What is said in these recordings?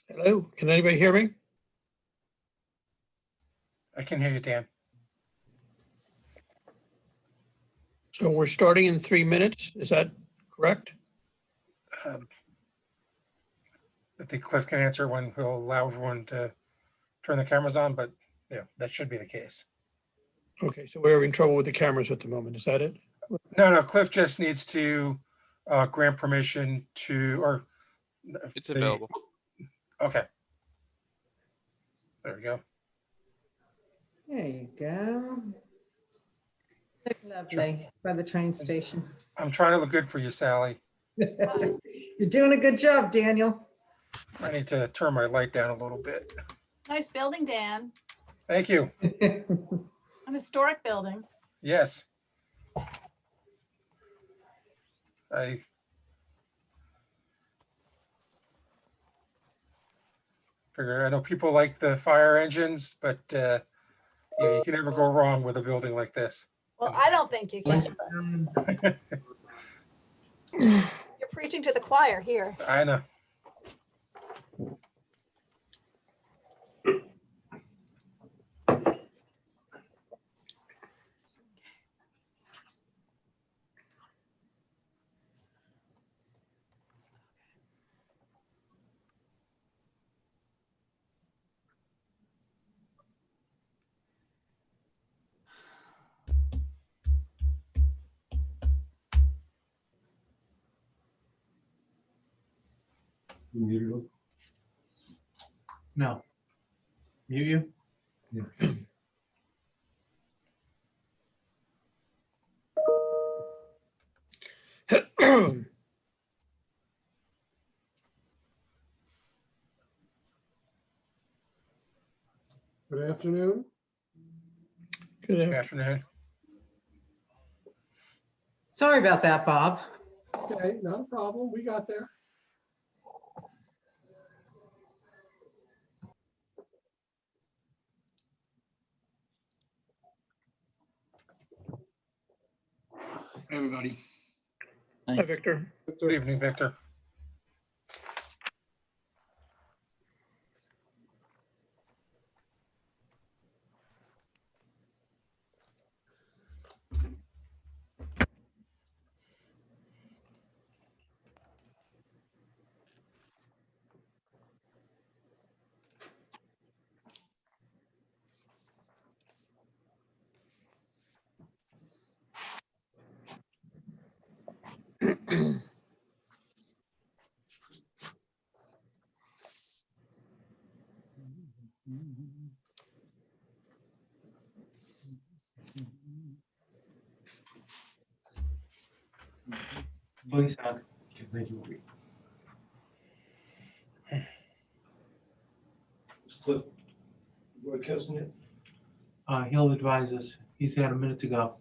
Hello, can anybody hear me? I can hear you, Dan. So we're starting in 3 minutes, is that correct? I think Cliff can answer when he'll allow everyone to turn the cameras on, but yeah, that should be the case. Okay, so we're having trouble with the cameras at the moment, is that it? No, Cliff just needs to grant permission to, or It's available. Okay. There we go. There you go. Look lovely by the train station. I'm trying to look good for you, Sally. You're doing a good job, Daniel. I need to turn my light down a little bit. Nice building, Dan. Thank you. An historic building. Yes. I figure, I know people like the fire engines, but yeah, you can never go wrong with a building like this. Well, I don't think you can. You're preaching to the choir here. I know. No. Mute you? Yeah. Good afternoon. Good Good afternoon. afternoon. Sorry about that, Bob. Okay, not a problem. We got there. Everybody. Hi, Victor. Good evening, Victor. Voice on. Thank you. Cliff, broadcasting it? He'll advise us. He's had a minute to go.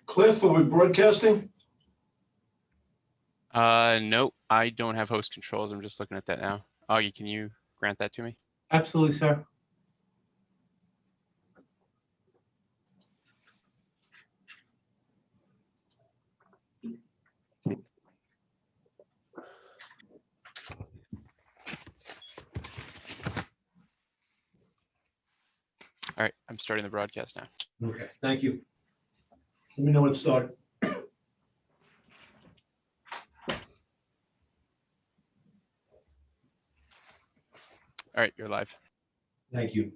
Cliff, are we broadcasting? Nope, I don't have host controls. I'm just looking at that now. Augie, can you grant that to me? Absolutely, sir. All right, I'm starting the broadcast now. Okay, thank you. Let me know when to start. All right, you're live. Thank you.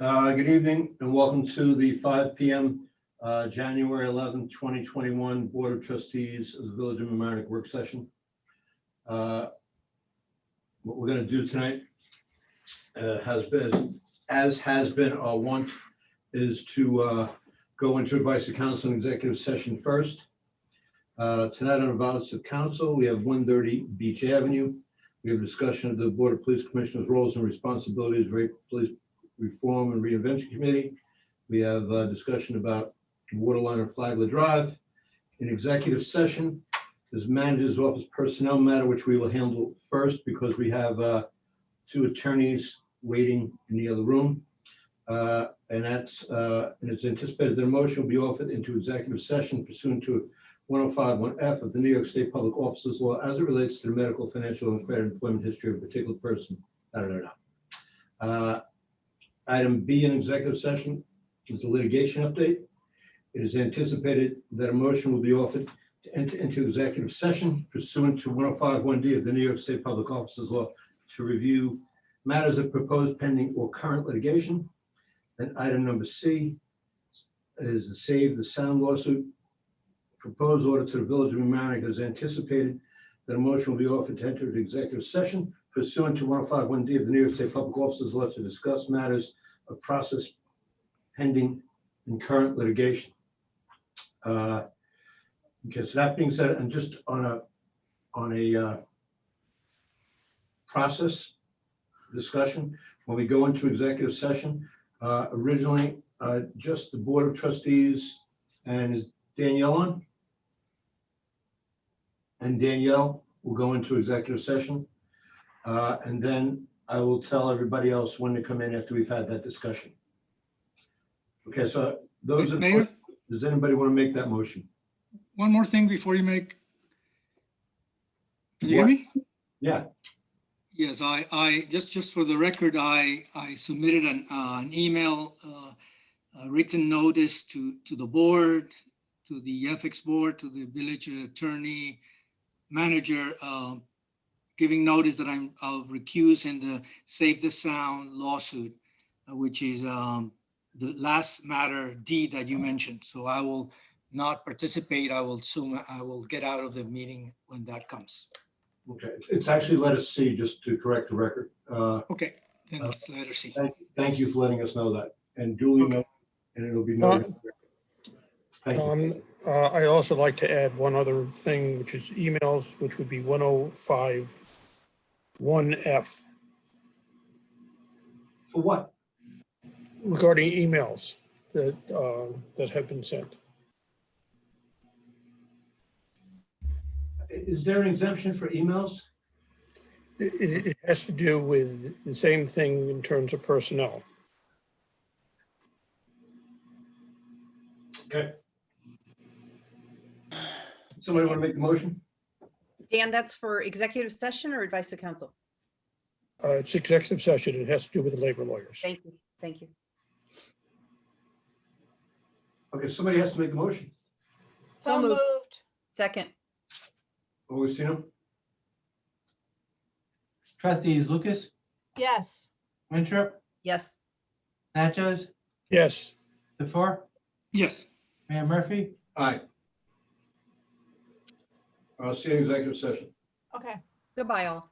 Good evening and welcome to the 5 PM, January 11th, 2021 Board of Trustees of the Village of Mamaroneck work session. What we're going to do tonight has been our want, is to go into advice of council and executive session first. Tonight on advice of council, we have 130 Beach Avenue. We have discussion of the Board of Police Commissioners' roles and responsibilities, Police Reform and Reinvention Committee. We have a discussion about Waterline and Flagler Drive. In executive session, there's manager's office personnel matter, which we will handle first because we have 2 attorneys waiting in the other room. And it's anticipated that a motion will be offered into executive session pursuant to 105(1)(f) of the New York State Public Officers Law as it relates to the medical, financial, and credit employment history of a particular person. Item B in executive session is a litigation update. It is anticipated that a motion will be offered to enter into executive session pursuant to 105(1)(d) of the New York State Public Officers Law to review matters of proposed pending or current litigation. And item number C is the Save the Sound lawsuit. Proposed order to the Village of Mamaroneck is anticipated that a motion will be offered to enter into executive session pursuant to 105(1)(d) of the New York State Public Officers Law to discuss matters of process pending and current litigation. Okay, so that being said, and just on a process discussion, when we go into executive session, originally just the Board of Trustees, and is Danielle on? And Danielle will go into executive session. And then I will tell everybody else when to come in after we've had that discussion. Okay, so those are, Mayor, does anybody want to make that motion? one more thing before you make. Can you hear What? me? Yeah, Yes, I just for the record, I submitted an email, a written notice to the board, to the ethics board, to the village attorney manager, giving notice that I'll recuse in the Save the Sound lawsuit, which is the last matter D that you mentioned. So I will not participate. I will get out of the meeting when that comes. okay. It's actually letter C, just to correct the record. Okay, then it's letter C. Thank you for letting us know that, and duly Okay. noted, and it'll be noted. Thank you. I'd also like to add one other thing, which is emails, which would be 105(1)(f) For what? regarding emails that have been sent. Is there an exemption for emails? It has to do with the same thing in terms of personnel. Okay. Somebody want to make the motion? Dan, that's for executive session or advice to council? It's executive session. It has to do with the labor lawyers. Thank you. Thank you. Okay, somebody has to make the motion. So moved. Second. Augustino? Trustees Lucas, Yes. Winthrop, Yes. Natchez, Yes. DeFour, Yes. Mayor Murphy. Aye. I'll see you in executive session. Okay. Goodbye, all.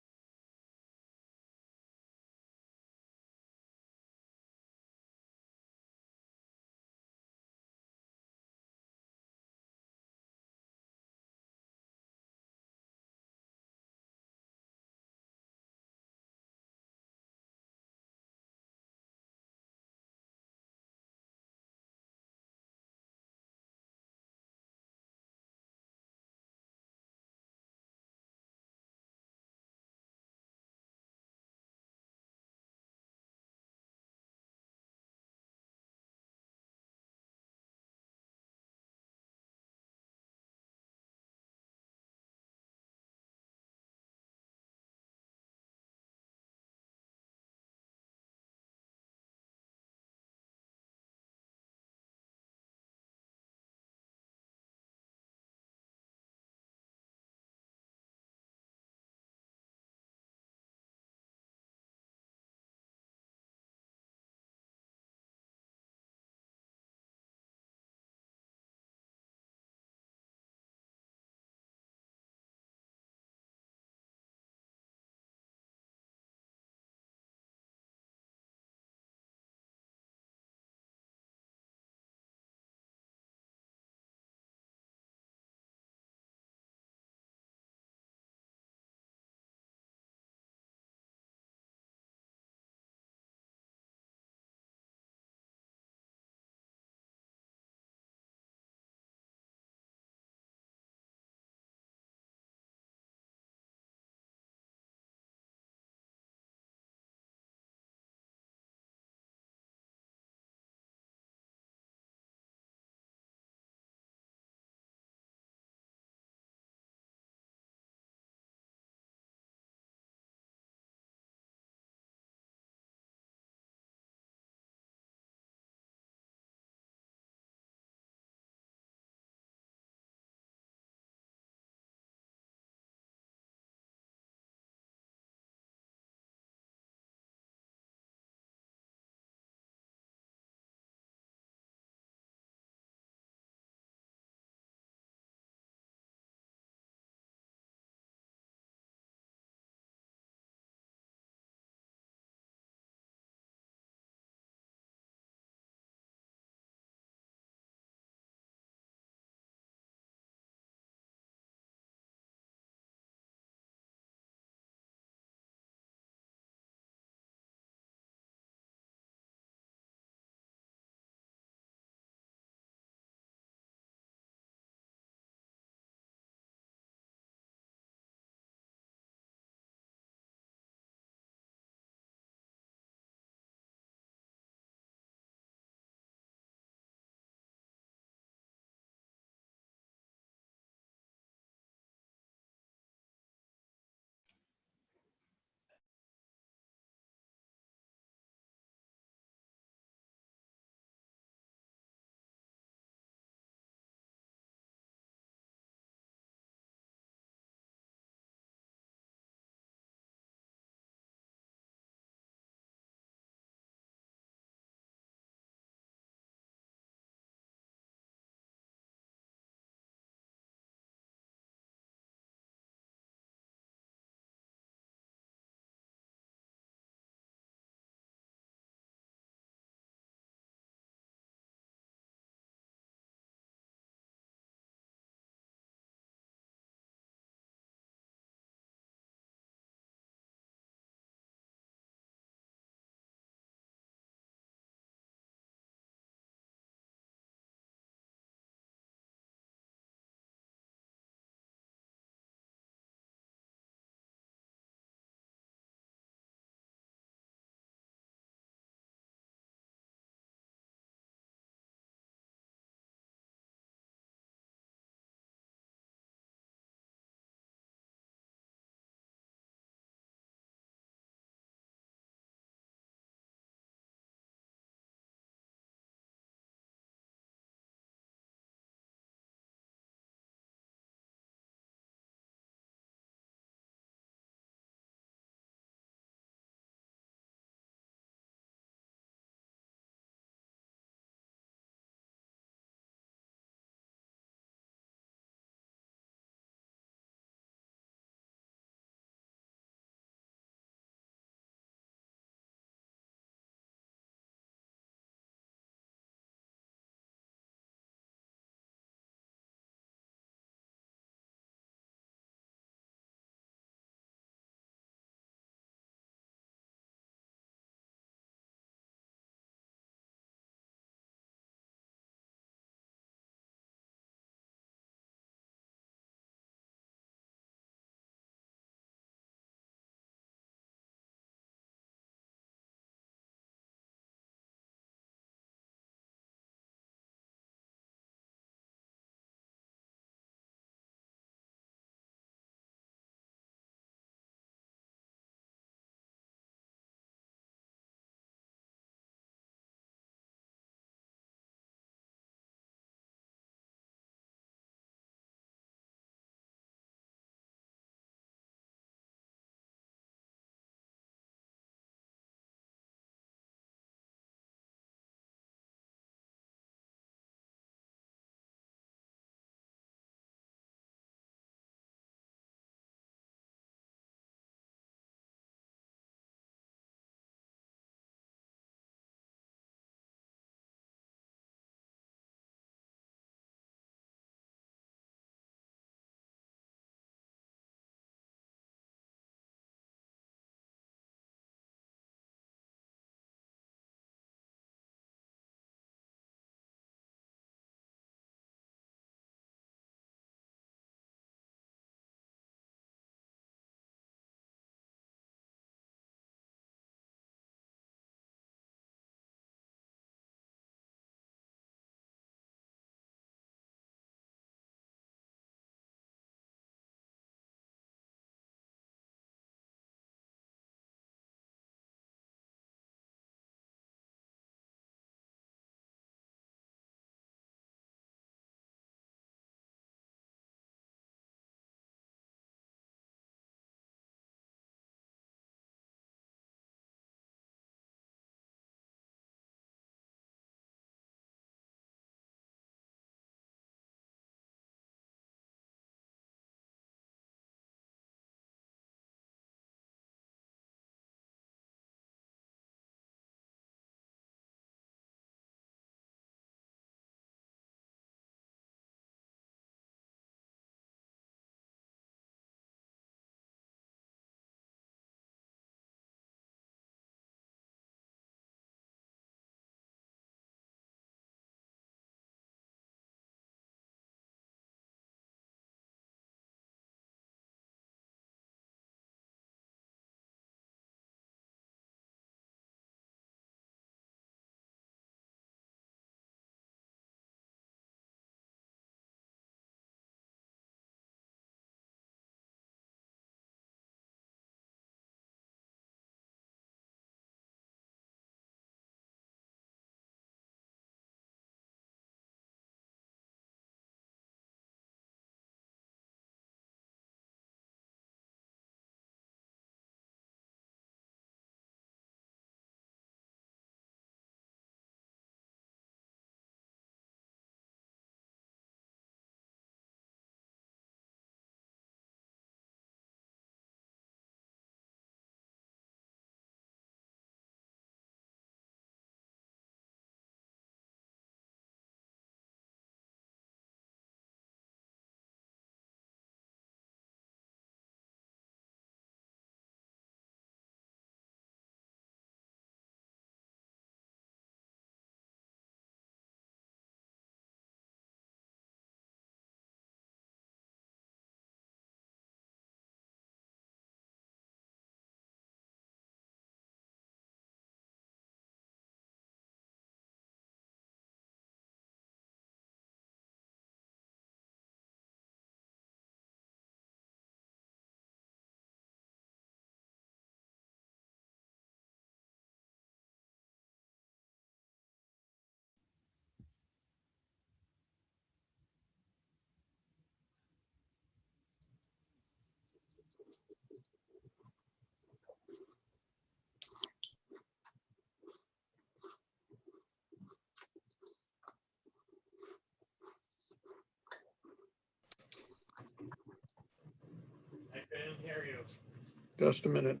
Just a minute.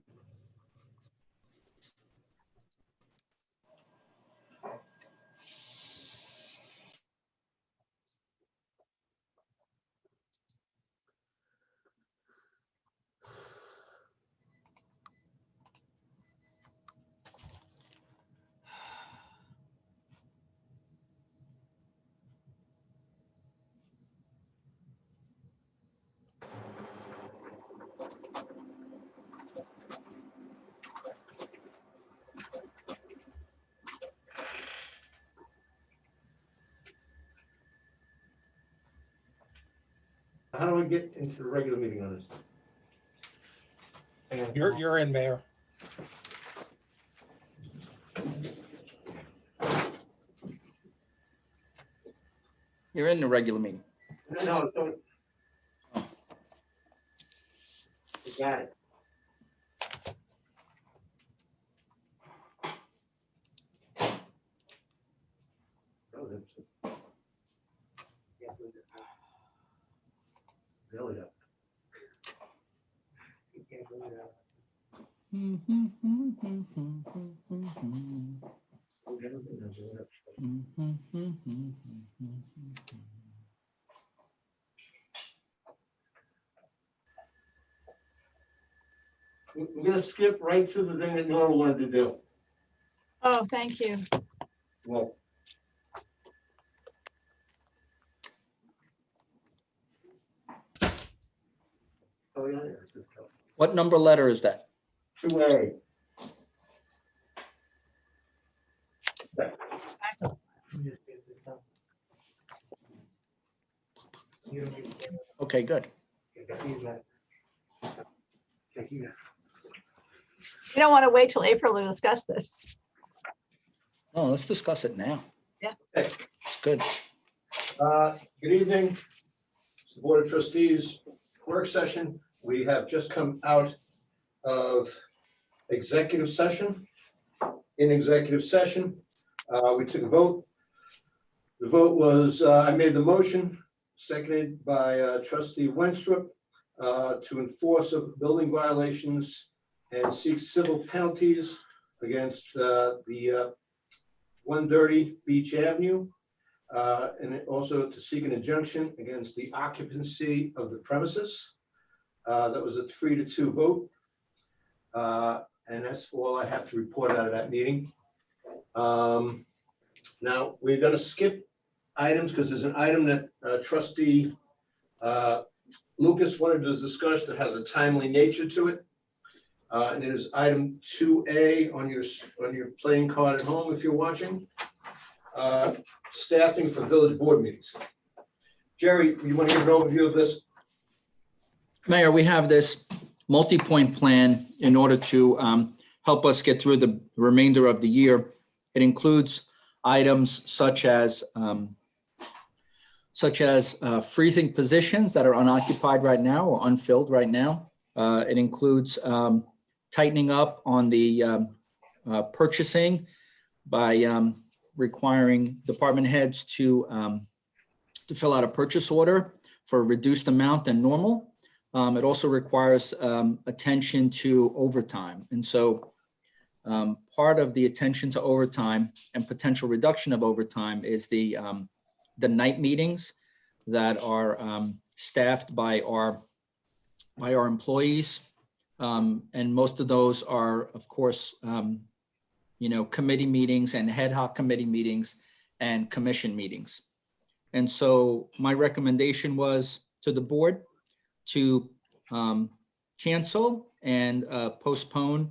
How do I get into the regular meeting on this? Hang on. You're in, Mayor. You're in the regular meeting. No, don't. You got it. Oh, that's. There we go. You can't bring it up. We're gonna skip right to the thing that Nora wanted to do. Oh, thank you. Well. Oh, yeah. What number letter is that? 2A. Okay, good. You don't want to wait till April to discuss this. No, let's discuss it now. Yeah. Okay. It's good. Good evening. It's the Board of Trustees work session. We have just come out of executive session. In executive session, we took a vote. The vote was, I made the motion, seconded by Trustee Wenstrup, to enforce of building violations and seek civil penalties against the 130 Beach Avenue, and also to seek an injunction against the occupancy of the premises. That was a 3-2 vote. And that's all I have to report out of that meeting. Now, we're going to skip items because there's an item that Trustee Lucas wanted to discuss that has a timely nature to it. And it is item 2A on your playing card at home if you're watching. Staffing for village board meetings. Jerry, you want to give an overview of this? Mayor, we have this multi-point plan in order to help us get through the remainder of the year. It includes items such as freezing positions that are unoccupied right now or unfilled right now. It includes tightening up on the purchasing by requiring department heads to fill out a purchase order for a reduced amount than normal. It also requires attention to overtime. And so part of the attention to overtime and potential reduction of overtime is the night meetings that are staffed by our employees. And most of those are, of course, committee meetings and ad hoc committee meetings and commission meetings. And so my recommendation was to the board to cancel and postpone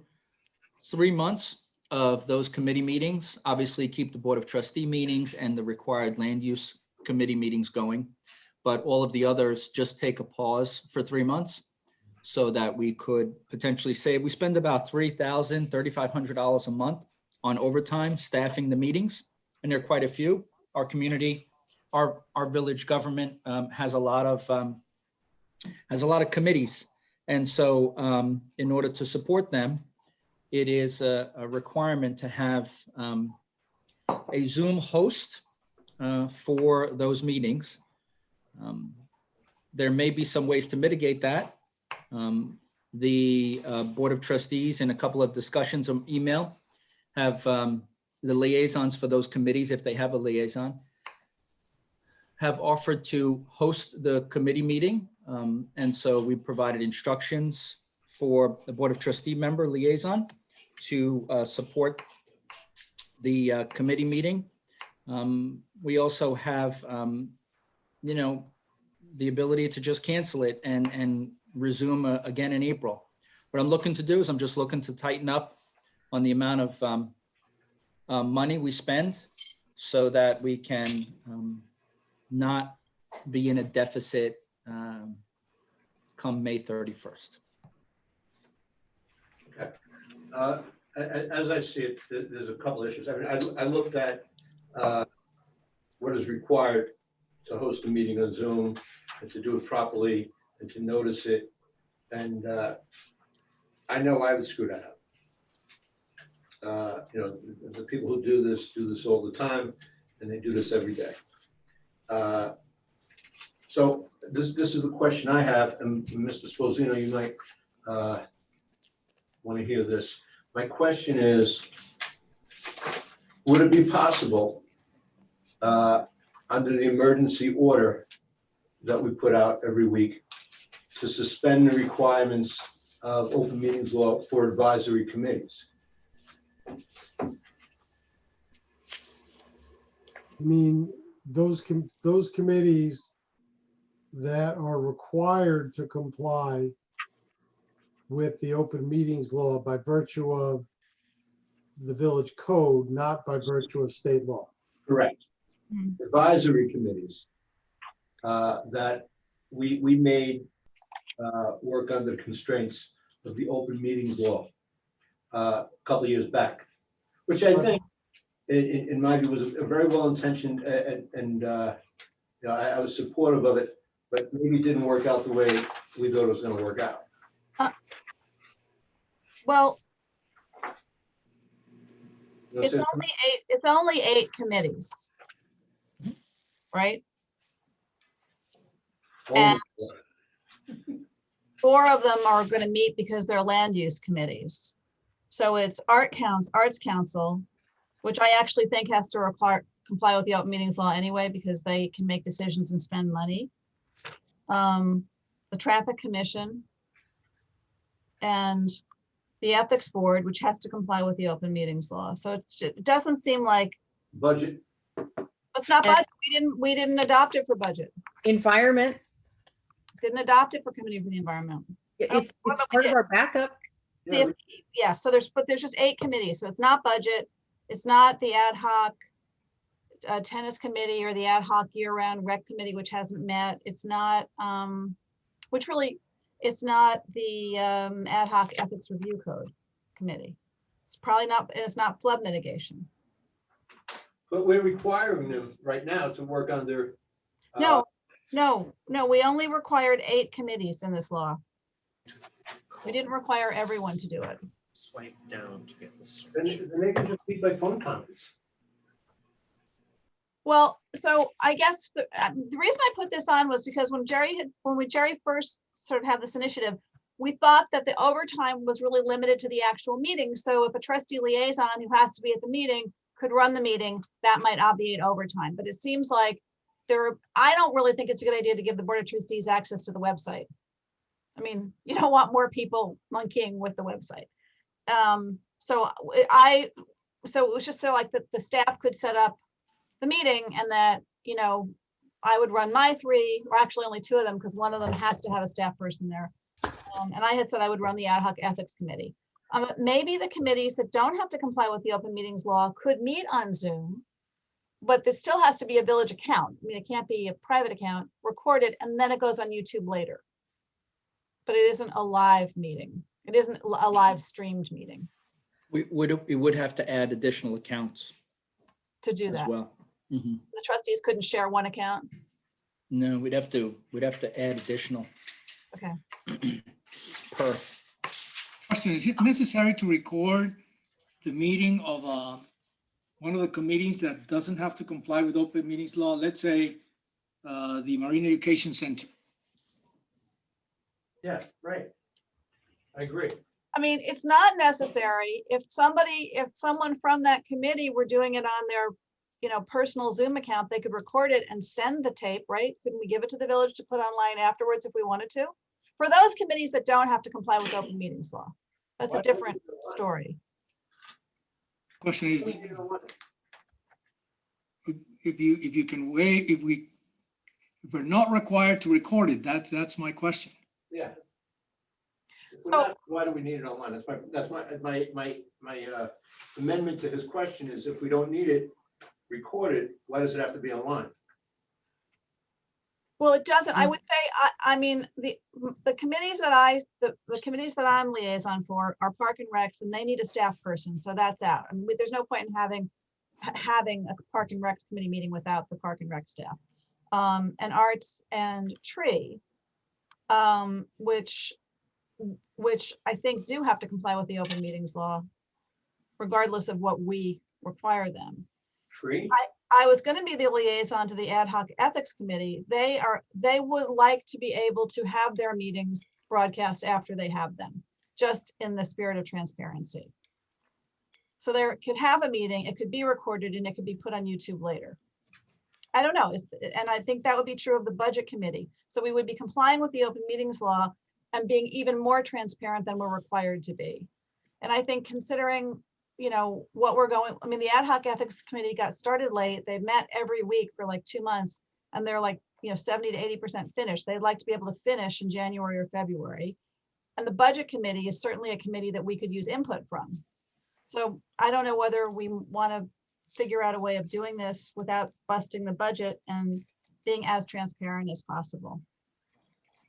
3 months of those committee meetings. Obviously, keep the Board of Trustee meetings and the required land use committee meetings going, but all of the others just take a pause for 3 months so that we could potentially save. We spend about $3,000, $3,500 a month on overtime staffing the meetings, and there are quite a few. Our community, our village government has a lot of committees, and so in order to support them, it is a requirement to have a Zoom host for those meetings. There may be some ways to mitigate that. the Board of Trustees in a couple of discussions on email have the liaisons for those committees, if they have a liaison, have offered to host the committee meeting. And so we provided instructions for the Board of Trustee member liaison to support the committee meeting. We also have, the ability to just cancel it and resume again in April. What I'm looking to do is I'm just looking to tighten up on the amount of money we spend so that we can not be in a deficit come May 31st. Okay. As I see it, there's a couple issues. I mean, I looked at what is required to host a meeting on Zoom and to do it properly and to notice it. And I know I would screw that up. The people who do this all the time, and they do this every day. So this is the question I have, and Mr. Sposino, you might want to hear this. My question is, would it be possible under the emergency order that we put out every week to suspend the requirements of open meetings law for advisory committees? I mean, those committees that are required to comply with the open meetings law by virtue of the village code, not by virtue of state law. Correct. Advisory committees that we made work under the constraints of the open meetings law a couple of years back, which I think, in my view, was a very well intentioned, and I was supportive of it, but maybe didn't work out the way we thought it was going to work out. Well, You know, it's only eight committees, right? And 4 of them are going to meet because they're land use committees. So it's Arts Council, which I actually think has to comply with the open meetings law anyway, because they can make decisions and spend money. The Traffic Commission and the Ethics Board, which has to comply with the open meetings law. So it doesn't seem like budget. it's not budget. We didn't adopt it for budget. Environment, Didn't adopt it for committee for the environment. it's but we part of did. our backup. Yeah, so there's just 8 committees. So it's not budget. It's not the ad hoc tennis committee or the ad hoc year-round rec committee, which hasn't met. It's not, it's not the ad hoc ethics review code committee. It's probably not, it's not flood mitigation. But we're requiring them right now to work on their. No, we only required 8 committees in this law. We didn't require everyone to do it. Swipe down to get the search. Then they can just speak by phone conference. Well, so I guess the reason I put this on was because when Jerry first sort of had this initiative, we thought that the overtime was really limited to the actual meeting. So if a trustee liaison who has to be at the meeting could run the meeting, that might obviate overtime. But it seems like I don't really think it's a good idea to give the Board of Trustees access to the website. I mean, you don't want more people monkeying with the website. So it was just so like the staff could set up the meeting, and that, I would run my 3, or actually only 2 of them, because one of them has to have a staff person there. And I had said I would run the ad hoc ethics committee. Maybe the committees that don't have to comply with the open meetings law could meet on Zoom, but there still has to be a village account. I mean, it can't be a private account, recorded, and then it goes on YouTube later. But it isn't a live meeting. It isn't a live streamed meeting. We would have to add additional accounts To do as that. well. Mhm. The trustees couldn't share one account. No, we'd have to add additional Okay. per. Question, is it necessary to record the meeting of one of the committees that doesn't have to comply with open meetings law? Let's say the Marine Education Center. Yeah, right. I agree. I mean, it's not necessary. If someone from that committee were doing it on their, personal Zoom account, they could record it and send the tape, right? Couldn't we give it to the village to put online afterwards if we wanted to? For those committees that don't have to comply with open meetings law, that's a different story. Question is, if you can wait, if we're not required to record it, that's my question. Yeah. So- Why do we need it online? That's my amendment to his question is if we don't need it recorded, why does it have to be online? Well, it doesn't. I would say, I mean, the committees that the committees that I'm liaison for are Park and Recs, and they need a staff person, so that's out. I mean, there's no point in having a Park and Recs committee meeting without the Park and Rec staff. And Arts and Tree, which I think do have to comply with the open meetings law, regardless of what we require them. Tree? I was going to be the liaison to the ad hoc ethics committee. They would like to be able to have their meetings broadcast after they have them, just in the spirit of transparency. So there could have a meeting, it could be recorded, and it could be put on YouTube later. I don't know, and I think that would be true of the budget committee. So we would be complying with the open meetings law and being even more transparent than we're required to be. And I think considering, what we're going, I mean, the ad hoc ethics committee got started late. They've met every week for like 2 months, and they're like, 70 to 80% finished. They'd like to be able to finish in January or February. And the budget committee is certainly a committee that we could use input from. So I don't know whether we want to figure out a way of doing this without busting the budget and being as transparent as possible.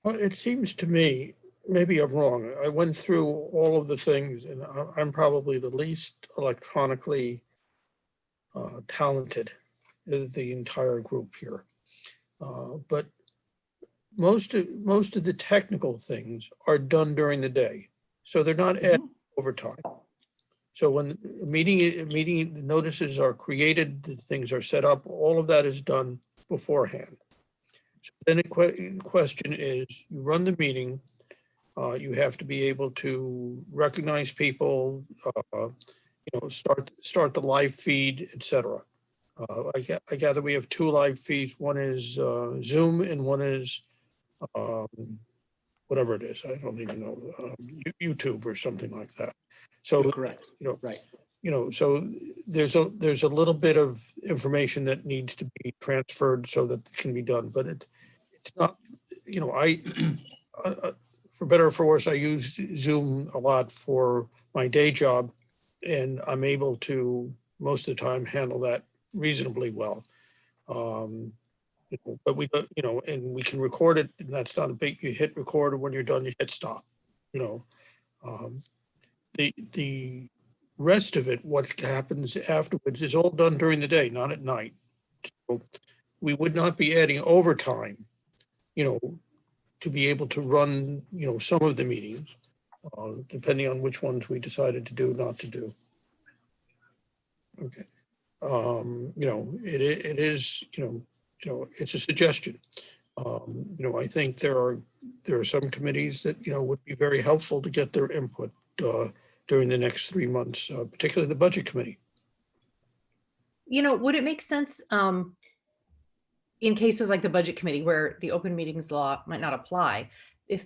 Well, it seems to me, maybe I'm wrong. I went through all of the things, and I'm probably the least electronically talented of the entire group here. But most of the technical things are done during the day, so they're not added overtime. So when the meeting notices are created, the things are set up, all of that is done beforehand. So then the question is, you run the meeting, you have to be able to recognize people, start the live feed, etc. I gather we have 2 live feeds. One is Zoom and one is whatever it is. I don't even know, YouTube or something like that. So You're correct. Right. So there's a little bit of information that needs to be transferred so that it can be done, but it's not, for better or for worse, I use Zoom a lot for my day job, and I'm able to most of the time handle that reasonably well. But we don't, and we can record it, and that's not a big, you hit record, and when you're done, you hit stop, the rest of it, what happens afterwards is all done during the day, not at night. So we would not be adding overtime, to be able to run, some of the meetings, depending on which ones we decided to do, not to do. Okay. It is, it's a suggestion. I think there are some committees that, would be very helpful to get their input during the next 3 months, particularly the budget committee. Would it make sense in cases like the budget committee where the open meetings law might not apply,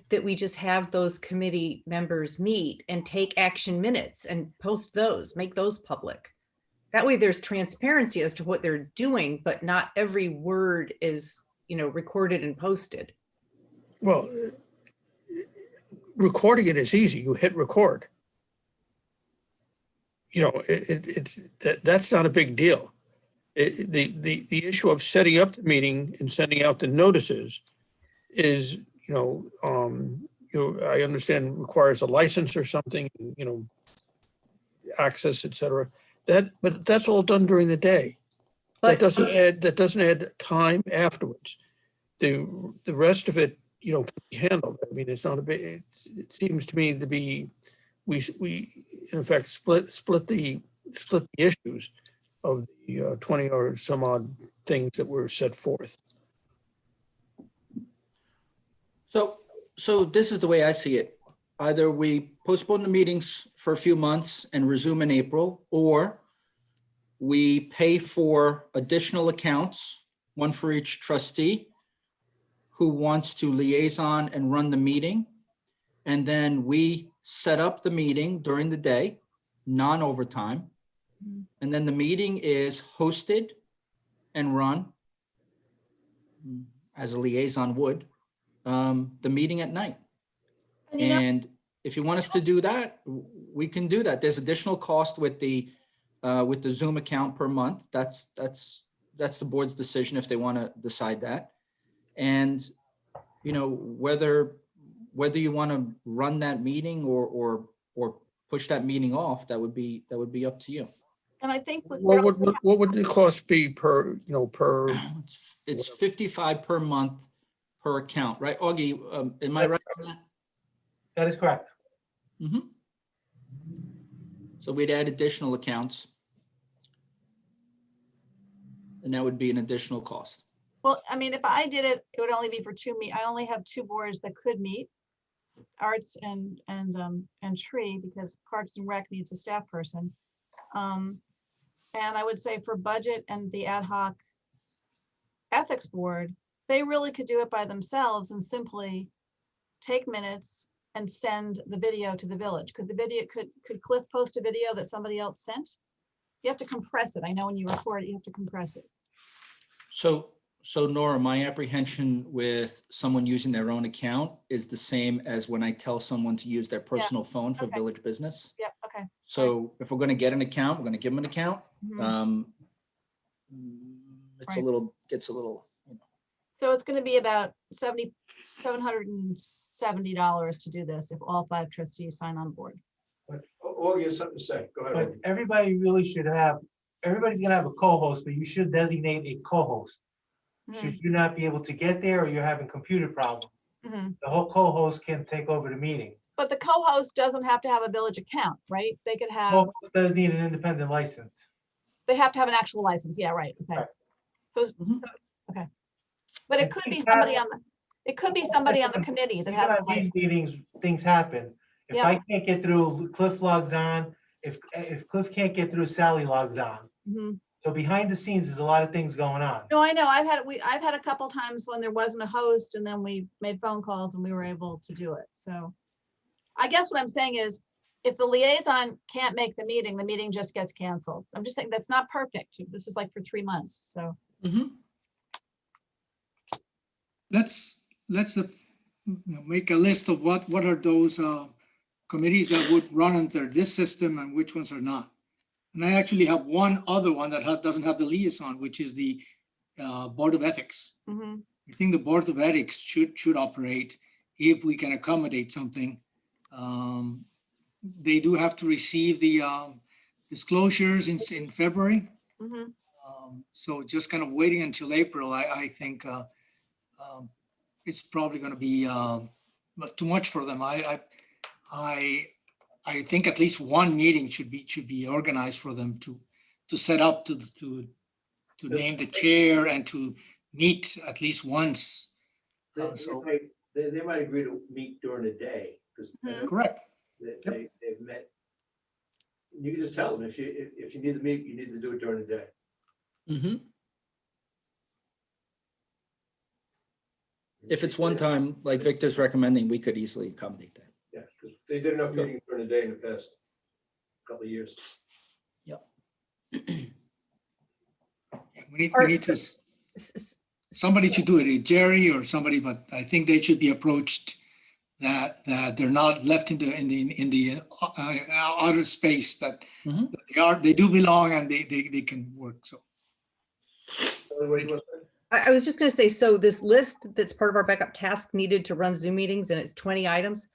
that we just have those committee members meet and take action minutes and post those, make those public? That way there's transparency as to what they're doing, but not every word is, recorded and posted. Well, recording it is easy. You hit record. That's not a big deal. The issue of setting up the meeting and sending out the notices is, I understand requires a license or something, access, etc. But that's all done during the day. That doesn't add time afterwards. The rest of it, can be handled. I mean, it's not a big. It seems to me to be, we in effect split the issues of the 20 or some odd things that were set forth. So this is the way I see it. either we postpone the meetings for a few months and resume in April, or we pay for additional accounts, one for each trustee who wants to liaison and run the meeting. And then we set up the meeting during the day, non-overtime. And then the meeting is hosted and run as a liaison would, the meeting at night. And you know, And if you want us to do that, we can do that. There's additional cost with the Zoom account per month. That's the board's decision if they want to decide that. And, you know, whether you want to run that meeting or push that meeting off, that would be up to you. and I think with What would the cost be per, per? It's 55 per month per account, right? Augie, am I right on that? That is correct. Mhm. So we'd add additional accounts. And that would be an additional cost. well, I mean, if I did it, it would only be for I only have two boards that could meet, Arts and Tree, because Parks and Rec needs a staff person. And I would say for budget and the ad hoc ethics board, they really could do it by themselves and simply take minutes and send the video to the village. Could Cliff post a video that somebody else sent? You have to compress it. I know when you record it, you have to compress it. So Nora, my apprehension with someone using their own account is the same as when I tell someone to use their personal phone for Okay. village business. Yep, okay. So if we're going to get an account, we're going to give them an account. Mhm. It's Right. gets a little, So it's gonna be about $770 to do this if all 5 trustees sign on board. Augie has something to say. Go ahead. But Augie. everybody really should have, everybody's gonna have a co-host, but you should designate a co-host. Should you not be able to get there or you're having computer problems, Mhm. the whole co-host can take over the meeting. But the co-host doesn't have to have a village account, right? They could have, Co-host does need an independent license. they have to have an actual license. Yeah, right, okay. Right. Okay. But it And could be things somebody happen. on the committee that You has know, a these license. meetings, things happen. If Yeah. I can't get through, Cliff logs on. If Cliff can't get through, Sally logs on. Mhm. So behind the scenes, there's a lot of things going on. No, I know. I've had a couple times when there wasn't a host and then we made phone calls and we were able to do it. So I guess what I'm saying is if the liaison can't make the meeting just gets canceled. I'm just saying that's not perfect. This is like for 3 months, so. Let's make a list of what are those committees that would run under this system and which ones are not. And I actually have one other one that doesn't have the liaison, which is the Board of Ethics. Mhm. I think the Board of Ethics should operate if we can accommodate something. They do have to receive the disclosures in February. Mhm. So just kind of waiting until April, I think it's probably going to be too much for them. I think at least one meeting should be organized for them to set up to name the chair and to meet at least once. So They might agree to meet during the day, because correct. they've met. You can just tell them if you need to meet, you need to do it during the day. If it's one time, like Victor's recommending, we could easily accommodate that. Yeah, because they did enough meetings during the day in the past couple of years. We need to, somebody should do it, Jerry or somebody, but I think they should be approached that they're not left in the outer space, that they do belong and they can work. So. I was just going to say, so this list that's part of our backup task needed to run Zoom meetings, and it's 20 items.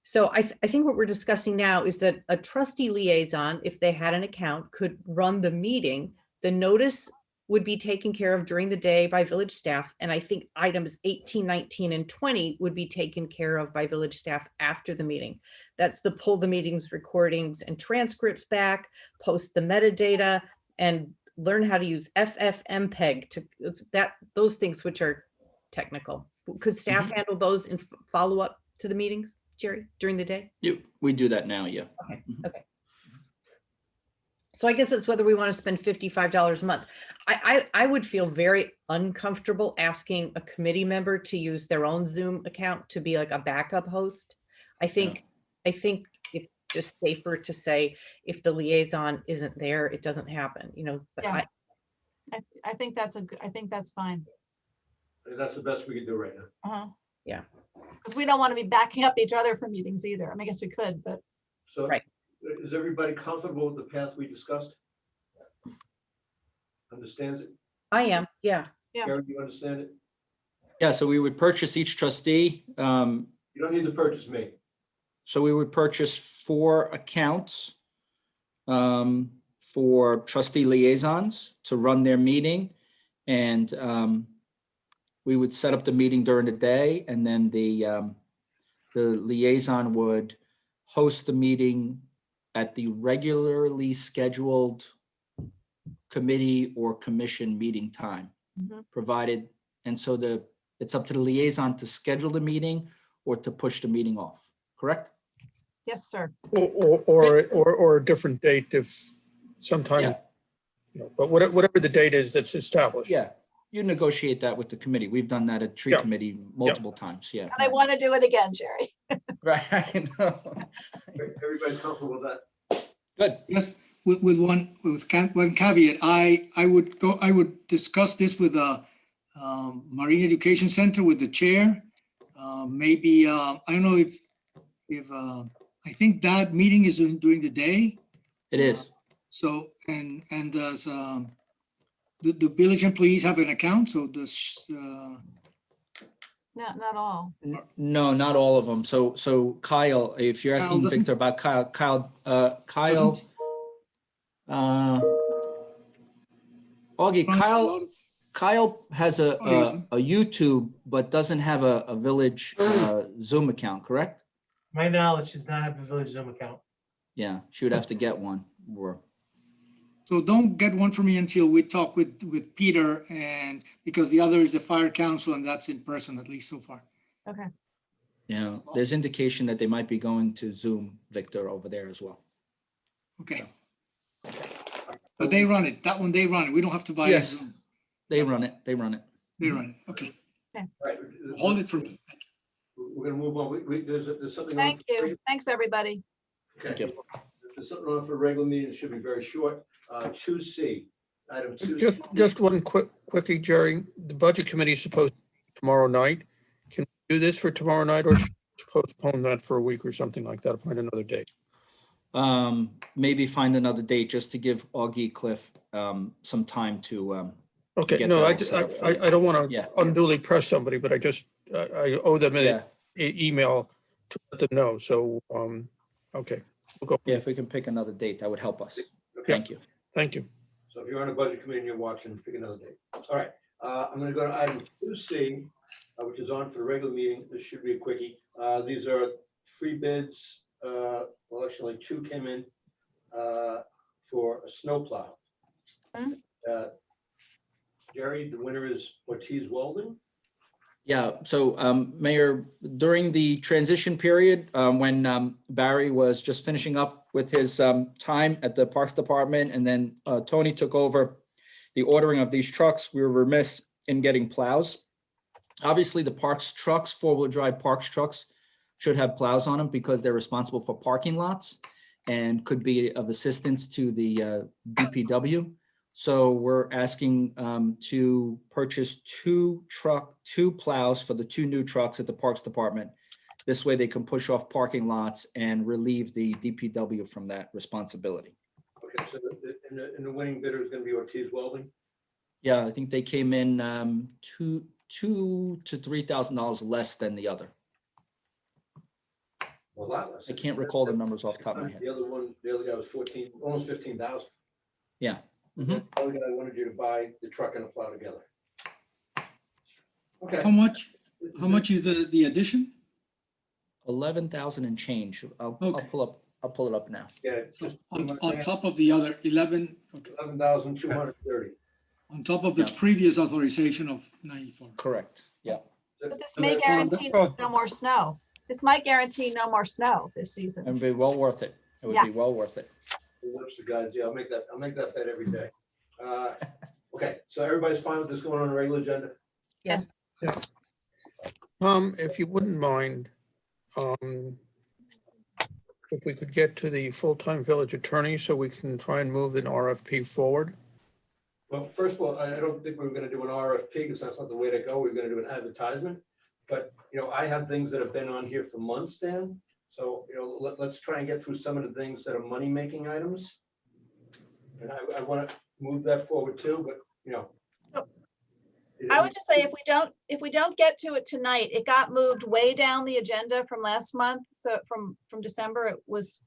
So I think what we're discussing now is that a trustee liaison, if they had an account, could run the meeting. The notice would be taken care of during the day by village staff. And I think items 18, 19, and 20 would be taken care of by village staff after the meeting. That's the pull the meetings, recordings, and transcripts back, post the metadata, and learn how to use FFmpeg to those things which are technical. Could staff handle those and follow up to the meetings? Jerry, during the day? We do that now, yeah. So I guess it's whether we want to spend $55 a month. I would feel very uncomfortable asking a committee member to use their own Zoom account to be like a backup host. I think it's just safer to say if the liaison isn't there, it doesn't happen, you know, but Yeah. I think that's I think that's fine. That's the best we can do right now. Uh-huh. Yeah. Because we don't want to be backing up each other for meetings either. I mean, I guess we could, but So Right. is everybody comfortable with the path we discussed? Understands it? I am, yeah. Yeah. Gary, you understand it? Yeah, so we would purchase each trustee. You don't need to purchase me. So we would purchase 4 accounts for trustee liaisons to run their meeting. And we would set up the meeting during the day, and then the liaison would host the meeting at the regularly scheduled committee or commission meeting time, Mhm. provided. And so it's up to the liaison to schedule the meeting or to push the meeting off, correct? yes, sir. Or a different date if sometimes, Yeah. you know, but whatever the date is that's established. Yeah, you negotiate that with the committee. We've done that at tree Yeah. committee multiple times, yeah. And I want to do it again, Jerry. Right, I know. Everybody's comfortable with that? Good. Yes, with one caveat, I would discuss this with Marine Education Center with the chair. Maybe, I don't know if I think that meeting is during the day. It is. So, and does the village employees have an account? So does, Not all. No, not all of them. So Kyle, if you're Kyle asking doesn't- Victor about Kyle, doesn't- Augie, runs a Kyle, lot of- Kyle has a Oh, YouTube, but doesn't have a village Zoom account, correct? My knowledge does not have a village Zoom account. Yeah, she would have to get one. Or So don't get one for me until we talk with Peter, and because the other is the fire council, and that's in person, at least so far. Okay. yeah, there's indication that they might be going to Zoom, Victor, over there as well. Okay. But they run it. That one, they run it. We don't have to buy it. Yes. They run it. They run it. They run it. Okay. All right. Hold it for me. We're gonna move on. There's something. on Thank for you. Thanks, everybody. Thank Okay. There's something on for a regular meeting. It should be very short. 2C, item 2. Just one quickie, Jerry. The budget committee is supposed to tomorrow night. Can we do this for tomorrow night, or should we postpone that for a week or something like that? Find another date. Maybe find another date just to give Augie Cliff some time to Okay, get no, that all set up for I don't want Yeah. to unduly press somebody, but I owe them yeah. an email to let them know. So, okay, we'll go. Yeah, if we can pick another date, that would help us. Okay. Thank you. Thank you. So if you're on a budget committee and you're watching, pick another date. All right, I'm gonna go to item 2C, which is on for the regular meeting. This should be a quickie. These are 3 bids. Well, actually 2 came in for a snowplow. Hmm. Jerry, the winner is Ortiz Welding. Yeah, so Mayor, during the transition period, when Barry was just finishing up with his time at the Parks Department, and then Tony took over the ordering of these trucks, we were remiss in getting plows. Obviously, the Parks trucks, 4-wheel drive Parks trucks, should have plows on them because they're responsible for parking lots and could be of assistance to the DPW. So we're asking to purchase 2 plows for the 2 new trucks at the Parks Department. This way they can push off parking lots and relieve the DPW from that responsibility. Okay, so the winning bidder is gonna be Ortiz Welding. Yeah, I think they came in $2,000 to $3,000 less than the other. A lot less. I can't recall the numbers off the top of my head. The other guy was 14, almost 15,000. Yeah. Mhm. The other guy wanted you to buy the truck and a plow together. Okay. How much is the addition? 11,000 and change. I'll Okay. pull it up now. Yeah, So just on top of the other 11, okay, 11,230. on top of the Yeah. previous authorization of 94. Correct. Yeah. But this So may that's guarantee well- no more snow. this might guarantee no more snow this season. It'd be well worth it. It would Yeah. be well worth it. Works the guys. Yeah, I'll make that bet every day. Okay, so everybody's fine with this going on a regular agenda? Yes. If you wouldn't mind, if we could get to the full-time village attorney so we can try and move an RFP forward. Well, first of all, I don't think we were gonna do an RFP because that's not the way to go. We're gonna do an advertisement. But, I have things that have been on here for months, Dan. So, let's try and get through some of the things that are money-making items. And I want to move that forward too, but, I would just say if we don't get to it tonight, it got moved way down the agenda from last month. So from December, it was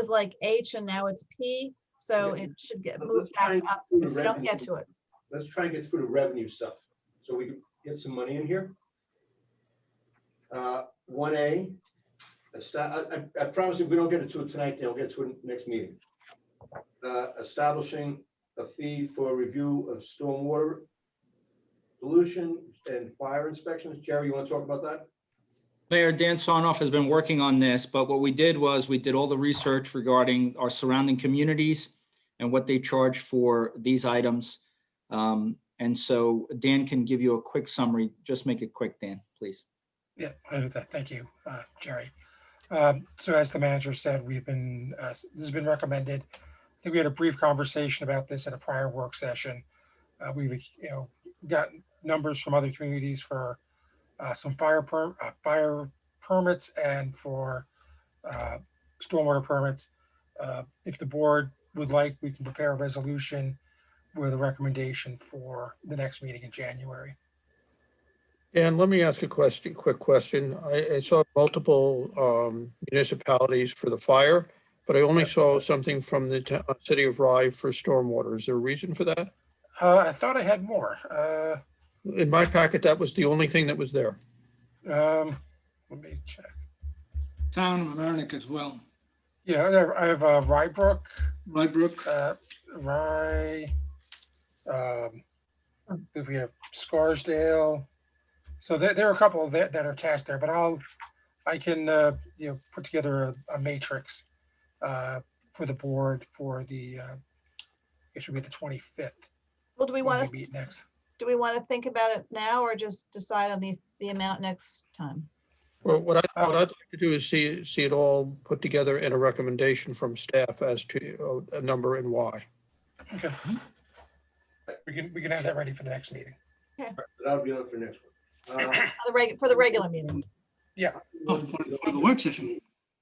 like H and now it's P. So it should get moved back up if we don't get to it. Let's try and get through the revenue stuff so we can get some money in here. 1A, I promise if we don't get to it tonight, they'll get to it next meeting. Establishing a fee for review of stormwater pollution and fire inspections. Jerry, you want to talk about that? Mayor Dan Sarnoff has been working on this, but what we did was we did all the research regarding our surrounding communities and what they charge for these items. And so Dan can give you a quick summary. Just make it quick, Dan, please. Yeah, thank you, Jerry. So as the manager said, we've been, this has been recommended. I think we had a brief conversation about this at a prior work session. We've, got numbers from other communities for some fire permits and for stormwater permits. If the board would like, we can prepare a resolution with a recommendation for the next meeting in January. And let me ask a quick question. I saw multiple municipalities for the fire, but I only saw something from the city of Rye for stormwater. Is there a reason for that? I thought I had more. In my packet, that was the only thing that was there. Let me check. Town of Amerenik as well. Yeah, I have Rybrook, Rybrook. Rye. If we have Scarsdale. So there are a couple that are attached there, but I can put together a matrix for the board for the it should be the 25th. Well, do we when want we meet next? Do we want to think about it now or just decide on the amount next time? Well, what I'd like to do is see it all put together in a recommendation from staff as to a number and why. Okay. We can have that ready for the next meeting. That'll be on for next one. For the regular meeting. Yeah. Oh, for the work session.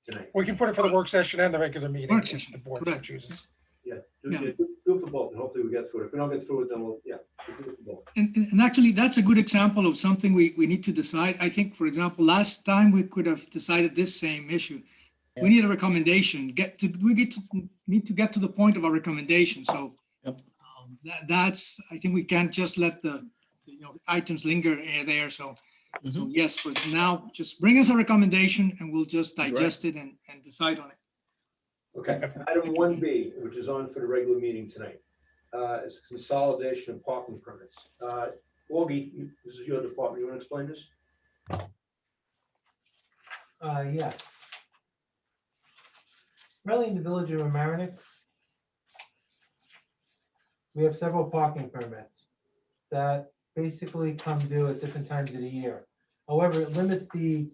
Tonight. We can put it for the work session and the regular meeting. Work if session, The board so correct. chooses. Yeah, Yeah. do it for both, and hopefully we get through it. If we don't get through it, then we'll do it for both. And actually, that's a good example of something we need to decide. I think, for example, last time we could have decided this same issue. We need a recommendation. Need to get to the point of our recommendation. So that's, I think we can't just let the items linger there. So yes, for now, just bring us a recommendation and we'll just digest it and decide on it. Okay, item 1B, which is on for the regular meeting tonight, is consolidation of parking permits. Augie, this is your department. You want to explain this? Yes. Really, in the village of Amerenik, we have several parking permits that basically come due at different times of the year. However, it limits the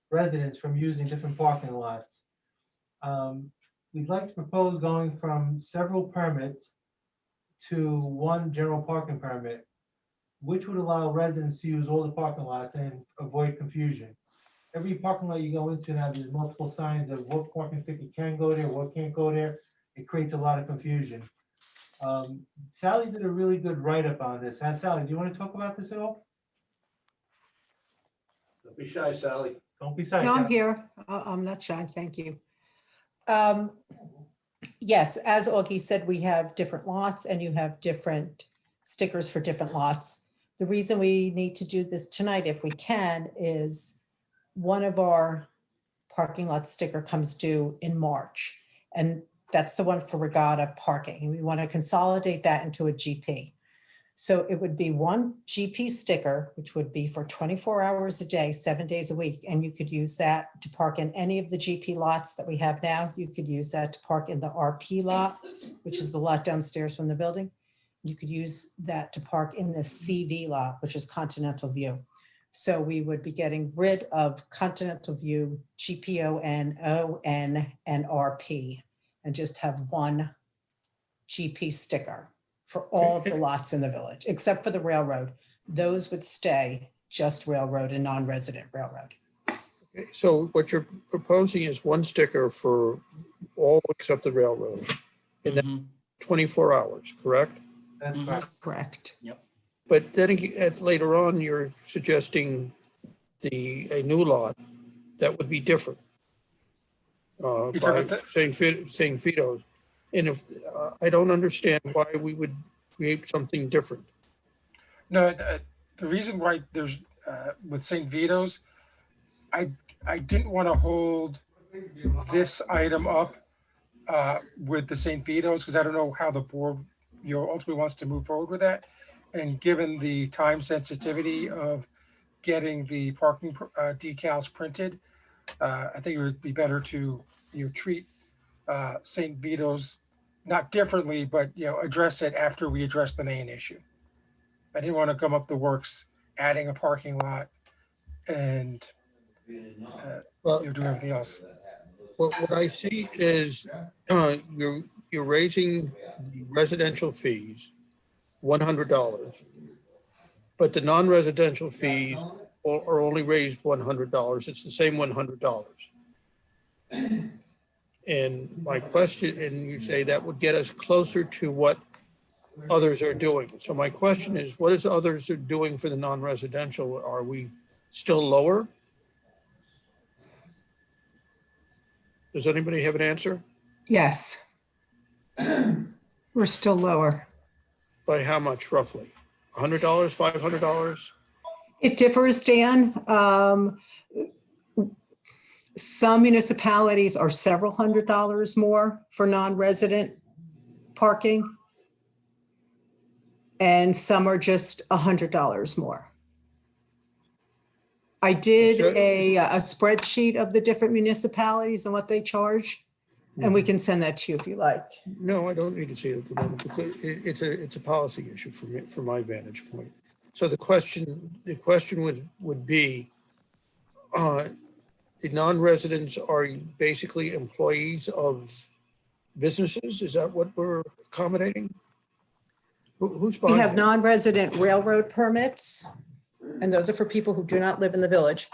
residents from using different parking lots. We'd like to propose going from several permits to one general parking permit, which would allow residents to use all the parking lots and avoid confusion. Every parking lot you go into now, there's multiple signs of what parking sticker can go there, what can't go there. It creates a lot of confusion. Sally did a really good write-up on this. Sally, do you want to talk about this at all? Don't be shy, Sally. Don't be shy. No, I'm Sally. here. I'm not shy. Thank you. Yes, as Augie said, we have different lots and you have different stickers for different lots. The reason we need to do this tonight, if we can, is one of our parking lot sticker comes due in March. And that's the one for Regatta parking. And we want to consolidate that into a GP. So it would be one GP sticker, which would be for 24 hours a day, 7 days a week. And you could use that to park in any of the GP lots that we have now. You could use that to park in the RP lot, which is the lot downstairs from the building. You could use that to park in the CV lot, which is Continental View. So we would be getting rid of Continental View, GPON, ON, and RP, and just have one GP sticker for all of the lots in the village, except for the railroad. Those would stay just railroad and non-resident railroad. Okay, so what you're proposing is one sticker for all except the railroad in that 24 hours, correct? That's correct. Correct. But then later on, you're suggesting a new lot that would be different You're by talking about St. Vito's. And if I don't understand why we would create something different. No, the reason why there's, with St. Vito's, I didn't want to hold this item up with the St. Vito's, because I don't know how the board, ultimately wants to move forward with that. And given the time sensitivity of getting the parking decals printed, I think it would be better to, treat St. Vito's not differently, but, address it after we address the main issue. I didn't want to come up the works, adding a parking lot and do everything else. What I see is you're raising the residential fees $100, but the non-residential fees are only raised $100. It's the same $100. And my question, and you say that would get us closer to what others are doing. So my question is, what is others are doing for the non-residential? Are we still lower? Does anybody have an answer? Yes. We're still lower. By how much roughly? $100, $500? It differs, Dan. Some municipalities are several $100s more for non-resident parking. And some are just $100 more. I did a spreadsheet of the different municipalities and what they charge, and we can send that to you if you like. No, I don't need to see it at the moment because it's a policy issue for me, from my vantage point. So the question would be, the non-residents are basically employees of businesses? Is that what we're accommodating? Who's We buying have it? non-resident railroad permits, and those are for people who do not live in the village.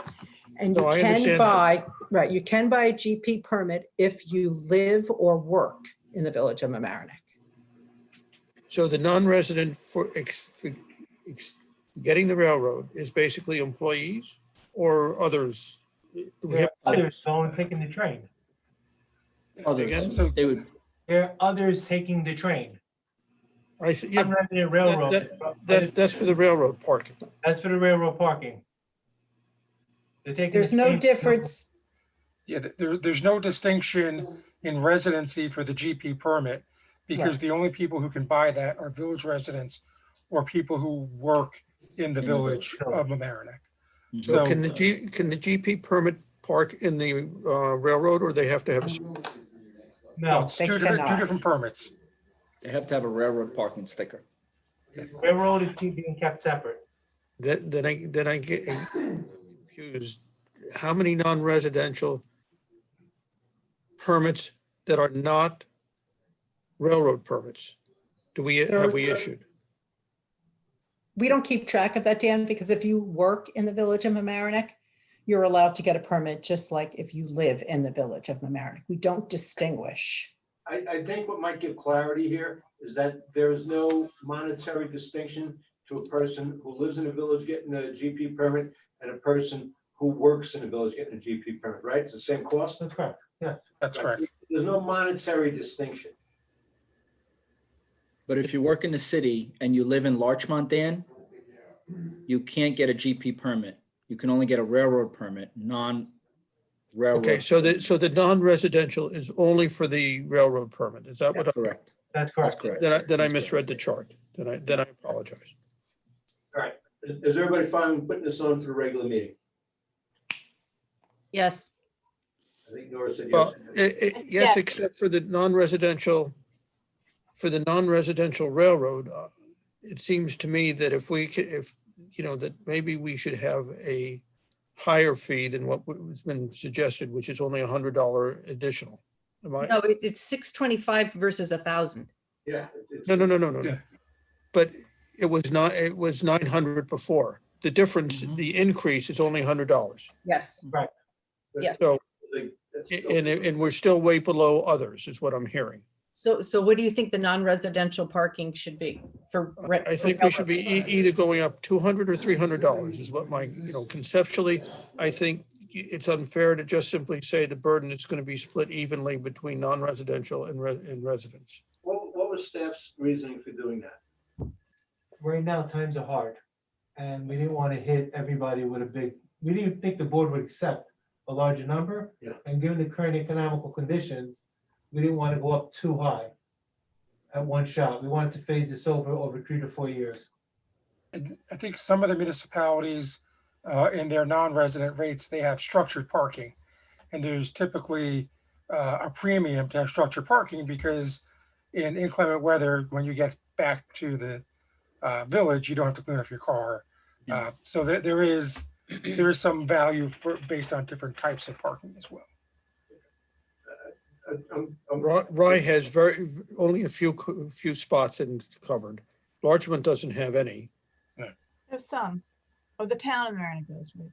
And you No, I can understand buy, right, you can buy a GP permit if you live or work in the village of Mamaroneck. So the non-resident for getting the railroad is basically employees or others? Do we There have- are others going, taking the train. Again? So They would, There are others taking the train. I see, yeah, Non-resident railroad. that's for the railroad parking. That's for the railroad parking. They're taking the There's no train. difference. yeah, there's no distinction in residency for the GP permit because Right. the only people who can buy that are village residents or people who work in the village of Mamaroneck. So So can the GP permit park in the railroad, or they have to have a? no, No, it's They two cannot. different permits. they have to have a railroad parking sticker. railroad is being kept separate. Then I get confused. How many non-residential permits that are not railroad permits have we issued? We don't keep track of that, Dan, because if you work in the village of Mamaroneck, you're allowed to get a permit just like if you live in the village of Mamaroneck. We don't distinguish. I think what might give clarity here is that there is no monetary distinction to a person who lives in a village getting a GP permit and a person who works in a village getting a GP permit, right? It's the same cost? That's correct, yes. That's correct. There's no monetary distinction. But if you work in the city and you live in Larchmont, Dan, you can't get a GP permit. You can only get a railroad permit, non-railroad. Okay, so the non-residential is only for the railroad permit. Is that what? That's correct. That's That's correct. correct. Then I That's misread correct. the chart. Then I apologize. All right, is everybody fine with putting this on for the regular meeting? Yes. I think Nora said Well, yes. yes, Yes. except for the non-residential railroad, it seems to me that if that maybe we should have a higher fee than what has been suggested, which is only $100 additional. Am I? No, it's 625 versus 1,000. Yeah. No. Yeah. But it was 900 before. The difference, Mhm. the increase is only $100. Yes. Yes. So, and we're still way below others, is what I'm hearing. So what do you think the non-residential parking should be for? I think we should be either going up $200 or $300 is what my, conceptually, I think it's unfair to just simply say the burden is going to be split evenly between non-residential and residents. What was staff's reasoning for doing that? Right now, times are hard. And we didn't want to hit everybody with we didn't think the board would accept a larger number. Yeah. And given the current economical conditions, we didn't want to go up too high at one shot. We wanted to phase this over 3 to 4 years. And I think some of the municipalities, in their non-resident rates, they have structured parking. And there's typically a premium to have structured parking because in inclement weather, when you get back to the village, you don't have to clean up your car. Yeah. So there is some value based on different types of parking as well. Rye has only a few spots and covered. Larchmont doesn't have any. There's some. Oh, the town of Marina goes, right?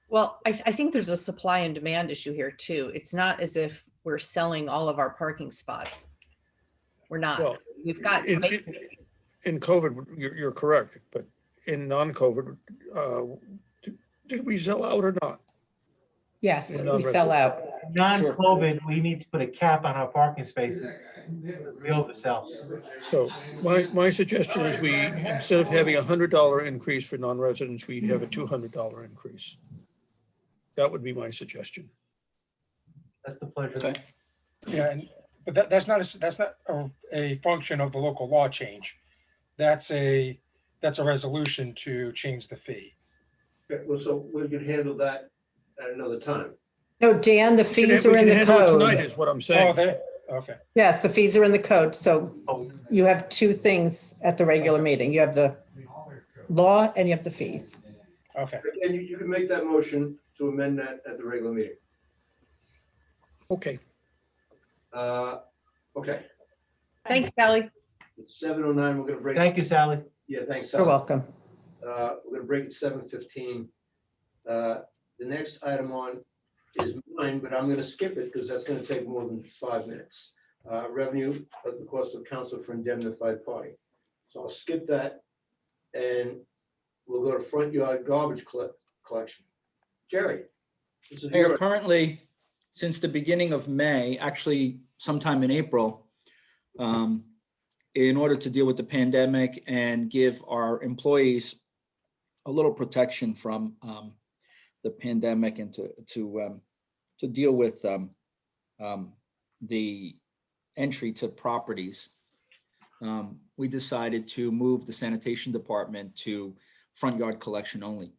Well, I think there's a supply and demand issue here too. It's not as if we're selling all of our parking spots. We're not. Well, We've got. in COVID, you're correct, but in non-COVID, did we sell out or not? Yes, Yeah, we sell out. Non-COVID, we need to put a cap on our parking spaces. We oversell. So my suggestion is we, instead of having $100 increase for non-residents, we'd have a $200 increase. That would be my suggestion. That's the pleasure. Okay. Yeah, but that's not a function of the local law change. That's a resolution to change the fee. Okay, well, so we can handle that at another time. No, Dan, the fees We are in can the handle it tonight, code. is what I'm Oh, saying. okay. Yes, the fees are in the code. So you have two things at the regular meeting. You have the law and you have the fees. Okay. And you can make that motion to amend that at the regular meeting. Okay. Okay, Thanks, Sally. it's 7:09, we're gonna break. Thank you, Sally. Yeah, thanks. You're Sally. welcome. We're gonna break at 7:15. The next item on is mine, but I'm gonna skip it because that's gonna take more than 5 minutes. Revenue at the cost of counsel for indemnified party. So I'll skip that and we'll go to front yard garbage collection. Jerry. This is Mayor, your, currently, since the beginning of May, actually sometime in April, in order to deal with the pandemic and give our employees a little protection from the pandemic and to deal with the entry to properties, we decided to move the sanitation department to front yard collection only.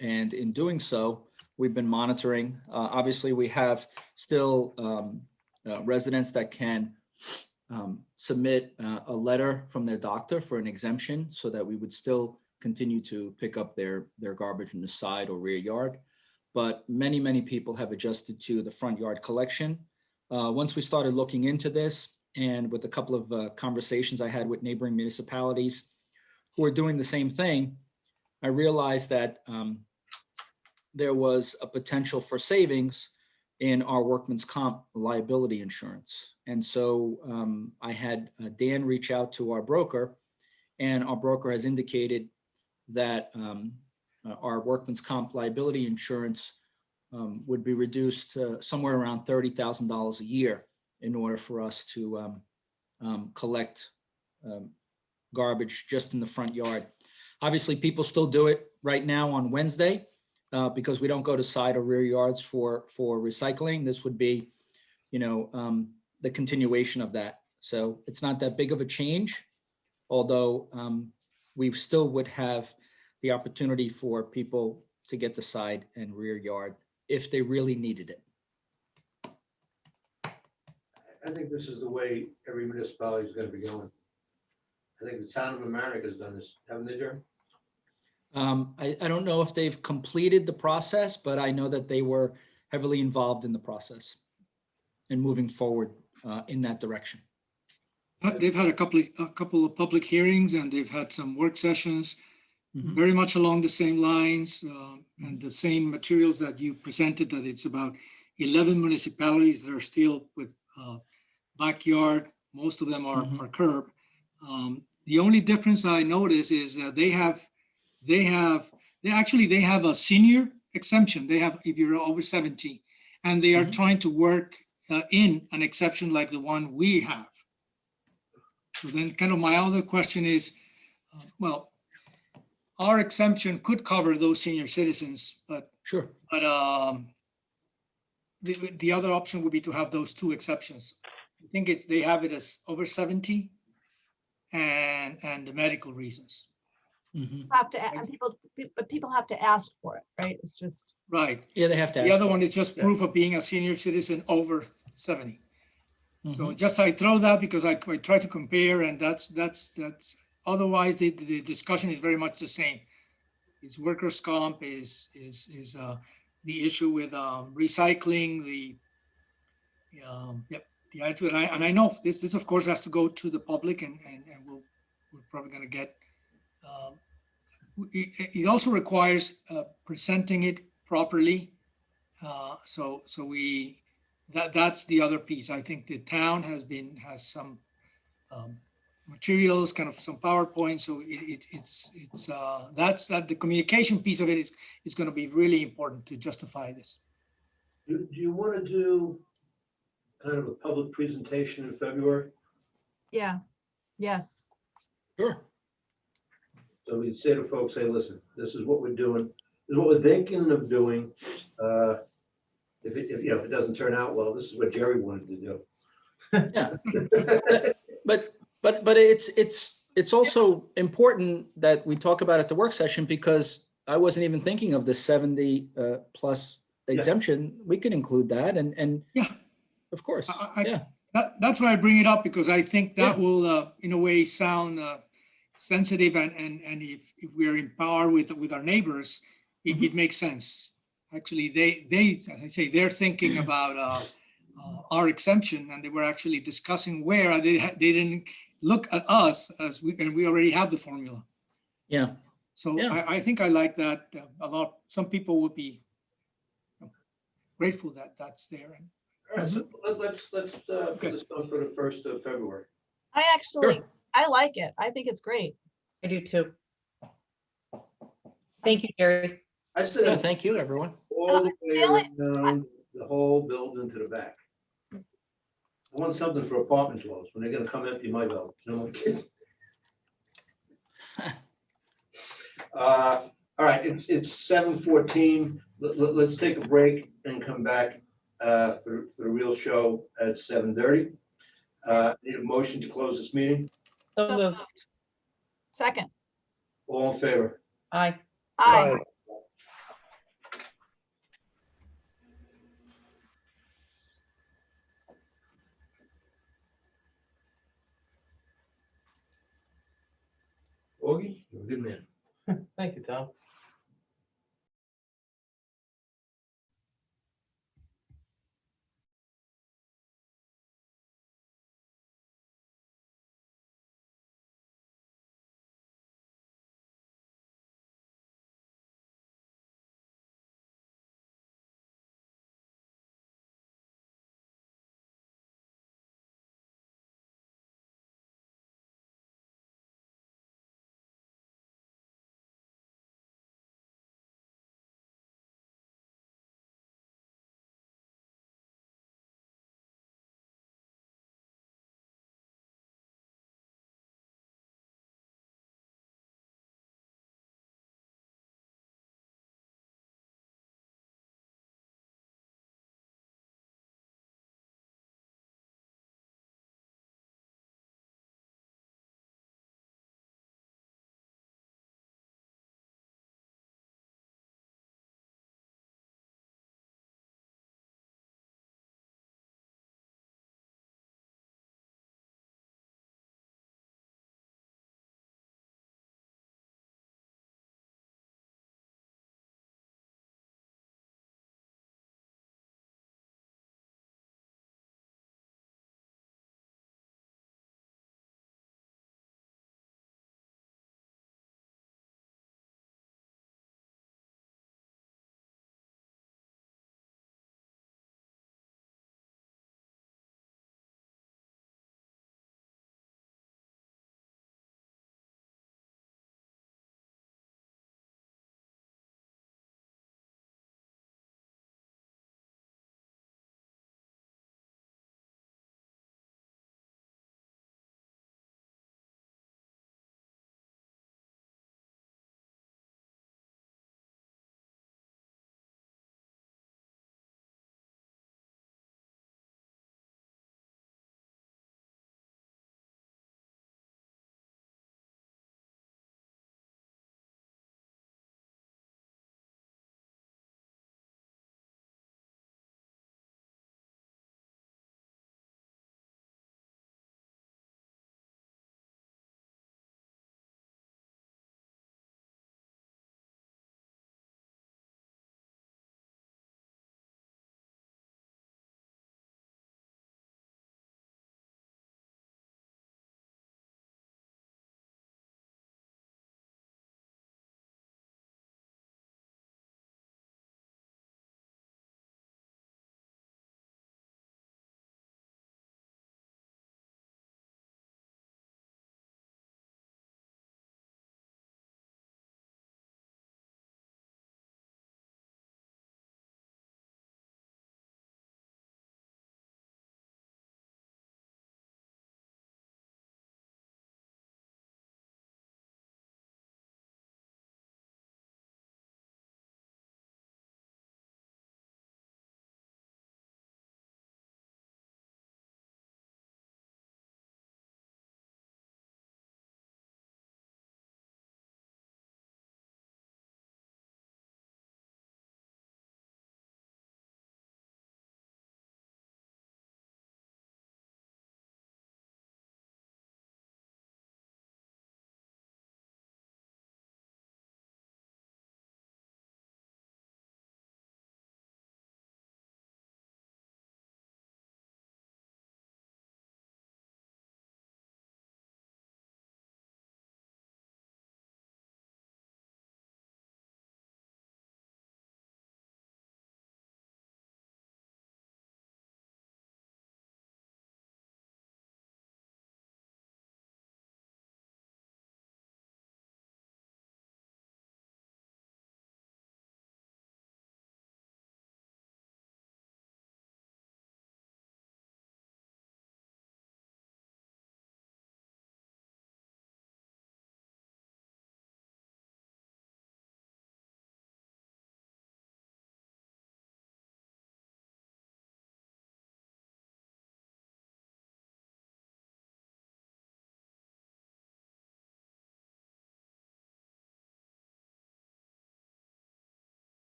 And in doing so, we've been monitoring. Obviously, we have still residents that can submit a letter from their doctor for an exemption so that we would still continue to pick up their garbage in the side or rear yard. But many, many people have adjusted to the front yard collection. Once we started looking into this, and with a couple of conversations I had with neighboring municipalities who are doing the same thing, I realized that there was a potential for savings in our workman's comp liability insurance. And so I had Dan reach out to our broker, and our broker has indicated that our workman's comp liability insurance would be reduced to somewhere around $30,000 a year in order for us to collect garbage just in the front yard. Obviously, people still do it right now on Wednesday because we don't go to side or rear yards for recycling. This would be, the continuation of that. So it's not that big of a change, although we still would have the opportunity for people to get the side and rear yard if they really needed it. I think this is the way every municipality is going to be going. I think the town of Amerenik has done this, haven't they, Jerry? I don't know if they've completed the process, but I know that they were heavily involved in the process and moving forward in that direction. They've had a couple of public hearings, and they've had some work sessions, very much along the same lines, and the same materials that you presented, that it's about 11 municipalities that are still with backyard. Most of them are curb. The only difference I notice is they have a senior exemption. They have, if you're over 70, and they are trying to work in an exception like the one we have. So then kind of my other question is, well, our exemption could cover those senior citizens, but Sure. but the other option would be to have those two exceptions. I think they have it as over 70 and the medical reasons. Have to, but people have to ask for it, right? It's just. Right. Yeah, they have to. The ask other for one it. is just proof of being a senior citizen over 70. So Mhm. just I throw that because I try to compare, and that's otherwise the discussion is very much the same. It's workers' comp, is the issue with recycling, the attitude, and I know this of course has to go to the public, and we're probably going to get. It also requires presenting it properly. So that's the other piece. I think the town has some materials, kind of some PowerPoint. So that's the communication piece of it is going to be really important to justify this. Do you want to do kind of a public presentation in February? Yeah, yes. Sure. So we say to folks, hey, listen, this is what we're doing, this is what we're thinking of doing. If it doesn't turn out well, this is what Jerry wanted to do. Yeah. But it's also important that we talk about at the work session, because I wasn't even thinking of the 70 plus exemption. We could include that, and Yeah, of course. That's why I bring it up, because I think that will in a way sound sensitive, and if we're in power with our neighbors, it makes sense. Actually, they as I say, they're thinking about our exemption, and they were actually discussing where they didn't look at us and we already have the formula. Yeah. So I think I like that a lot. Some people would be grateful that that's there. All right, so let's put this on for the 1st of February. I like it. I think it's great. I do too. Thank you, Jerry. I said, Thank you, everyone. all the way around the whole building to the back. I want something for apartment dwellers when they're going to come empty my building. No, I'm kidding. All right, it's 7:14. Let's take a break and come back for the real show at 7:30. Need a motion to close this meeting. So moved. Moved. Second. All in favor? Aye. Aye. Aye. Augie, you're a good man. Thank you, Tom.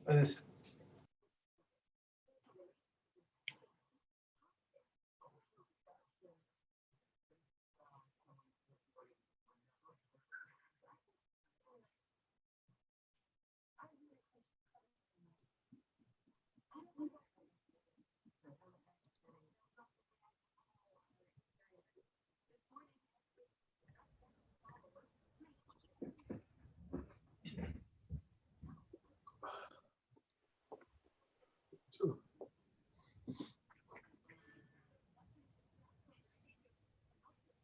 I just-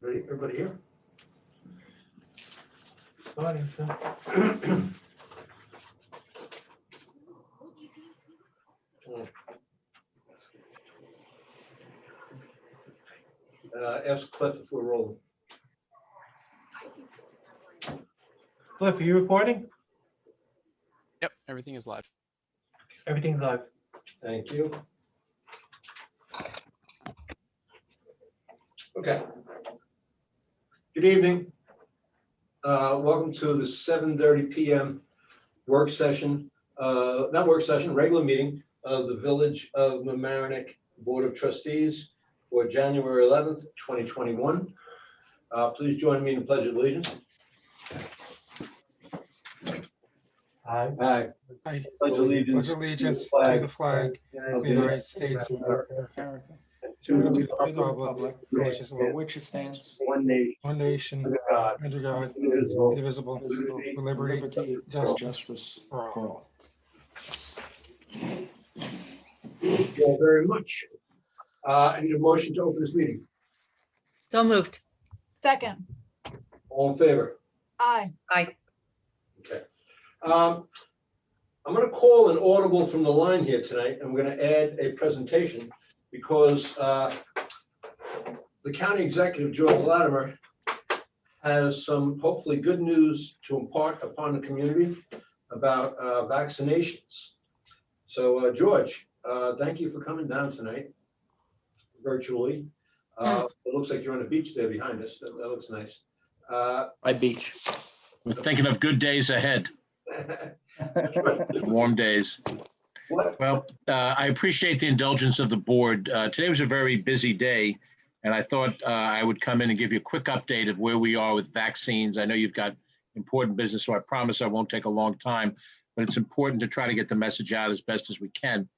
Ready, everybody here? Starting, so. Ask Cliff if we're rolling. Cliff, are you recording? Yep, everything is live. Everything's live. Thank you. Okay. Good evening. Welcome to the 7:30 p.m. work session, not work session, regular meeting of the Village of Mamaroneck Board of Trustees for January 11th, 2021. Please join me in the Pledge of Allegiance. Aye. Aye. I Pledge allegiance pledge allegiance to the flag of the United States of America, to to the the republic for which is for one which it stands, nation, under God, under God, indivisible, indivisible, liberty, with liberty, liberty, justice justice for all. for all. Thank you all very much. I need a motion to open this meeting. So moved. Second, All in favor? aye. Aye. Okay. I'm going to call an audible from the line here tonight. I'm going to add a presentation because the county executive, George Latimer, has some hopefully good news to impart upon the community about vaccinations. So George, thank you for coming down tonight virtually. It looks like you're on a beach there behind us. That looks nice. By beach. We're thinking of good days ahead, warm days. What? Well, I appreciate the indulgence of the board. Today was a very busy day, and I thought I would come in and give you a quick update of where we are with vaccines. I know you've got important business, so I promise I won't take a long time, but it's important to try to get the message out as best as we can.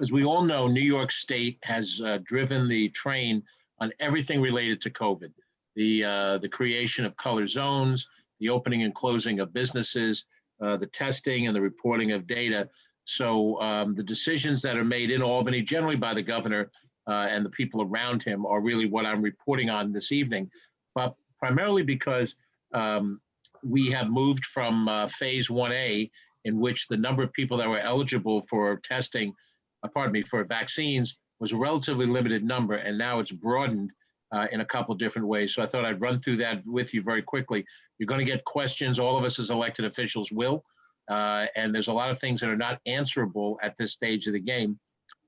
As we all know, New York State has driven the train on everything related to COVID. The creation of color zones, the opening and closing of businesses, the testing and the reporting of data. So the decisions that are made in Albany, generally by the governor and the people around him, are really what I'm reporting on this evening. But primarily because we have moved from phase 1A, in which the number of people that were eligible for testing, for vaccines, was a relatively limited number, and now it's broadened in a couple of different ways. So I thought I'd run through that with you very quickly. You're going to get questions. All of us as elected officials will. And there's a lot of things that are not answerable at this stage of the game.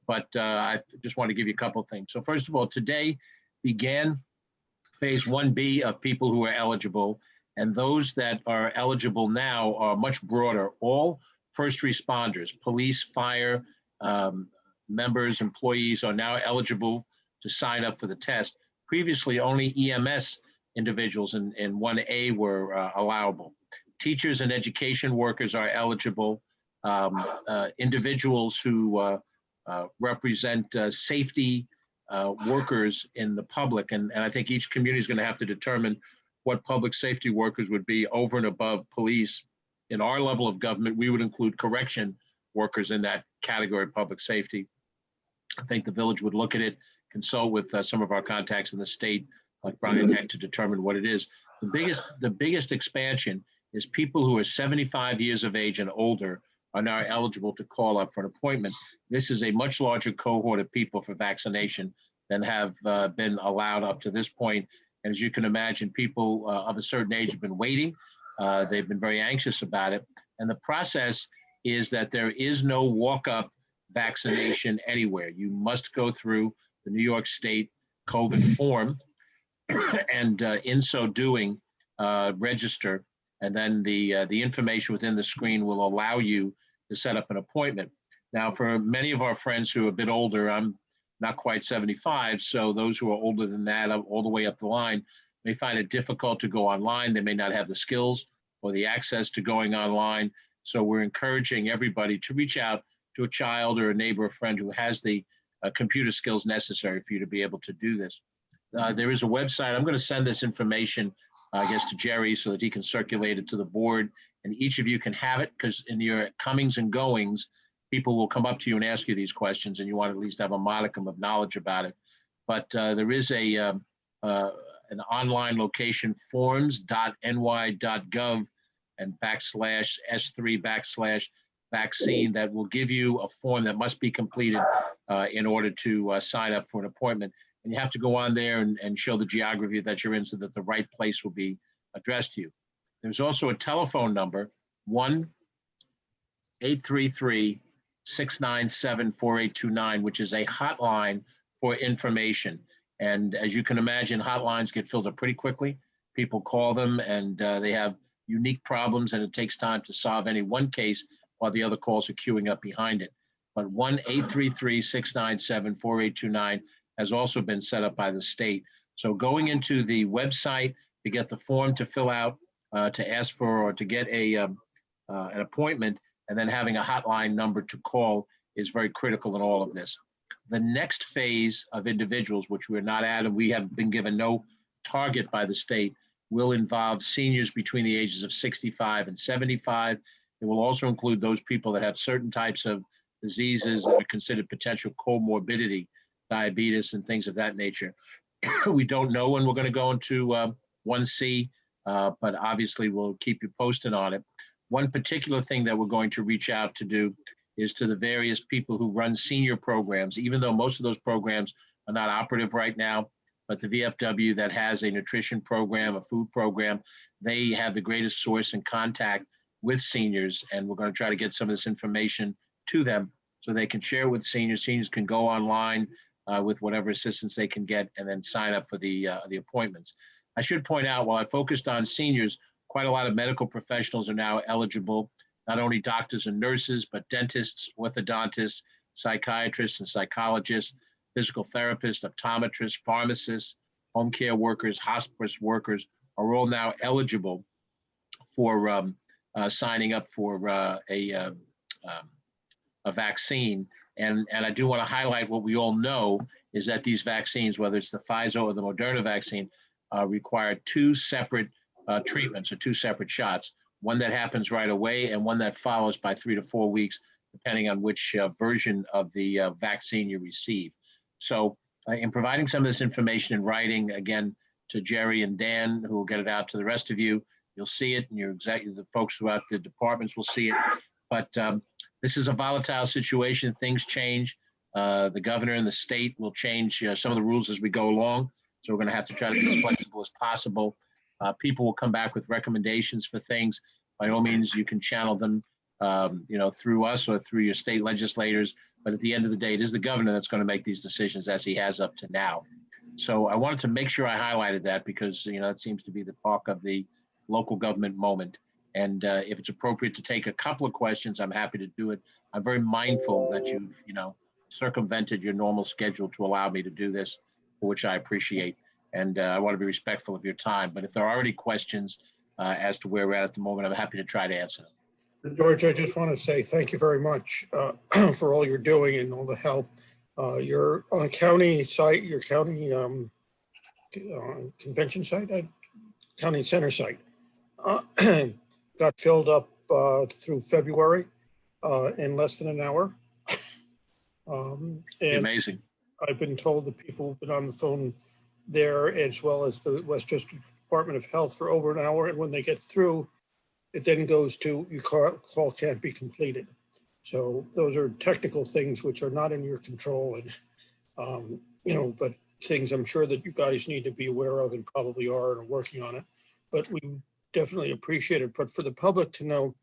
But I just want to give you a couple of things. So first of all, today began phase 1B of people who are eligible. And those that are eligible now are much broader. All first responders, police, fire, members, employees are now eligible to sign up for the test. Previously, only EMS individuals in 1A were allowable. Teachers and education workers are eligible. Individuals who represent safety workers in the public. And I think each community is going to have to determine what public safety workers would be over and above police. In our level of government, we would include correction workers in that category of public safety. I think the village would look at it, consult with some of our contacts in the state like Brian Heck, to determine what it is. The biggest expansion is people who are 75 years of age and older are now eligible to call up for an appointment. This is a much larger cohort of people for vaccination than have been allowed up to this point. And as you can imagine, people of a certain age have been waiting. They've been very anxious about it. And the process is that there is no walk-up vaccination anywhere. You must go through the New York State COVID form, and in so doing, register. And then the information within the screen will allow you to set up an appointment. Now, for many of our friends who are a bit older, I'm not quite 75, so those who are older than that, all the way up the line, may find it difficult to go online. They may not have the skills or the access to going online. So we're encouraging everybody to reach out to a child or a neighbor or friend who has the computer skills necessary for you to be able to do this. There is a website. I'm going to send this information, I guess, to Jerry so that he can circulate it to the board, and each of you can have it, because in your comings and goings, people will come up to you and ask you these questions, and you want to at least have a modicum of knowledge about it. But there is an online location, forms.ny.gov and /S3/vaccine, that will give you a form that must be completed in order to sign up for an appointment. And you have to go on there and show the geography that you're in so that the right place will be addressed to you. There's also a telephone number, 1-833-697-4829, which is a hotline for information. And as you can imagine, hotlines get filled up pretty quickly. People call them and they have unique problems, and it takes time to solve any one case while the other calls are queuing up behind it. But 1-833-697-4829 has also been set up by the state. So going into the website to get the form to fill out, to ask for or to get an appointment, and then having a hotline number to call is very critical in all of this. The next phase of individuals, which we're not at, and we have been given no target by the state, will involve seniors between the ages of 65 and 75. It will also include those people that have certain types of diseases that are considered potential comorbidity, diabetes and things of that nature. We don't know when we're going to go into 1C, but obviously we'll keep you posted on it. One particular thing that we're going to reach out to do is to the various people who run senior programs, even though most of those programs are not operative right now, but the VFW that has a nutrition program, a food program, they have the greatest source and contact with seniors, and we're going to try to get some of this information to them so they can share with seniors. Seniors can go online with whatever assistance they can get and then sign up for the appointments. I should point out, while I focused on seniors, quite a lot of medical professionals are now eligible, not only doctors and nurses, but dentists, orthodontists, psychiatrists and psychologists, physical therapists, optometrists, pharmacists, home care workers, hospice workers are all now eligible for signing up for a vaccine. And I do want to highlight what we all know is that these vaccines, whether it's the Pfizer or the Moderna vaccine, require two separate treatments or two separate shots, one that happens right away and one that follows by 3 to 4 weeks, depending on which version of the vaccine you receive. So in providing some of this information in writing, again, to Jerry and Dan, who will get it out to the rest of you, you'll see it, and the folks throughout the departments will see it. But this is a volatile situation. Things change. The governor and the state will change some of the rules as we go along. So we're going to have to try to be as flexible as possible. People will come back with recommendations for things. By all means, you can channel them, through us or through your state legislators. But at the end of the day, it is the governor that's going to make these decisions, as he has up to now. So I wanted to make sure I highlighted that because, that seems to be the talk of the local government moment. And if it's appropriate to take a couple of questions, I'm happy to do it. I'm very mindful that you've, circumvented your normal schedule to allow me to do this, for which I appreciate. And I want to be respectful of your time. But if there are any questions as to where we're at the moment, I'm happy to try to answer them. George, I just want to say thank you very much for all you're doing and all the help. You're on a county site, your county convention site, county center site, got filled up through February in less than an hour. And Amazing. I've been told that people who've been on the phone there, as well as the Westchester Department of Health, for over an hour. And when they get through, it then goes to your call can't be completed. So those are technical things which are not in your control, and but things I'm sure that you guys need to be aware of and probably are and are working on it. But we definitely appreciate it. But for the public to know,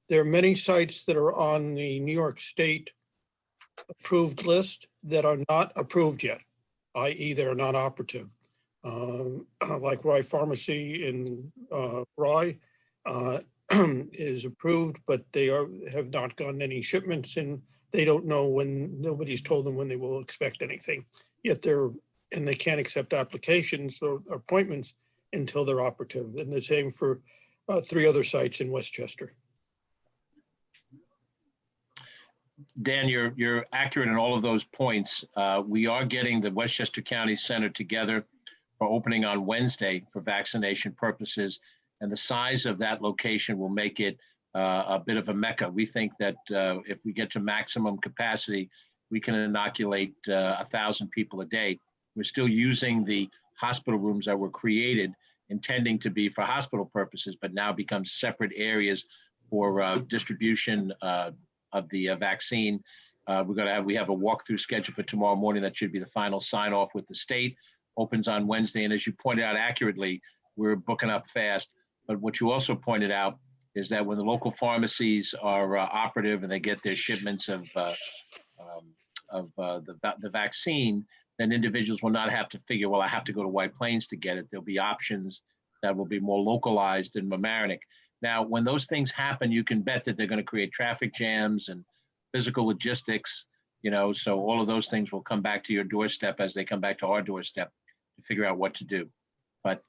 there are many sites that are on the New York State approved list that are not approved yet, i.e. they're not operative. Like Rye Pharmacy in Rye is approved, but they have not gotten any shipments, and they don't know when, nobody's told them when they will expect anything. Yet they can't accept applications or appointments until they're operative. And the same for 3 other sites in Westchester. Dan, you're accurate in all of those points. We are getting the Westchester County Center together for opening on Wednesday for vaccination purposes. And the size of that location will make it a bit of a mecca. We think that if we get to maximum capacity, we can inoculate 1,000 people a day. We're still using the hospital rooms that were created, intending to be for hospital purposes, but now become separate areas for distribution of the vaccine. We have a walkthrough schedule for tomorrow morning. That should be the final sign off with the state. Opens on Wednesday. And as you pointed out accurately, we're booking up fast. But what you also pointed out is that when the local pharmacies are operative and they get their shipments of the vaccine, then individuals will not have to figure, well, I have to go to White Plains to get it. There'll be options that will be more localized in Mamaroneck. Now, when those things happen, you can bet that they're going to create traffic jams and physical logistics, so all of those things will come back to your doorstep as they come back to our doorstep to figure out what to do. But,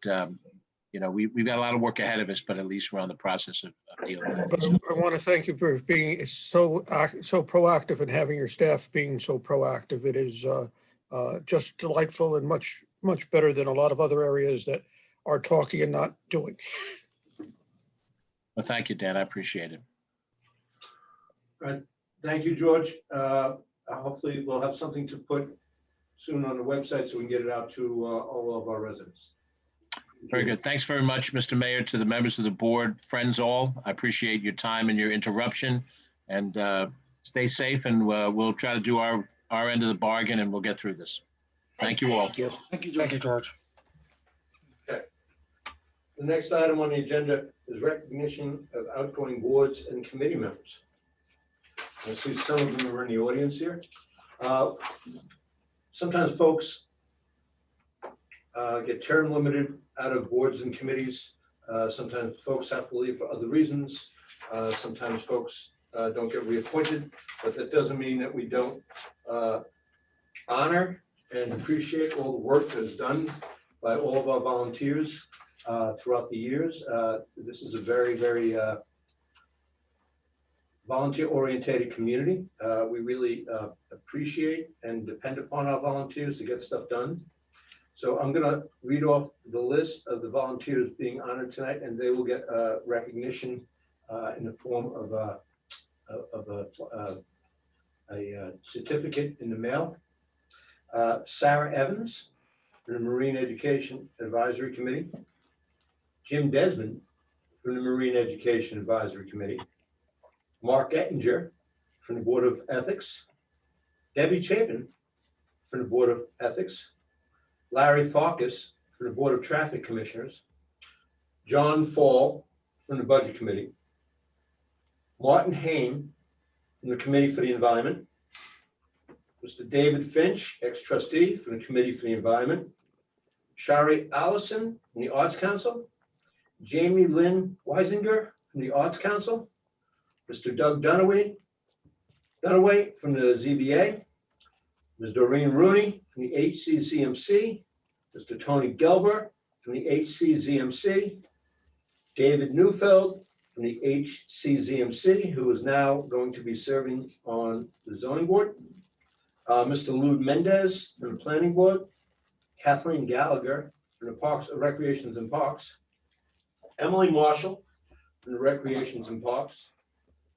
we've got a lot of work ahead of us, but at least we're on the process of dealing with it. But I want to thank you for being so proactive and having your staff being so proactive. It is just delightful and much, much better than a lot of other areas that are talking and not doing. Well, thank you, Dan. I appreciate it. Right. Thank you, George. Hopefully we'll have something to put soon on the website so we can get it out to all of our residents. Very good. Thanks very much, Mr. Mayor, to the members of the board, friends all. I appreciate your time and your interruption, and stay safe, and we'll try to do our end of the bargain, and we'll get through this. Thank you all. Thank you. Thank you, George. Okay. The next item on the agenda is recognition of outgoing boards and committee members. I see some of them are in the audience here. Sometimes folks get term limited out of boards and committees. Sometimes folks have to leave for other reasons. Sometimes folks don't get reappointed, but that doesn't mean that we don't honor and appreciate all the work that is done by all of our volunteers throughout the years. This is a very, very volunteer-oriented community. We really appreciate and depend upon our volunteers to get stuff done. So I'm going to read off the list of the volunteers being honored tonight, and they will get recognition in the form of a certificate in the mail. Sarah Evans from the Marine Education Advisory Committee. Jim Desmond from the Marine Education Advisory Committee. Mark Ettinger from the Board of Ethics. Debbie Chapin from the Board of Ethics. Larry Farkas from the Board of Traffic Commissioners. John Fall from the Budget Committee. Martin Hain from the Committee for the Environment. Mr. David Finch, ex-trustee from the Committee for the Environment. Shari Allison from the Arts Council. Jamie Lynn Weisinger from the Arts Council. Mr. Doug Dunaway from the ZBA. Ms. Doreen Rooney from the HCCMC. Mr. Tony Gelber from the HCZMC. David Neufeld from the HCZMC, who is now going to be serving on the zoning board. Mr. Lou Mendez from the planning board. Kathleen Gallagher from the Parks, Recreations and Parks. Emily Marshall from the Recreations and Parks.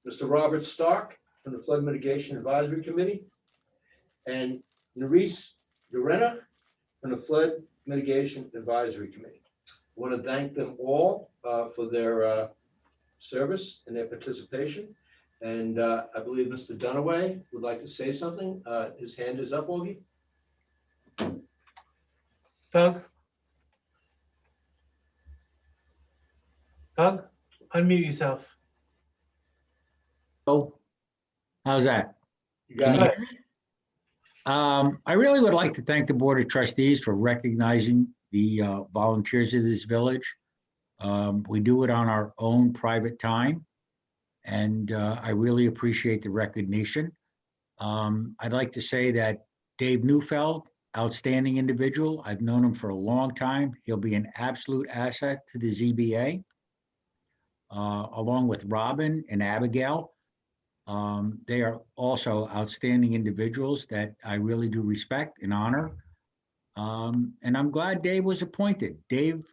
Mr. Robert Stark from the Flood Mitigation Advisory Committee. And Nerese Durena from the Flood Mitigation Advisory Committee. I want to thank them all for their service and their participation. And I believe Mr. Dunaway would like to say something. His hand is up, Augie. Doug? Doug, unmute yourself. Oh, how's that? You got Can you it. hear me? I really would like to thank the Board of Trustees for recognizing the volunteers of this village. We do it on our own private time, and I really appreciate the recognition. I'd like to say that Dave Neufeld, outstanding individual. I've known him for a long time. He'll be an absolute asset to the ZBA, along with Robin and Abigail. They are also outstanding individuals that I really do respect and honor. And I'm glad Dave was appointed. Dave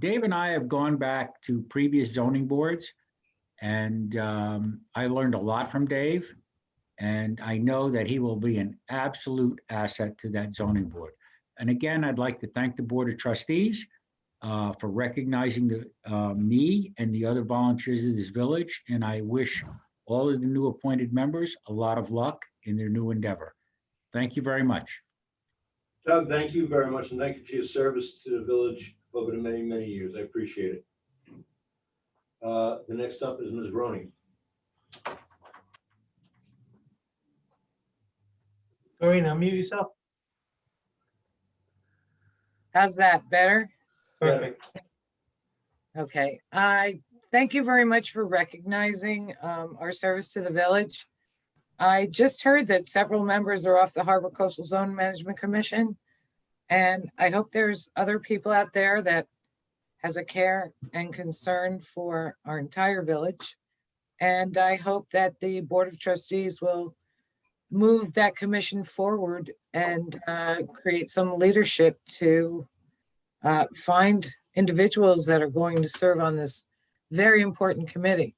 and I have gone back to previous zoning boards, and I learned a lot from Dave. And I know that he will be an absolute asset to that zoning board. And again, I'd like to thank the Board of Trustees for recognizing me and the other volunteers of this village. And I wish all of the new appointed members a lot of luck in their new endeavor. Thank you very much. Doug, thank you very much, and thank you for your service to the village over the many, many years. I appreciate it. The next up is Ms. Roney. Doreen, unmute yourself. How's that? Better? Perfect. Okay. I thank you very much for recognizing our service to the village. I just heard that several members are off the Harbor Coastal Zone Management Commission. And I hope there's other people out there that has a care and concern for our entire village. And I hope that the Board of Trustees will move that commission forward and create some leadership to find individuals that are going to serve on this very important committee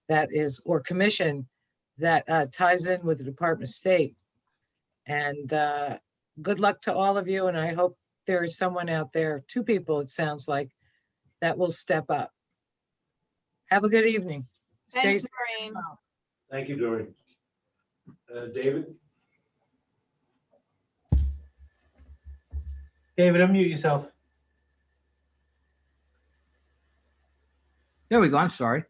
that is, or commission that ties in with the Department of State. And good luck to all of you. And I hope there is someone out there, two people, it sounds like, that will step up. Have a good evening. Stay Thanks, safe. Doreen. Thank you, Doreen. David? David, unmute yourself. There we go. I'm sorry.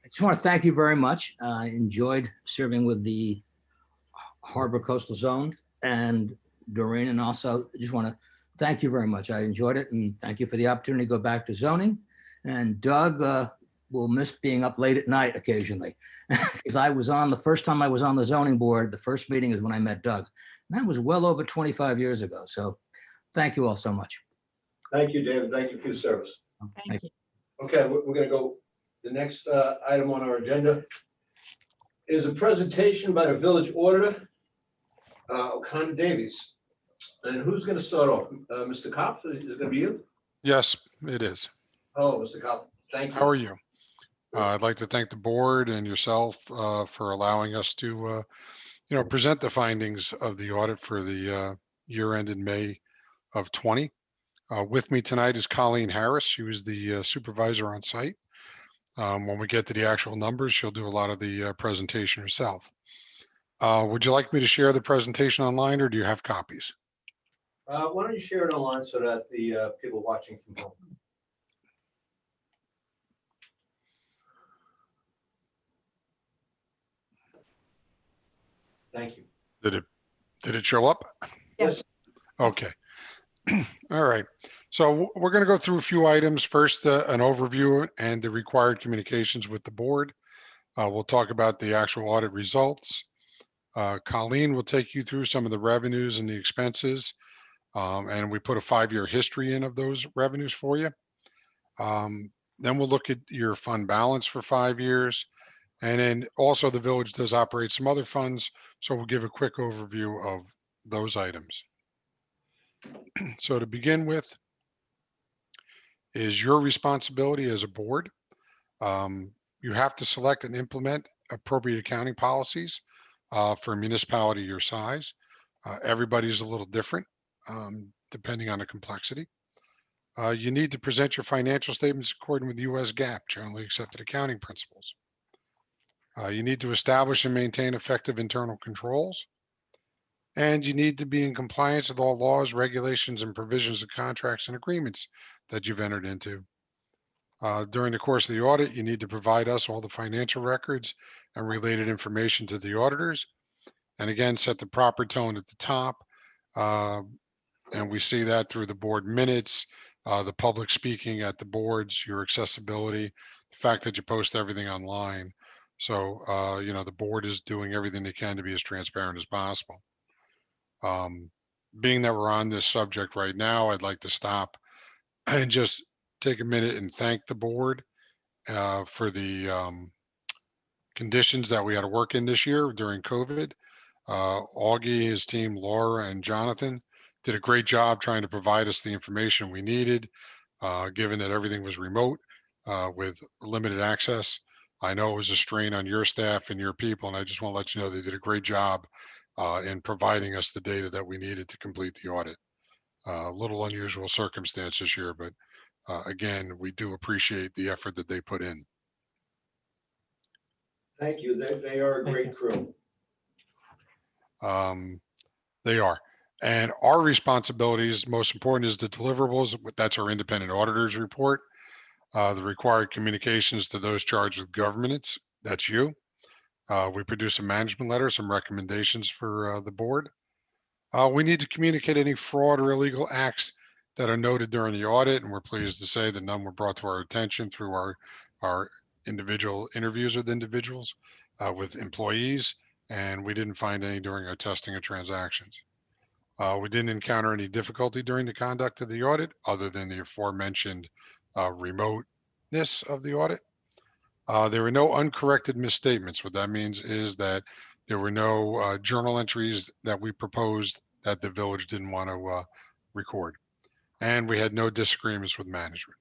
I just want to thank you very much. I enjoyed serving with the Harbor Coastal Zone and Doreen, and also just want to thank you very much. I enjoyed it, and thank you for the opportunity to go back to zoning. And Doug will miss being up late at night occasionally, because I was on the first time I was on the zoning board. The first meeting is when I met Doug. And that was well over 25 years ago. So thank you all so much. Thank you, David. Thank you for your service. Thank you. Okay, we're going to go. The next item on our agenda is a presentation by the village auditor, O'Connor Davies. And who's going to start off? Mr. Kopp, is it going to be you? Yes, it is. Oh, Mr. Kopp, thank you. How are you? I'd like to thank the board and yourself for allowing us to, present the findings of the audit for the year ended May of 20. With me tonight is Colleen Harris. She was the supervisor on site. When we get to the actual numbers, she'll do a lot of the presentation herself. Would you like me to share the presentation online, or do you have copies? Why don't you share it online so that the people watching from home. Thank you. Did it show up? Yes. Okay. All right. So we're going to go through a few items. First, an overview and the required communications with the board. We'll talk about the actual audit results. Colleen will take you through some of the revenues and the expenses. And we put a 5-year history in of those revenues for you. Then we'll look at your fund balance for 5 years. And then also the village does operate some other funds. So we'll give a quick overview of those items. So to begin with is your responsibility as a board. You have to select and implement appropriate accounting policies for a municipality your size. Everybody's a little different. depending on the complexity. You need to present your financial statements according with US GAAP, generally accepted accounting principles. You need to establish and maintain effective internal controls. And you need to be in compliance with all laws, regulations, and provisions of contracts and agreements that you've entered into. During the course of the audit, you need to provide us all the financial records and related information to the auditors. And again, set the proper tone at the top. And we see that through the board minutes, the public speaking at the boards, your accessibility, the fact that you post everything online. So, the board is doing everything they can to be as transparent as possible. Being that we're on this subject right now, I'd like to stop and just take a minute and thank the board for the conditions that we had to work in this year during COVID. Augie, his team, Laura and Jonathan did a great job trying to provide us the information we needed, given that everything was remote with limited access. I know it was a strain on your staff and your people, and I just want to let you know they did a great job in providing us the data that we needed to complete the audit. A little unusual circumstances here, but again, we do appreciate the effort that they put in. Thank you. They are a great crew. They are. And our responsibilities, most important is the deliverables. That's our independent auditors report. The required communications to those charged with governance. That's you. We produce a management letter, some recommendations for the board. We need to communicate any fraud or illegal acts that are noted during the audit, and we're pleased to say that none were brought to our attention through our individual interviews with individuals, with employees, and we didn't find any during our testing of transactions. We didn't encounter any difficulty during the conduct of the audit, other than the aforementioned remoteness of the audit. There were no uncorrected misstatements. What that means is that there were no journal entries that we proposed that the village didn't want to record. And we had no disagreements with management.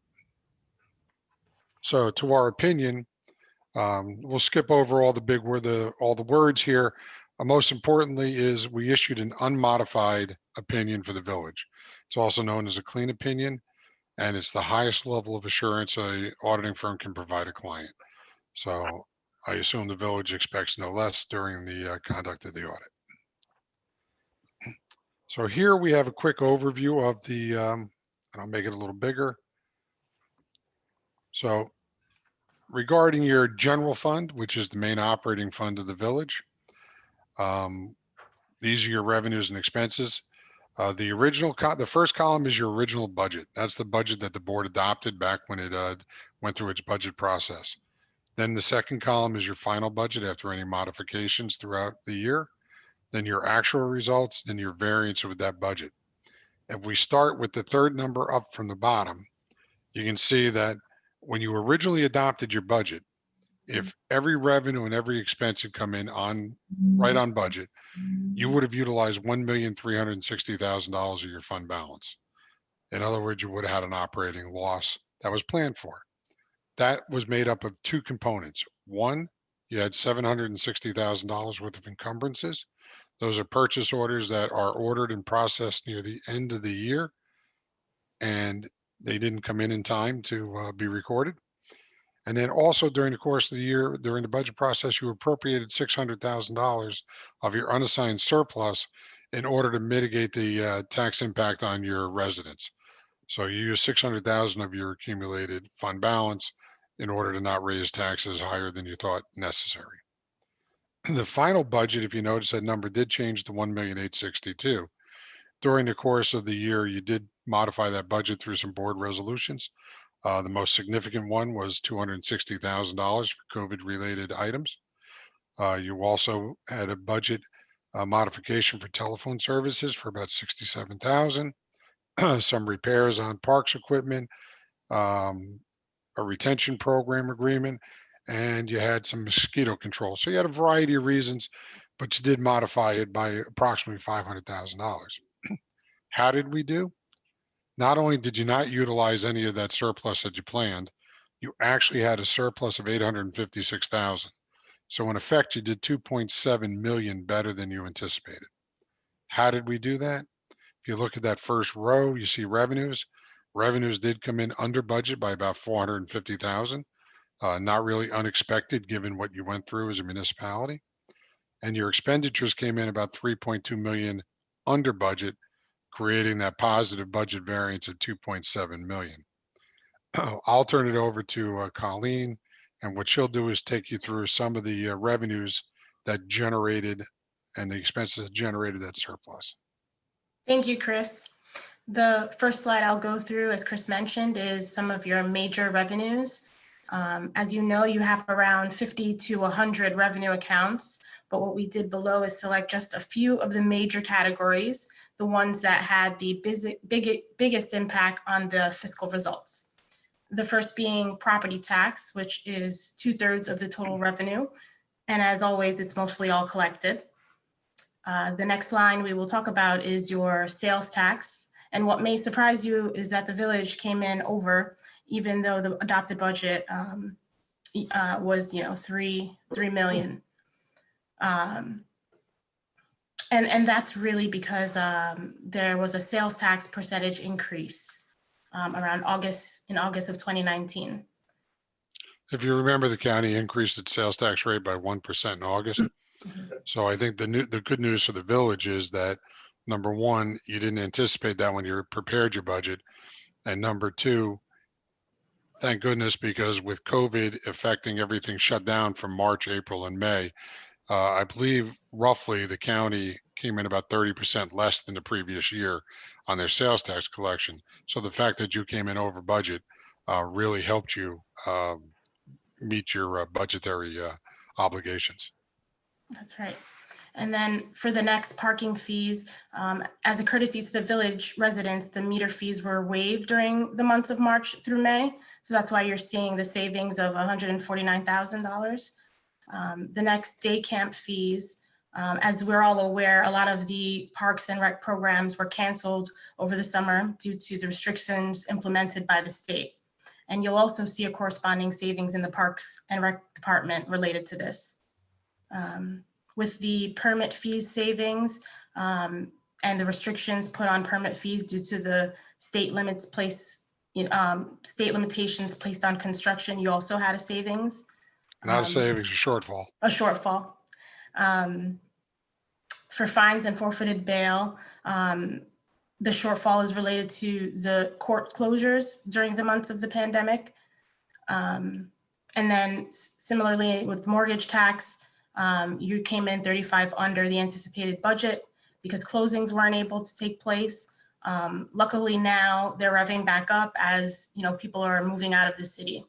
So to our opinion, we'll skip over all the words here. Most importantly is we issued an unmodified opinion for the village. It's also known as a clean opinion, and it's the highest level of assurance an auditing firm can provide a client. So I assume the village expects no less during the conduct of the audit. So here we have a quick overview of the, and I'll make it a little bigger. So regarding your general fund, which is the main operating fund of the village, these are your revenues and expenses. The first column is your original budget. That's the budget that the board adopted back when it went through its budget process. Then the second column is your final budget after any modifications throughout the year. Then your actual results, then your variance with that budget. If we start with the third number up from the bottom, you can see that when you originally adopted your budget, if every revenue and every expense had come in right on budget, you would have utilized $1,360,000 of your fund balance. In other words, you would have had an operating loss that was planned for. That was made up of two components. One, you had $760,000 worth of encumbrances. Those are purchase orders that are ordered and processed near the end of the year, and they didn't come in time to be recorded. And then also during the course of the year, during the budget process, you appropriated $600,000 of your unassigned surplus in order to mitigate the tax impact on your residents. So you use $600,000 of your accumulated fund balance in order to not raise taxes higher than you thought necessary. The final budget, if you notice, that number did change to $1,862,000. During the course of the year, you did modify that budget through some board resolutions. The most significant one was $260,000 for COVID-related items. You also had a budget modification for telephone services for about $67,000, some repairs on parks equipment, a retention program agreement, and you had some mosquito control. So you had a variety of reasons, but you did modify it by approximately $500,000. How did we do? Not only did you not utilize any of that surplus that you planned, you actually had a surplus of $856,000. So in effect, you did $2.7 million better than you anticipated. How did we do that? If you look at that first row, you see revenues. Revenues did come in under budget by about 450,000. Not really unexpected given what you went through as a municipality. And your expenditures came in about 3.2 million under budget, creating that positive budget variance of 2.7 million. I'll turn it over to Colleen, and what she'll do is take you through some of the revenues that generated and the expenses that generated that surplus. Thank you, Chris. The first slide I'll go through, as Chris mentioned, is some of your major revenues. As you know, you have around 50 to 100 revenue accounts, but what we did below is select just a few of the major categories, the ones that had the biggest impact on the fiscal results. The first being property tax, which is 2/3 of the total revenue. And as always, it's mostly all collected. The next line we will talk about is your sales tax. And what may surprise you is that the village came in over, even though the adopted budget was, 3 million. And that's really because there was a sales tax percentage increase around in August of 2019. If you remember, the county increased its sales tax rate by 1% in August. So I think the good news for the village is that, number one, you didn't anticipate that when you prepared your budget. And number two, thank goodness, because with COVID affecting everything shut down from March, April, and May, I believe roughly the county came in about 30% less than the previous year on their sales tax collection. So the fact that you came in over budget really helped you meet your budgetary obligations. That's right. And then for the next parking fees, as a courtesy to the village residents, the meter fees were waived during the months of March through May. So that's why you're seeing the savings of $149,000. The next day camp fees, as we're all aware, a lot of the parks and rec programs were canceled over the summer due to the restrictions implemented by the state. And you'll also see a corresponding savings in the Parks and Rec department related to this. With the permit fees savings and the restrictions put on permit fees due to the state limitations placed on construction, you also had a savings. Not a savings, a shortfall. A shortfall. For fines and forfeited bail, the shortfall is related to the court closures during the months of the pandemic. And then similarly with mortgage tax, you came in 35 under the anticipated budget because closings weren't able to take place. Luckily now they're revving back up as people are moving out of the city.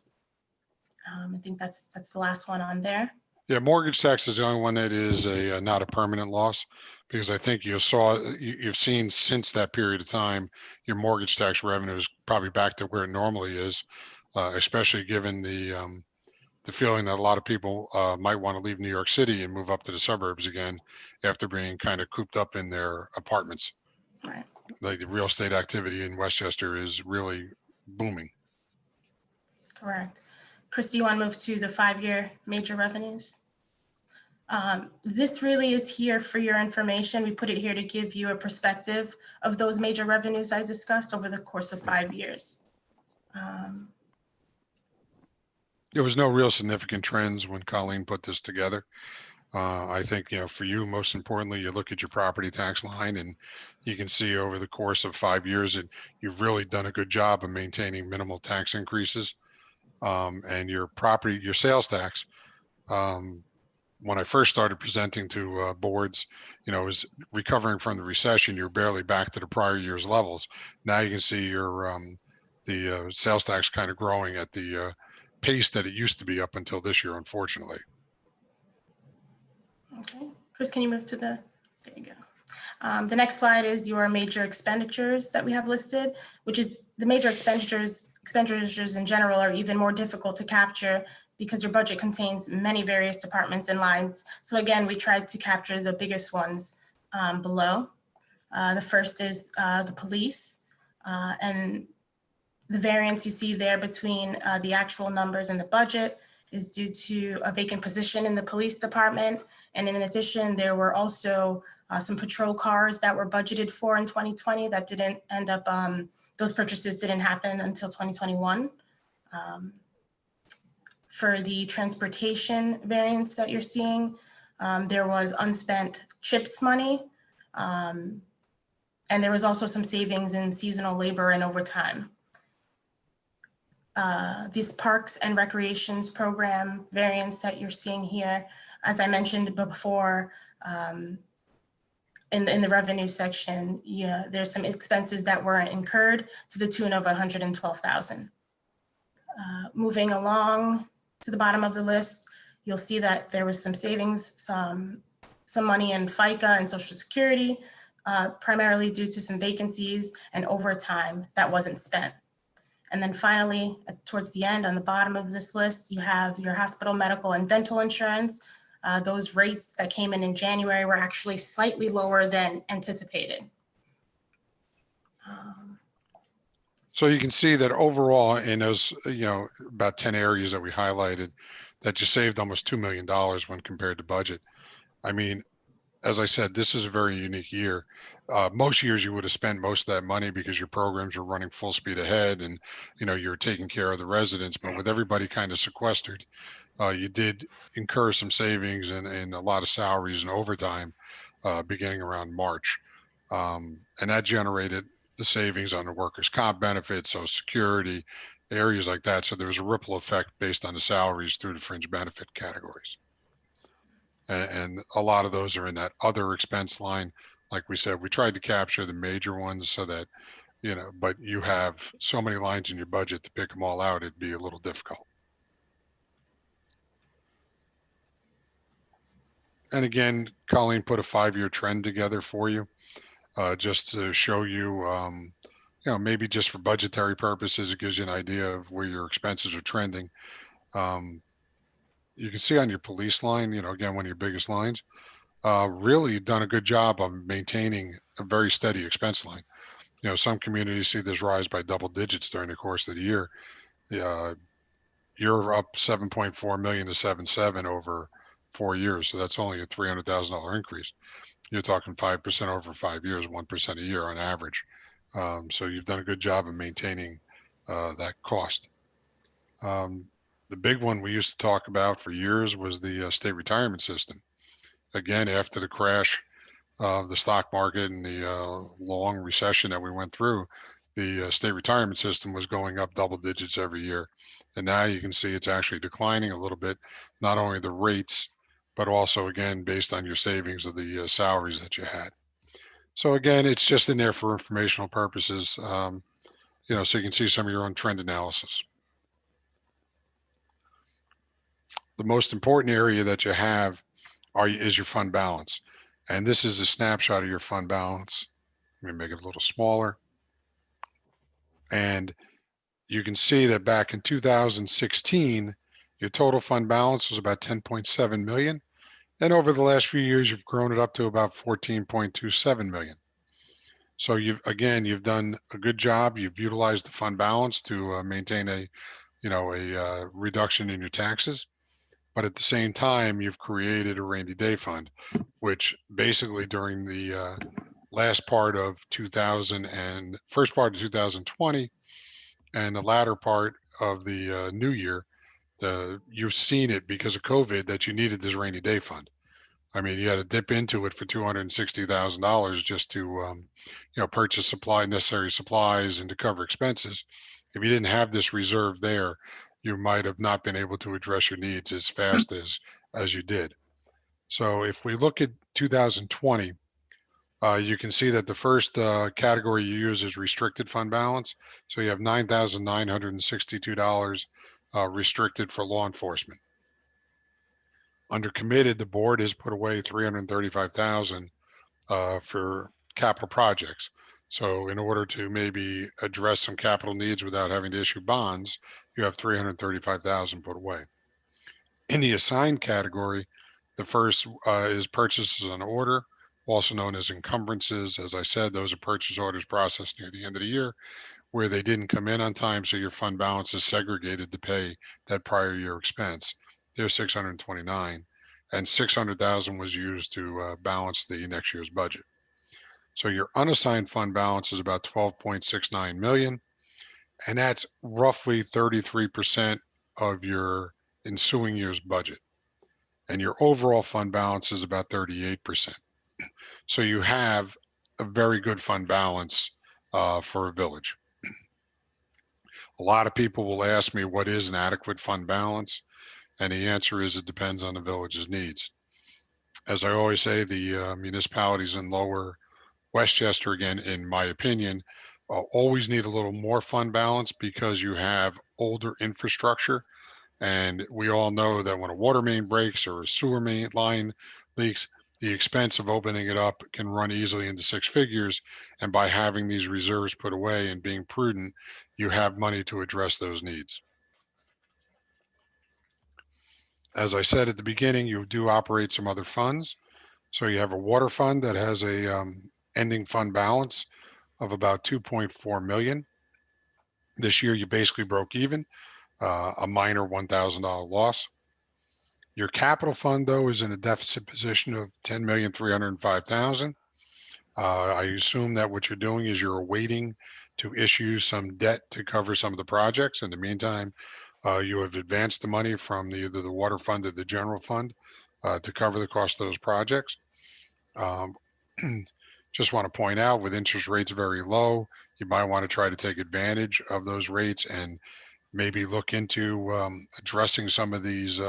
I think that's the last one on there. Yeah, mortgage tax is the only one that is not a permanent loss, because I think you've seen since that period of time, your mortgage tax revenue is probably back to where it normally is, especially given the feeling that a lot of people might want to leave New York City and move up to the suburbs again after being kind of cooped up in their apartments. Right. Like the real estate activity in Westchester is really booming. Correct. Chris, do you want to move to the 5-year major revenues? This really is here for your information. We put it here to give you a perspective of those major revenues I discussed over the course of 5 years. There was no real significant trends when Colleen put this together. I think, for you, most importantly, you look at your property tax line and you can see over the course of 5 years that you've really done a good job of maintaining minimal tax increases. And your sales tax, when I first started presenting to boards, was recovering from the recession. You're barely back to the prior year's levels. Now you can see your the sales tax kind of growing at the pace that it used to be up until this year, unfortunately. Okay, Chris, can you move to there you go. The next slide is your major expenditures that we have listed, which is the major expenditures in general are even more difficult to capture because your budget contains many various departments and lines. So again, we tried to capture the biggest ones below. The first is the police, and the variance you see there between the actual numbers and the budget is due to a vacant position in the police department. And in addition, there were also some patrol cars that were budgeted for in 2020 that didn't end up, those purchases didn't happen until 2021. For the transportation variance that you're seeing, there was unspent CHIPS money. And there was also some savings in seasonal labor and overtime. This Parks and Recreations Program variance that you're seeing here, as I mentioned before, in the revenue section, yeah, there's some expenses that weren't incurred to the tune of 112,000. Moving along to the bottom of the list, you'll see that there was some savings, some money in FICA and Social Security, primarily due to some vacancies and overtime that wasn't spent. And then finally, towards the end, on the bottom of this list, you have your hospital, medical, and dental insurance. Those rates that came in January were actually slightly lower than anticipated. So you can see that overall in those, about 10 areas that we highlighted, that you saved almost $2 million when compared to budget. I mean, as I said, this is a very unique year. Most years you would have spent most of that money because your programs were running full speed ahead and, you're taking care of the residents, but with everybody kind of sequestered, you did incur some savings and a lot of salaries and overtime beginning around March. And that generated the savings on the workers' comp benefits, Social Security, areas like that. So there was a ripple effect based on the salaries through the fringe benefit categories. And a lot of those are in that other expense line. Like we said, we tried to capture the major ones so that, but you have so many lines in your budget to pick them all out, it'd be a little difficult. And again, Colleen put a 5-year trend together for you, just to show you, maybe just for budgetary purposes, it gives you an idea of where your expenses are trending. You can see on your police line, again, one of your biggest lines, really done a good job of maintaining a very steady expense line. Some communities see this rise by double digits during the course of the year. You're up 7.4 million to 7.7 over 4 years. So that's only a $300,000 increase. You're talking 5% over 5 years, 1% a year on average. So you've done a good job of maintaining that cost. The big one we used to talk about for years was the state retirement system. Again, after the crash of the stock market and the long recession that we went through, the state retirement system was going up double digits every year. And now you can see it's actually declining a little bit, not only the rates, but also, again, based on your savings of the salaries that you had. So again, it's just in there for informational purposes, so you can see some of your own trend analysis. The most important area that you have is your fund balance. And this is a snapshot of your fund balance. Let me make it a little smaller. And you can see that back in 2016, your total fund balance was about 10.7 million. And over the last few years, you've grown it up to about 14.27 million. So you've done a good job. You've utilized the fund balance to maintain a reduction in your taxes. But at the same time, you've created a rainy day fund, which basically during the first part of 2020 and the latter part of the new year, you've seen it because of COVID that you needed this rainy day fund. I mean, you had to dip into it for $260,000 just to, purchase necessary supplies and to cover expenses. If you didn't have this reserve there, you might have not been able to address your needs as fast as you did. So if we look at 2020, you can see that the first category you use is restricted fund balance. So you have $9,962 restricted for law enforcement. Under committed, the board has put away $335,000 for capital projects. So in order to maybe address some capital needs without having to issue bonds, you have $335,000 put away. In the assigned category, the first is purchases on order, also known as encumbrances. As I said, those are purchase orders processed near the end of the year where they didn't come in on time, so your fund balance is segregated to pay that prior year expense. There's 629, and 600,000 was used to balance the next year's budget. So your unassigned fund balance is about 12.69 million, and that's roughly 33% of your ensuing year's budget. And your overall fund balance is about 38%. So you have a very good fund balance for a village. A lot of people will ask me what is an adequate fund balance, and the answer is it depends on the village's needs. As I always say, the municipalities in Lower Westchester, again, in my opinion, always need a little more fund balance because you have older infrastructure. And we all know that when a water main breaks or a sewer main line leaks, the expense of opening it up can run easily into six figures. And by having these reserves put away and being prudent, you have money to address those needs. As I said at the beginning, you do operate some other funds. So you have a water fund that has a ending fund balance of about 2.4 million. This year, you basically broke even, a minor $1,000 loss. Your capital fund, though, is in a deficit position of 10,305,000. I assume that what you're doing is you're waiting to issue some debt to cover some of the projects. In the meantime, you have advanced the money from either the water fund or the general fund to cover the cost of those projects. Just want to point out, with interest rates very low, you might want to try to take advantage of those rates and maybe look into addressing some of these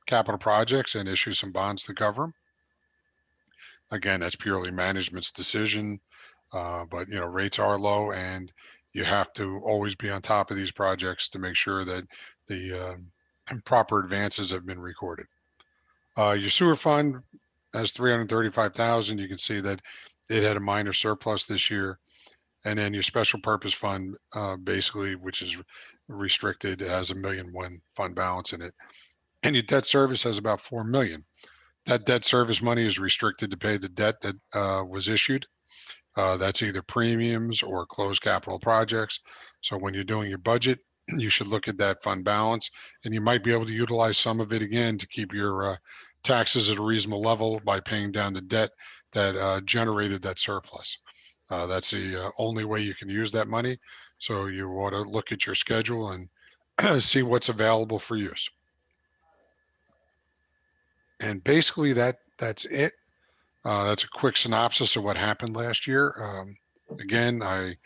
capital projects and issue some bonds to cover them. Again, that's purely management's decision, but rates are low, and you have to always be on top of these projects to make sure that the proper advances have been recorded. Your sewer fund has 335,000. You can see that it had a minor surplus this year. And then your special purpose fund, basically, which is restricted, has $1.1 million fund balance in it. And your debt service has about 4 million. That debt service money is restricted to pay the debt that was issued. That's either premiums or closed capital projects. So when you're doing your budget, you should look at that fund balance, and you might be able to utilize some of it again to keep your taxes at a reasonable level by paying down the debt that generated that surplus. That's the only way you can use that money. So you ought to look at your schedule and see what's available for use. And basically that's it. That's a quick synopsis of what happened last year. Again, I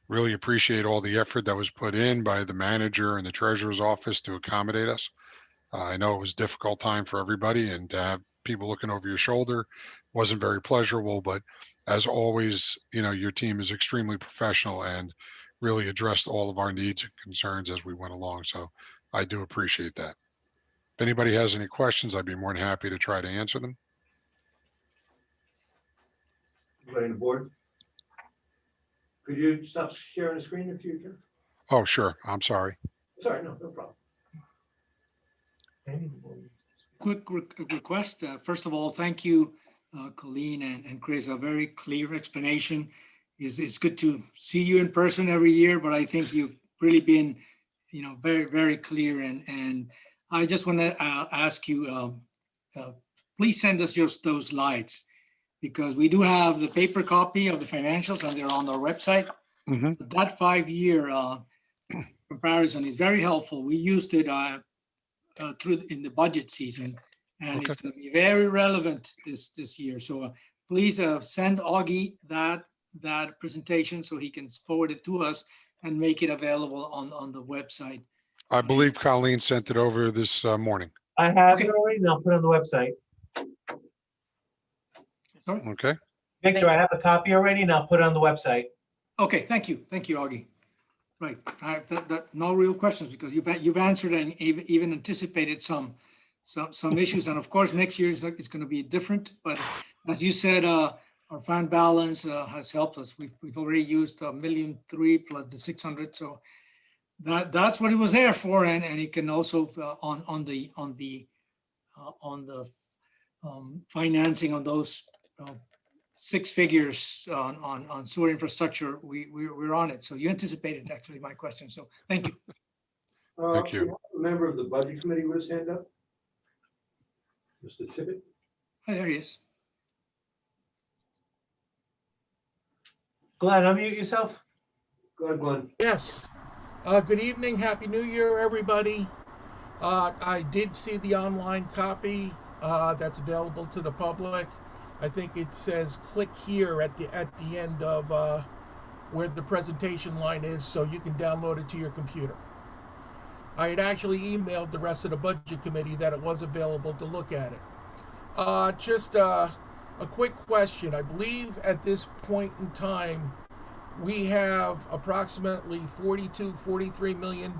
really appreciate all the effort that was put in by the manager and the treasurer's office to accommodate us. I know it was a difficult time for everybody, and to have people looking over your shoulder wasn't very pleasurable, but as always, your team is extremely professional and really addressed all of our needs and concerns as we went along. So I do appreciate that. If anybody has any questions, I'd be more than happy to try to answer them. Anybody on the board? Could you stop sharing the screen if you can? Oh, sure. I'm sorry. Sorry, no problem. Quick request. First of all, thank you, Colleen and Chris. A very clear explanation. It's good to see you in person every year, but I think you've really been, very, very clear. And I just want to ask you, please send us just those slides, because we do have the paper copy of the financials and they're on our website. Mm-hmm. That 5-year comparison is very helpful. We used it in the budget season, and It's going to be very relevant this year. So please send Augie that presentation so he can forward it to us and make it available on the website. I believe Colleen sent it over this morning. I have it already, and I'll put it on the website. Sorry? Okay. Victor, I have a copy already, and I'll put it on the website. Okay, thank you, Augie. Right, I have no real questions, because you've answered and even anticipated some issues, and of course next year is going to be different. But as you said, our fund balance has helped us. We've already used $1.3 million plus the 600, so that's what it was there for, and it can also on the financing on those 6 figures on sewer infrastructure, we're on it. So you anticipated actually my question. So thank you. Thank you. We have a member of the budget committee with his hand up. Mr. Tippett? Oh, there he is. Glenn, unmute yourself. Go ahead, Glenn. Yes. Good evening. Happy New Year, everybody. I did see the online copy that's available to the public. I think it says click here at the end of where the presentation line is, so you can download it to your computer. I had actually emailed the rest of the budget committee that it was available to look at it. Just a quick question. I believe at this point in time, we have approximately $43 million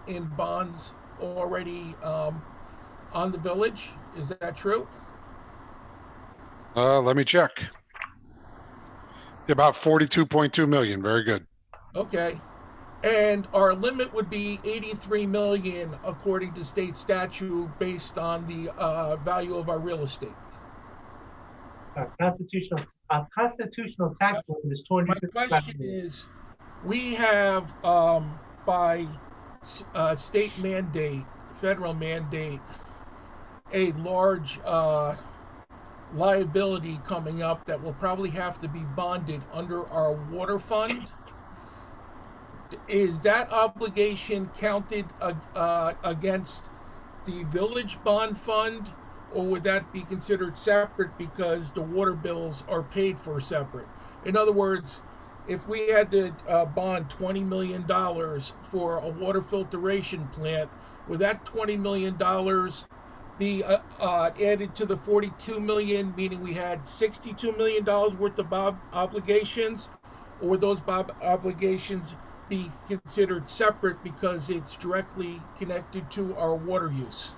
in bonds already on the village. Is that true? Let me check. About 42.2 million. Very good. Okay. And our limit would be 83 million according to state statute based on the value of our real estate. Constitutional tax limit is My 255 question million. is, we have by state mandate, federal mandate, a large liability coming up that will probably have to be bonded under our water fund. Is that obligation counted against the village bond fund, or would that be considered separate because the water bills are paid for separate? In other words, if we had to bond $20 million for a water filtration plant, would that $20 million be added to the 42 million, meaning we had $62 million worth of obligations, or would those obligations be considered separate because it's directly connected to our water use?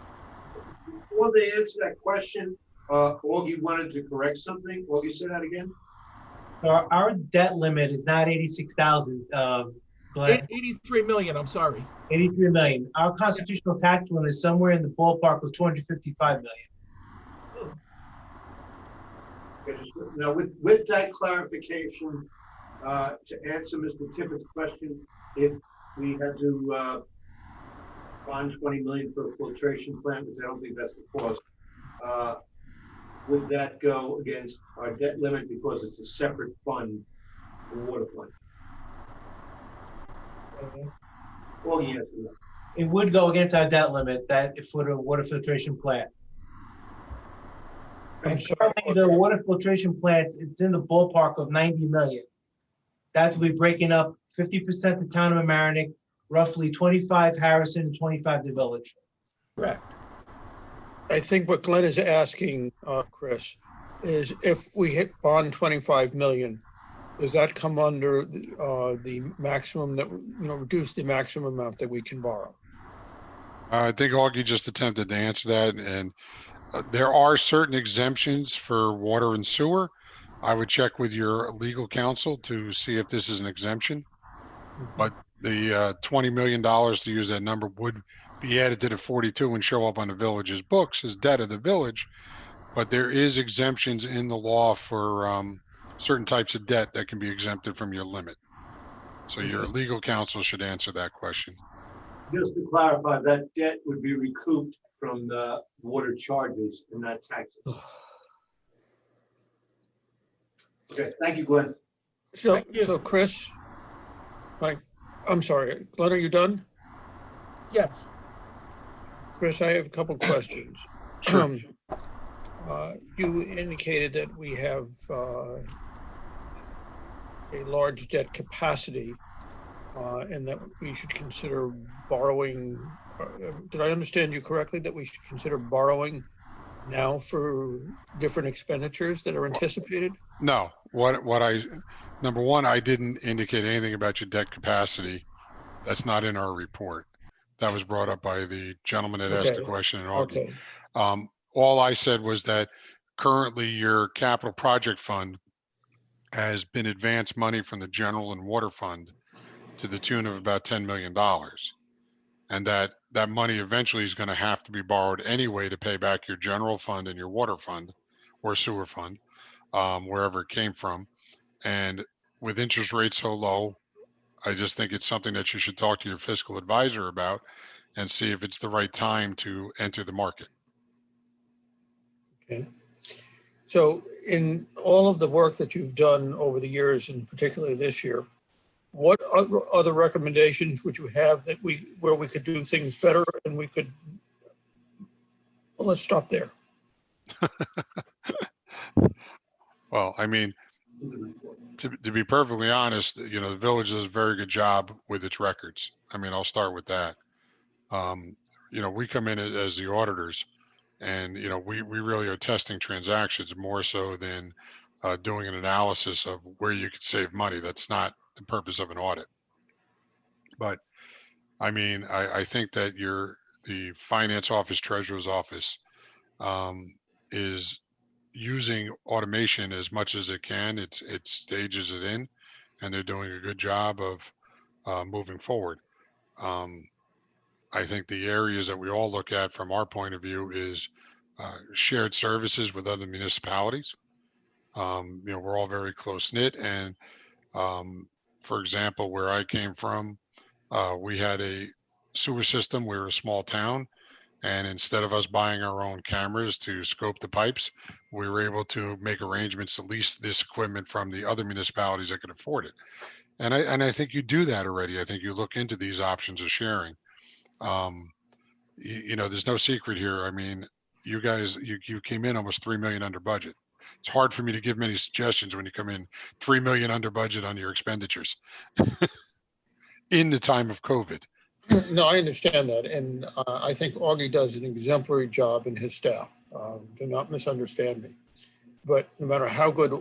Before they answer that question, Augie wanted to correct something. Augie, say that again. So our debt limit is not 86,000, Glenn. 83 million, I'm sorry. 83 million. Our constitutional tax limit is somewhere in the ballpark of 255 million. Now, with that clarification, to answer Mr. Tippett's question, if we had to bond 20 million for a filtration plant, which I don't think that's the cost, would that go against our debt limit because it's a separate fund, the water fund? Well, yes. It would go against our debt limit that if for the water filtration plant. And currently the water filtration plant, it's in the ballpark of 90 million. That will be breaking up 50% the town of Amerenik, roughly 25 Harrison, 25 the village. Correct. I think what Glenn is asking, Chris, is if we hit bond 25 million, does that come under the maximum that, reduce the maximum amount that we can borrow? I think Augie just attempted to answer that, and there are certain exemptions for water and sewer. I would check with your legal counsel to see if this is an exemption. But the $20 million, to use that number, would be added to the 42 and show up on the village's books as debt of the village. But there is exemptions in the law for certain types of debt that can be exempted from your limit. So your legal counsel should answer that question. Just to clarify, that debt would be recouped from the water charges and not taxes. Okay, thank you, Glenn. So Chris, Mike, I'm sorry, Glenn, are you done? Yes. Chris, I have a couple questions. Sure. You indicated that we have a large debt capacity and that we should consider borrowing. Did I understand you correctly that we should consider borrowing now for different expenditures that are anticipated? No, number one, I didn't indicate anything about your debt capacity. That's not in our report. That was brought up by the gentleman that asked the question in Augie. Okay. All I said was that currently your capital project fund has been advanced money from the general and water fund to the tune of about $10 million. And that money eventually is going to have to be borrowed anyway to pay back your general fund and your water fund or sewer fund, wherever it came from. And with interest rates so low, I just think it's something that you should talk to your fiscal advisor about and see if it's the right time to enter the market. Okay. So in all of the work that you've done over the years, and particularly this year, what other recommendations would you have that where we could do things better and we could, well, let's stop there. Well, I mean, to be perfectly honest, the village does a very good job with its records. I mean, I'll start with that. We come in as the auditors, and we really are testing transactions more so than doing an analysis of where you could save money. That's not the purpose of an audit. But I mean, I think that the finance office, treasurer's office, is using automation as much as it can. It stages it in, and they're doing a good job of moving forward. I think the areas that we all look at from our point of view is shared services with other municipalities. We're all very close knit, and for example, where I came from, we had a sewer system. We were a small town, and instead of us buying our own cameras to scope the pipes, we were able to make arrangements to lease this equipment from the other municipalities that could afford it. And I think you do that already. I think you look into these options of sharing. There's no secret here. I mean, you guys, you came in almost 3 million under budget. It's hard for me to give many suggestions when you come in 3 million under budget on your expenditures in the time of COVID. No, I understand that. And I think Augie does an exemplary job in his staff. Do not misunderstand me. But no matter how good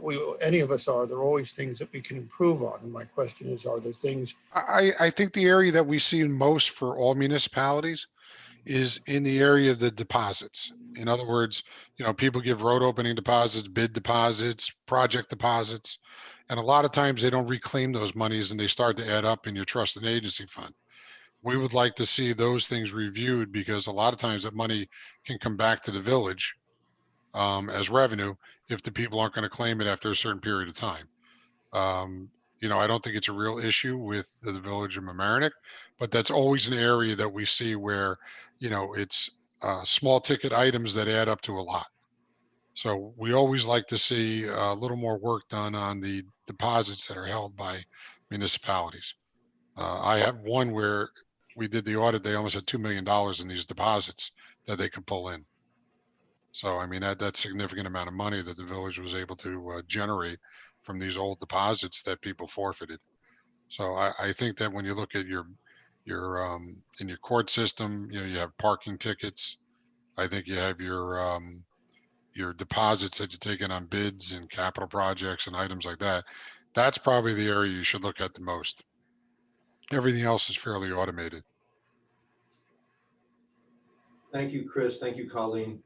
any of us are, there are always things that we can improve on. And my question is, are there things? I think the area that we see most for all municipalities is in the area of the deposits. In other words, people give road opening deposits, bid deposits, project deposits, and a lot of times they don't reclaim those monies and they start to add up in your trust and agency fund. We would like to see those things reviewed, because a lot of times that money can come back to the village as revenue if the people aren't going to claim it after a certain period of time. I don't think it's a real issue with the village of Mamaroneck, but that's always an area that we see where, it's small ticket items that add up to a lot. So we always like to see a little more work done on the deposits that are held by municipalities. I have one where we did the audit. They almost had $2 million in these deposits that they could pull in. So, I mean, that's a significant amount of money that the village was able to generate from these old deposits that people forfeited. So I think that when you look at your in your court system, you have parking tickets. I think you have your deposits that you take in on bids and capital projects and items like that. That's probably the area you should look at the most. Everything else is fairly automated. Thank you, Chris. Thank you, Colleen.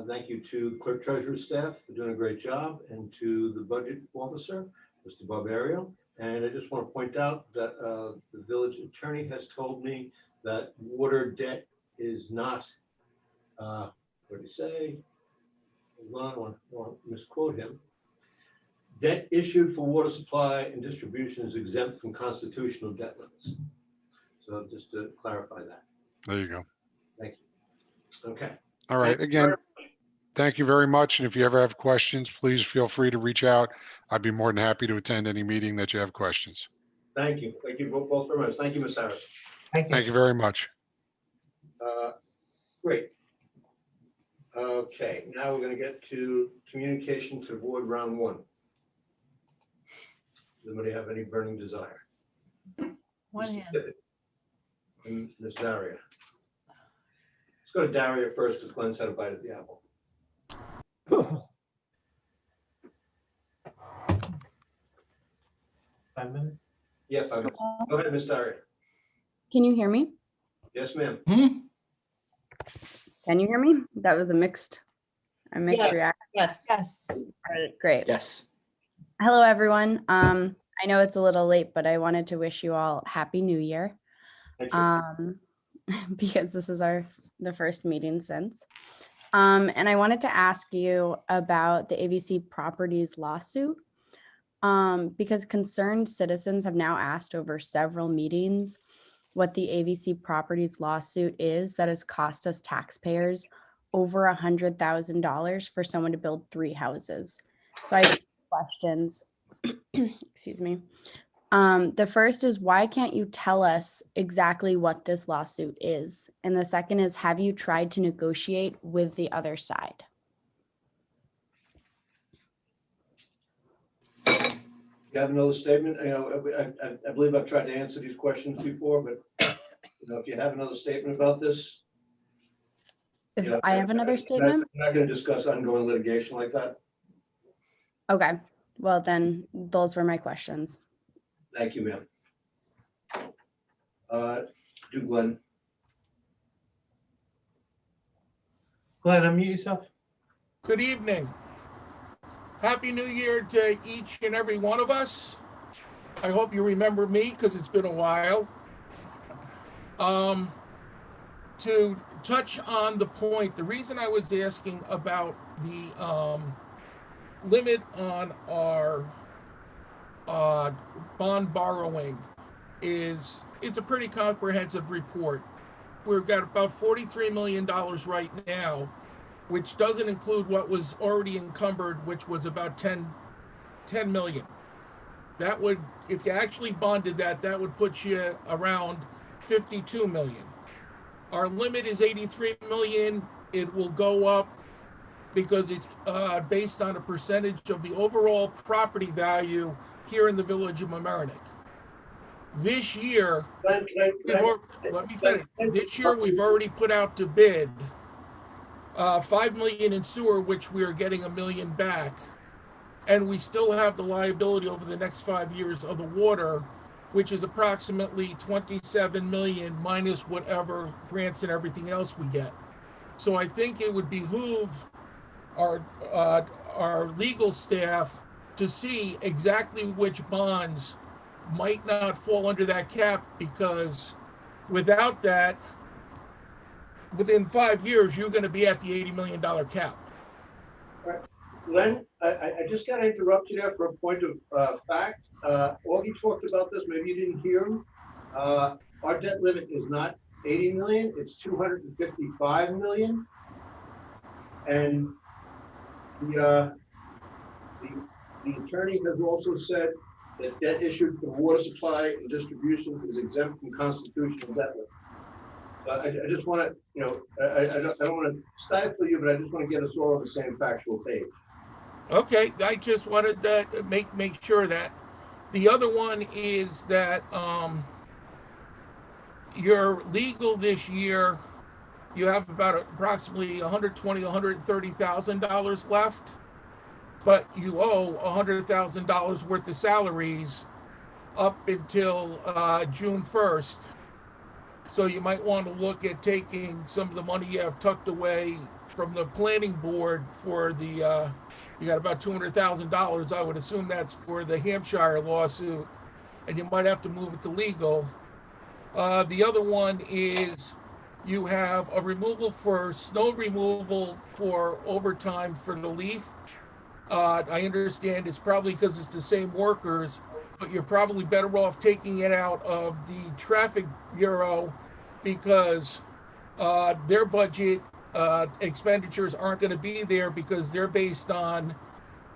Thank you to clerk treasurer staff for doing a great job, and to the budget officer, Mr. Barbario. And I just want to point out that the village attorney has told me that water debt is not, what did he say? Hold on, I want to misquote him. Debt issued for water supply and distribution is exempt from constitutional debt limits. So just to clarify that. There you go. Thank you. Okay. All right. Again, thank you very much. And if you ever have questions, please feel free to reach out. I'd be more than happy to attend any meeting that you have questions. Thank you. Thank you both very much. Thank you, Ms. Harris. Thank you very much. Great. Okay, now we're going to get to communication to board round one. Does anybody have any burning desire? One Mr. hand. Tippett and Ms. Daria. Let's go to Daria first, because Glenn's had a bite at the apple. 5 minutes? Yeah, 5 minutes. Go ahead, Ms. Daria. Can you hear me? Yes, ma'am. Can you hear me? That was a mixed Yeah. reaction. Yes. Yes. All right, great. Yes. Hello, everyone. I know it's a little late, but I wanted to wish you all Happy New Year. Thank you. Because this is the first meeting since. And I wanted to ask you about the AVC Properties lawsuit. Because concerned citizens have now asked over several meetings what the AVC Properties lawsuit is that has cost us taxpayers over $100,000 for someone to build 3 houses. So I have 2 questions. Excuse me. The first is, why can't you tell us exactly what this lawsuit is? And the second is, have you tried to negotiate with the other side? You have another statement? I believe I've tried to answer these questions before, but if you have another statement about this. If I have another statement? I'm not going to discuss ongoing litigation like that. Okay, well then, those were my questions. Thank you, ma'am. Do Glenn. Glenn, unmute yourself. Good evening. Happy New Year to each and every one of us. I hope you remember me because it's been a while. To touch on the point, the reason I was asking about the limit on our bond borrowing is it's a pretty comprehensive report. We've got about $43 million right now, which doesn't include what was already encumbered, which was about 10 million. That would, if you actually bonded that, that would put you around 52 million. Our limit is 83 million. It will go up because it's based on a percentage of the overall property value here in the village of Mamaroneck. This year, let me finish. This year, we've already put out to bid 5 million in sewer, which we are getting $1 million back. And we still have the liability over the next 5 years of the water, which is approximately 27 million minus whatever grants and everything else we get. So I think it would behoove our legal staff to see exactly which bonds might not fall under that cap, because without that, within 5 years, you're going to be at the $80 million cap. Glenn, I just got to interrupt you there for a point of fact. Augie talked about this, maybe you didn't hear him. Our debt limit is not 80 million, it's 255 million. And the attorney has also said that debt issued for water supply and distribution is exempt from constitutional debt limit. I just want to, I don't want to stifle you, but I just want to get us all on the same factual page. Okay, I just wanted to make sure that. The other one is that your legal this year, you have about approximately $120,000, $130,000 left, but you owe $100,000 worth of salaries up until June 1st. So you might want to look at taking some of the money you have tucked away from the planning board for the, you got about $200,000. I would assume that's for the Hampshire lawsuit, and you might have to move it to legal. The other one is you have a removal for snow removal for overtime for the leaf. I understand it's probably because it's the same workers, but you're probably better off taking it out of the traffic bureau, because their budget expenditures aren't going to be there because they're based on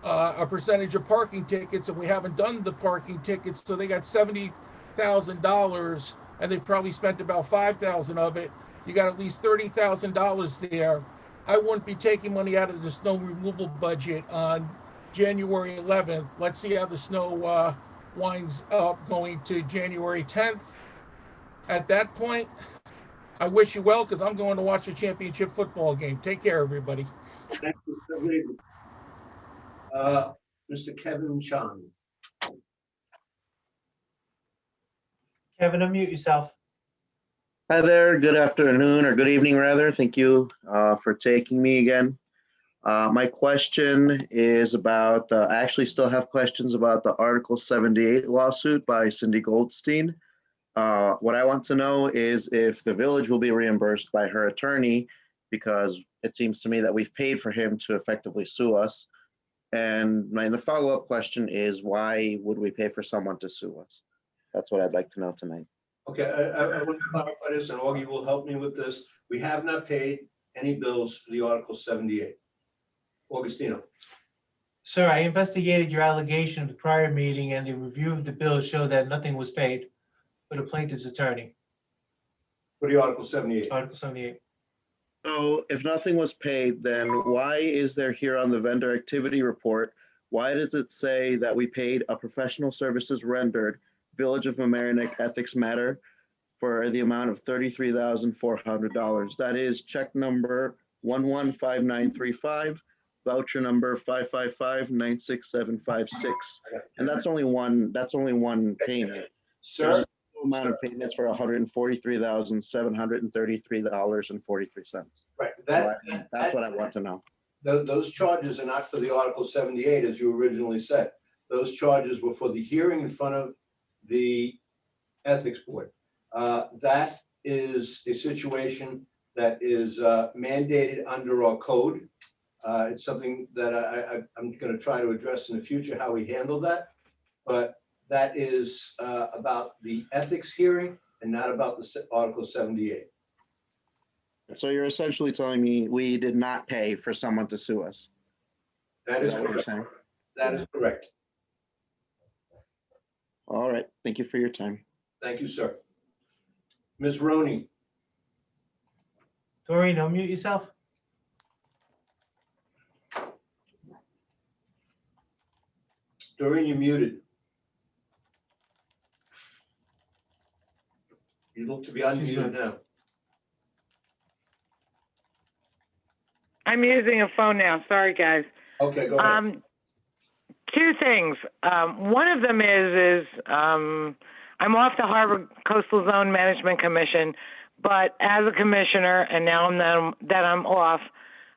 a percentage of parking tickets, and we haven't done the parking tickets, so they got $70,000 and they probably spent about $5,000 of it. You got at least $30,000 there. I wouldn't be taking money out of the snow removal budget on January 11th. Let's see how the snow winds up going to January 10th. At that point, I wish you well, because I'm going to watch a championship football game. Take care, everybody. Thank you. Mr. Kevin Chan. Kevin, unmute yourself. Hi there, good afternoon, or good evening rather. Thank you for taking me again. My question is about, I actually still have questions about the Article 78 lawsuit by Cindy Goldstein. What I want to know is if the village will be reimbursed by her attorney, because it seems to me that we've paid for him to effectively sue us. And the follow-up question is, why would we pay for someone to sue us? That's what I'd like to know tonight. Okay, I want to clarify this, and Augie will help me with this. We have not paid any bills for the Article 78. Augustino. Sir, I investigated your allegation of the prior meeting and the review of the bill showed that nothing was paid for the plaintiff's attorney. For the Article 78. Article 78. So if nothing was paid, then why is there here on the vendor activity report, why does it say that we paid a professional services rendered Village of Mamaroneck ethics matter for the amount of $33,400? That is check number 115935, voucher number 555-96756. And that's only one payment. Sir? There's a total amount of payments for $143,733.43. Right. That's what I want to know. Those charges are not for the Article 78, as you originally said. Those charges were for the hearing in front of the Ethics Board. That is a situation that is mandated under our code. It's something that I'm going to try to address in the future, how we handle that. But that is about the ethics hearing and not about the Article 78. So you're essentially telling me we did not pay for someone to sue us? That is what you're correct. saying? That is correct. All right. Thank you for your time. Thank you, sir. Ms. Roney. Doreen, unmute yourself. Doreen, you're muted. You look to be unmuted now. I'm using a phone now. Sorry, guys. Okay, go ahead. Two things. One of them is I'm off the Harbor Coastal Zone Management Commission, but as a commissioner, and now that I'm off,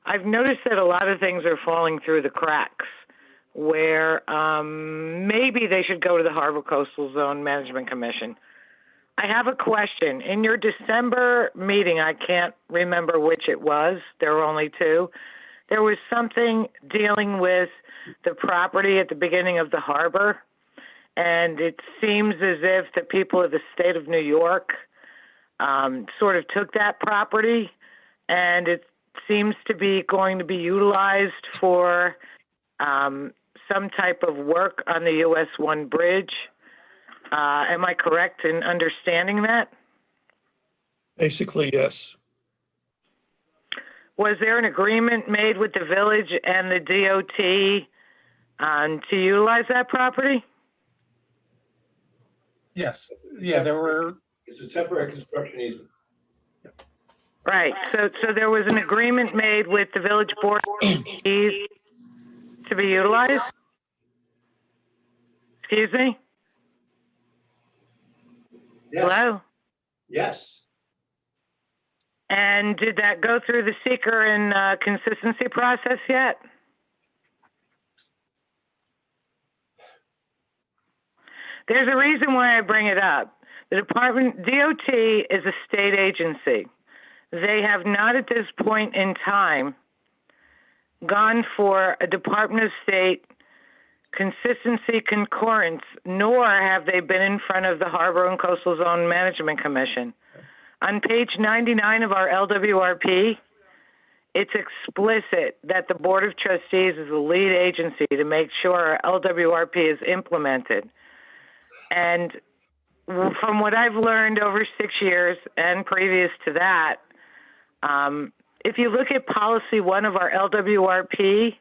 I've noticed that a lot of things are falling through the cracks where maybe they should go to the Harbor Coastal Zone Management Commission. I have a question. In your December meeting, I can't remember which it was, there were only two, there was something dealing with the property at the beginning of the harbor, and it seems as if the people of the state of New York sort of took that property, and it seems to be going to be utilized for some type of work on the US 1 bridge. Am I correct in understanding that? Basically, yes. Was there an agreement made with the village and the DOT to utilize that property? Yes, yeah, there were. It's a temporary construction easement. Right, so there was an agreement made with the village board of trustees to be utilized? Excuse me? Yes. Hello? Yes. And did that go through the seeker and consistency process yet? There's a reason why I bring it up. The department, DOT is a state agency. They have not at this point in time gone for a Department of State consistency concurrence, nor have they been in front of the Harbor and Coastal Zone Management Commission. On page 99 of our LWRP, it's explicit that the Board of Trustees is the lead agency to make sure our LWRP is implemented. And from what I've learned over 6 years and previous to that, if you look at policy 1 of our LWRP,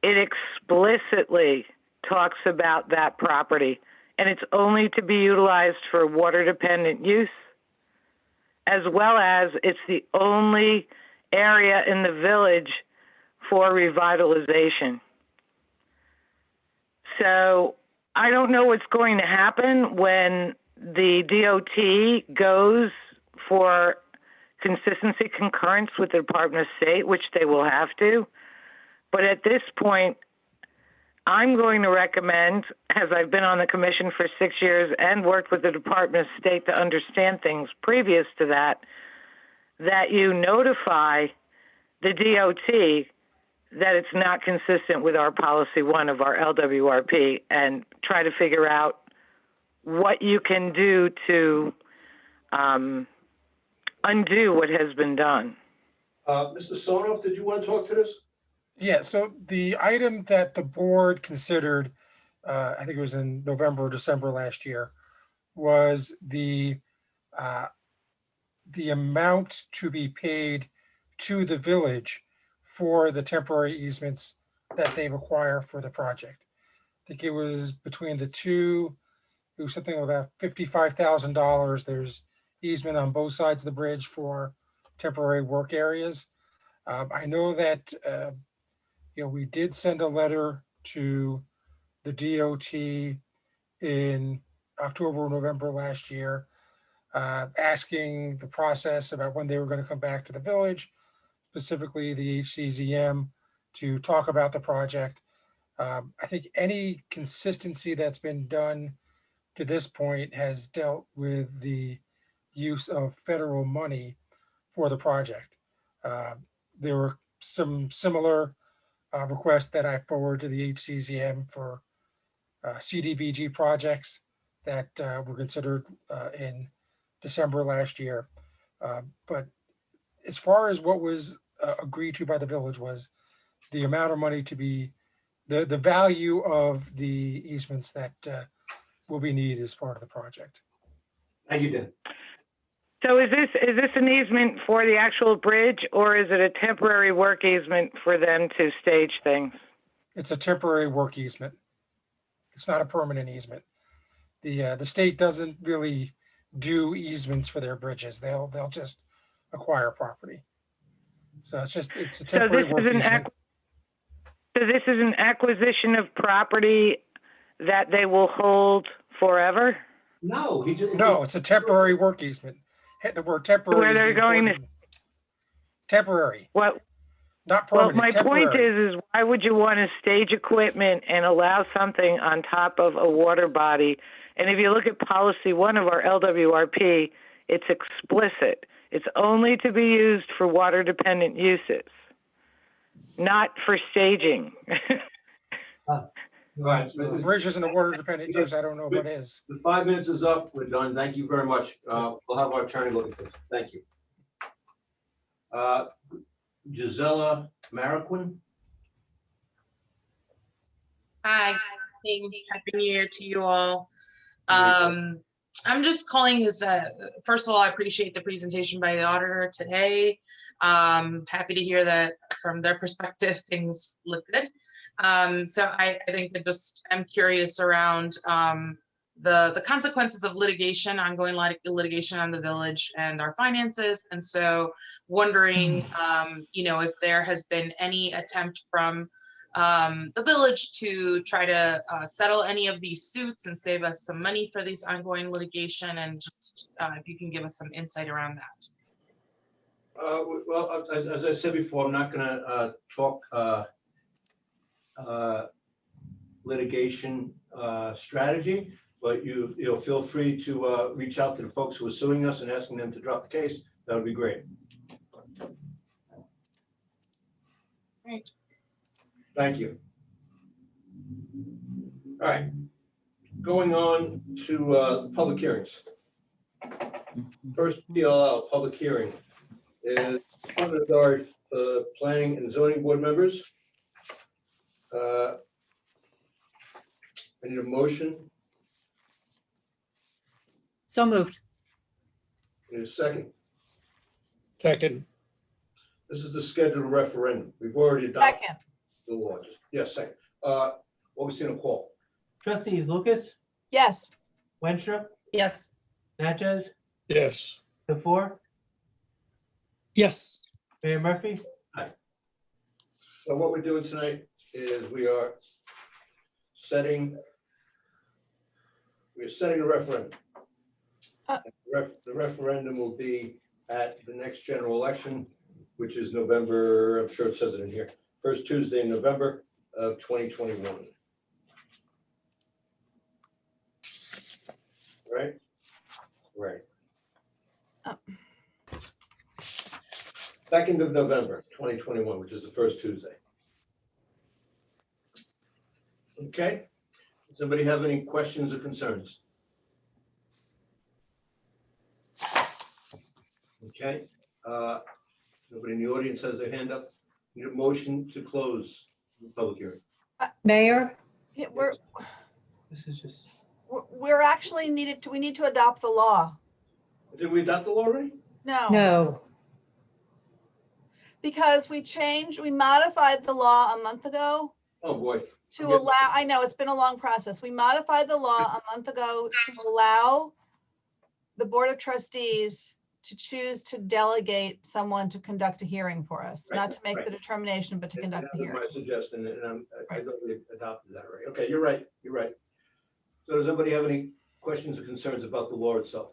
it explicitly talks about that property, and it's only to be utilized for water-dependent use, as well as it's the only area in the village for revitalization. So I don't know what's going to happen when the DOT goes for consistency concurrence with the Department of State, which they will have to. But at this point, I'm going to recommend, as I've been on the commission for 6 years and worked with the Department of State to understand things previous to that, that you notify the DOT that it's not consistent with our policy 1 of our LWRP and try to figure out what you can do to undo what has been done. Mr. Sonoff, did you want to talk to this? Yeah, so the item that the board considered, I think it was in November or December last year, was uh, the amount to be paid to the village for the temporary easements that they require for the project. I think it was between the two, it was something about $55,000. There's easement on both sides of the bridge for temporary work areas. I know that, we did send a letter to the DOT in October, or November last year, asking the process about when they were going to come back to the village, specifically the HCZM, to talk about the project. I think any consistency that's been done to this point has dealt with the use of federal money for the project. There were some similar requests that I forwarded to the HCZM for CDBG projects that were considered in December last year. But as far as what was agreed to by the village was the amount of money to be, the value of the easements that will be needed as part of the project. Thank you, Dan. So is this an easement for the actual bridge, or is it a temporary work easement for them to stage things? It's a temporary work easement. It's not a permanent easement. The state doesn't really do easements for their bridges. They'll just acquire property. So it's a temporary work easement. So this is an acquisition of property that they will hold forever? No, No, it's a temporary work easement. The word temporary. Where is the they're going to important- temporary. What? Not Well, permanent. my point temporary. is why would you want to stage equipment and allow something on top of a water body? And if you look at policy 1 of our LWRP, it's explicit. It's only to be used for water dependent uses, not for staging. Right. A bridge isn't a water dependent use. I don't know what is. The 5 minutes is up. We're done. Thank you very much. We'll have our attorney look at this. Thank you. Gisela Mariquin. Hi, happy New Year to you all. I'm just calling as, first of all, I appreciate the presentation by the auditor today. Happy to hear that from their perspective, things look good. So I think I'm curious around the consequences of litigation, ongoing litigation on the village and our finances. And so wondering, if there has been any attempt from the village to try to settle any of these suits and save us some money for these ongoing litigation, and just if you can give us some insight around that. Well, as I said before, I'm not going to talk litigation strategy, but you'll feel free to reach out to the folks who are suing us and asking them to drop the case. That would be great. Great. Thank you. All right. Going on to public hearings. First PLL public hearing is with our planning and zoning board members. I need a motion. So moved. Need a second. Second. This is the scheduled referendum. We've already adopted Second. the law. Yes, second. Augustino call. Trustees Lucas, Yes. Winthrop, Yes. Natchez, Yes. DeFour, Yes. Mayor Murphy. So what we're doing tonight is we are setting a referendum. The referendum will be at the next general election, which is November, I'm sure it says it in here, first Tuesday in November of 2021. Right? Right. 2nd of November, 2021, which is the first Tuesday. Okay. Does anybody have any questions or concerns? Okay. Nobody in the audience has their hand up. Need a motion to close the public hearing. Mayor, Yeah, This is just, we're actually we need to adopt the law. Did we adopt the law already? no, Because we modified the law a month ago Oh, boy. to allow, I know, it's been a long process. We modified the law a month ago to allow the Board of Trustees to choose to delegate someone to conduct a hearing for us, not to make the determination, but to conduct the That was hearing. my suggestion, and I thought we adopted that already. Okay, you're right, you're right. So does anybody have any questions or concerns about the law itself?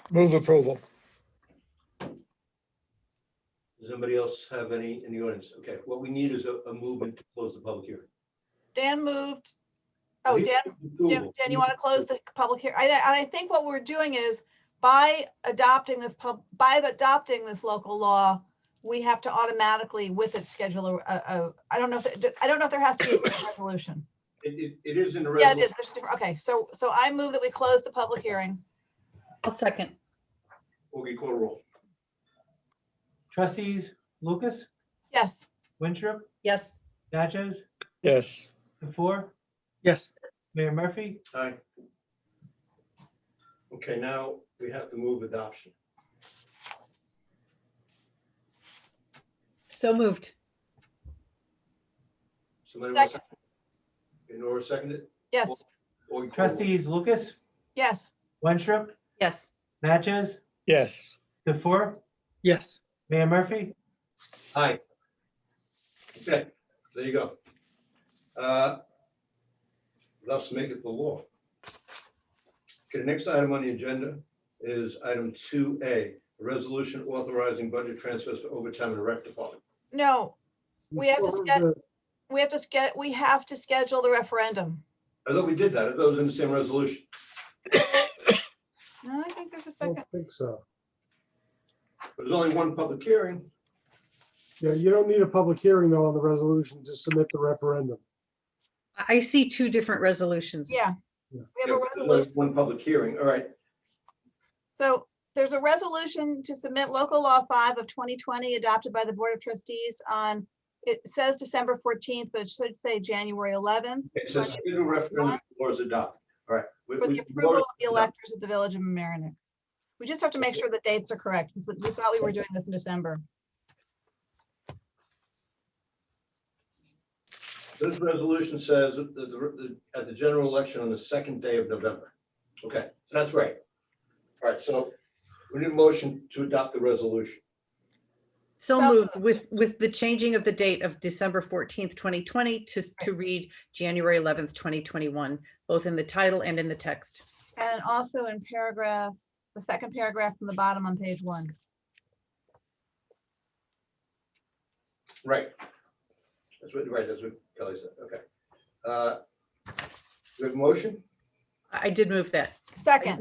Move approval. Does anybody else have any in the audience? Okay, what we need is a movement to close the public hearing. Dan moved. Oh, Dan, you want to close the public hearing? I think what we're doing is by adopting this local law, we have to automatically with it schedule I don't know if there has to be a resolution. It is in the Yeah, resolution. it is. There's different, okay, so I move that we close the public hearing. I'll second. Augie, call roll. trustees Lucas, Yes. Winstrup, Yes. Natchez, Yes. DeFour, Yes. Mayor Murphy. Aye. Okay, now we have to move adoption. So moved. Somebody want to Second. second? Nora seconded? Yes. Augie, call roll. Trustees Lucas, Yes. Winstrup, Yes. Natchez, Yes. DeFour, Yes. Mayor Murphy. Aye. Okay, there you go. Thus make it the law. Okay, the next item on the agenda is item 2A, a resolution authorizing budget transfers for overtime in the rec department. No, we have to schedule the referendum. I thought we did that. I thought it was in the same resolution. No, I think there's a I second. don't think so. There's only one public hearing. Yeah, you don't need a public hearing though on the resolution to submit the referendum. I see two different resolutions. Yeah. Yeah. We have a There's only resolution. one public hearing. All right. So there's a resolution to submit local law 5 of 2020 adopted by the Board of Trustees on, it says December 14th, but it should say January 11th. It says schedule referendum or is adopted. All right. For the approval of the electors of the Village of Mamaroneck. We just have to make sure the dates are correct because we thought we were doing this in December. This resolution says that at the general election on the second day of November. Okay, that's right. All right, so we need a motion to adopt the resolution. So moved with the changing of the date of December 14th, 2020 to read January 11th, 2021, both in the title and in the text. And also in paragraph, the second paragraph from the bottom on page 1. Right. That's what Kelly said. Okay. We have a motion? I did move that. Second.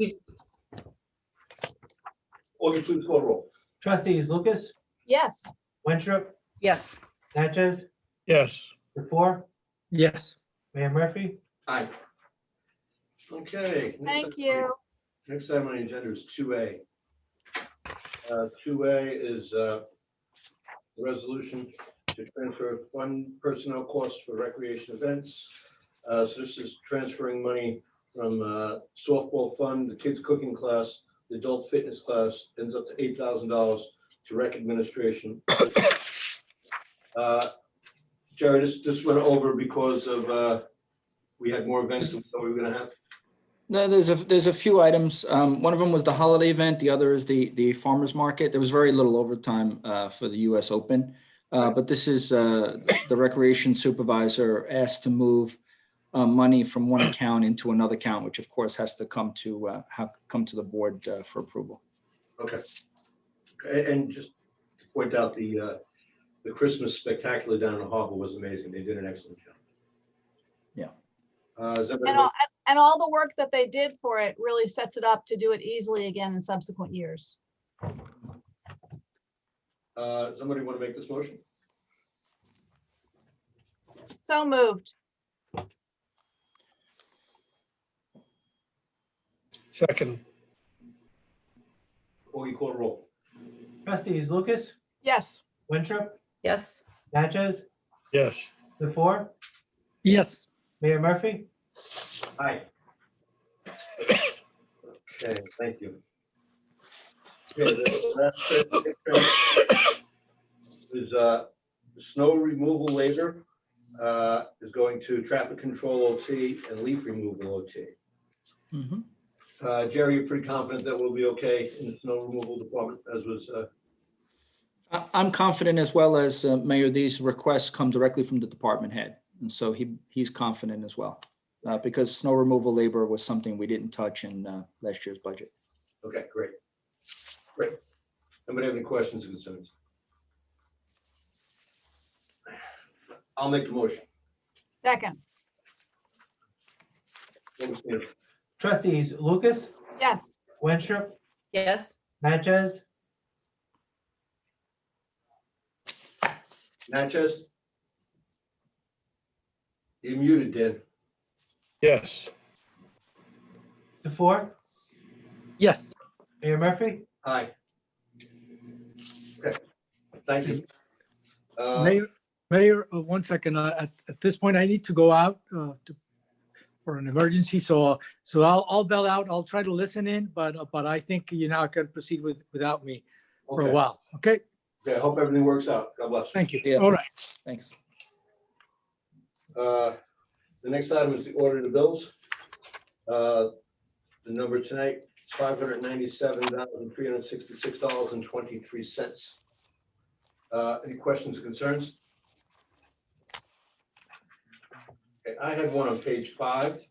Augie, please call roll. Trustees Lucas, Yes. Winstrup, Yes. Natchez, Yes. DeFour, Yes. Mayor Murphy. Aye. Okay. Thank you. Next item on the agenda is 2A. 2A is a resolution to transfer fund personnel costs for recreation events. So this is transferring money from softball fund, the kids cooking class, the adult fitness class, ends up to $8,000 to rec administration. Jerry, this went over because of we had more events than we were going to have. No, there's a few items. One of them was the holiday event. The other is the farmer's market. There was very little overtime for the US Open. But this is the recreation supervisor asked to move money from one account into another account, which of course has to come to the board for approval. Okay. And just to point out the Christmas spectacular down in the harbor was amazing. They did an excellent job. Yeah. And all the work that they did for it really sets it up to do it easily again in subsequent years. Somebody want to make this motion? So moved. Second. Augie, will you call the roll? Trustees Lucas, Yes. Winstrup, Yes. Natchez, Yes. the four, Yes. Mayor Murphy? Aye. Okay, thank you. Okay, the last is snow removal labor is going to traffic control OT and leaf removal OT. Mhm. Jerry, you're pretty confident that we'll be okay in the snow removal department as was, I'm confident as well as Mayor, these requests come directly from the department head. And so he's confident as well. Because snow removal labor was something we didn't touch in last year's budget. okay, great. Great. Anybody have any questions or concerns? I'll make the motion. Second. Trustees Lucas, Yes. Winstrup, Yes. Natchez, Natchez? You're muted, Dan. Yes. the four, Yes. Mayor Murphy? Aye. Okay, thank you. Mayor, 1 second. At this point, I need to go out for an emergency, so I'll bail out. I'll try to listen in, but I think you now can proceed without me for a Okay. while. Okay. Okay, I hope everything works out. God bless. Thank you. Yeah. All right. Thanks. The next item is the order of the bills. The number tonight is $597,366.23. Any questions or concerns? Okay, I had one on page 5.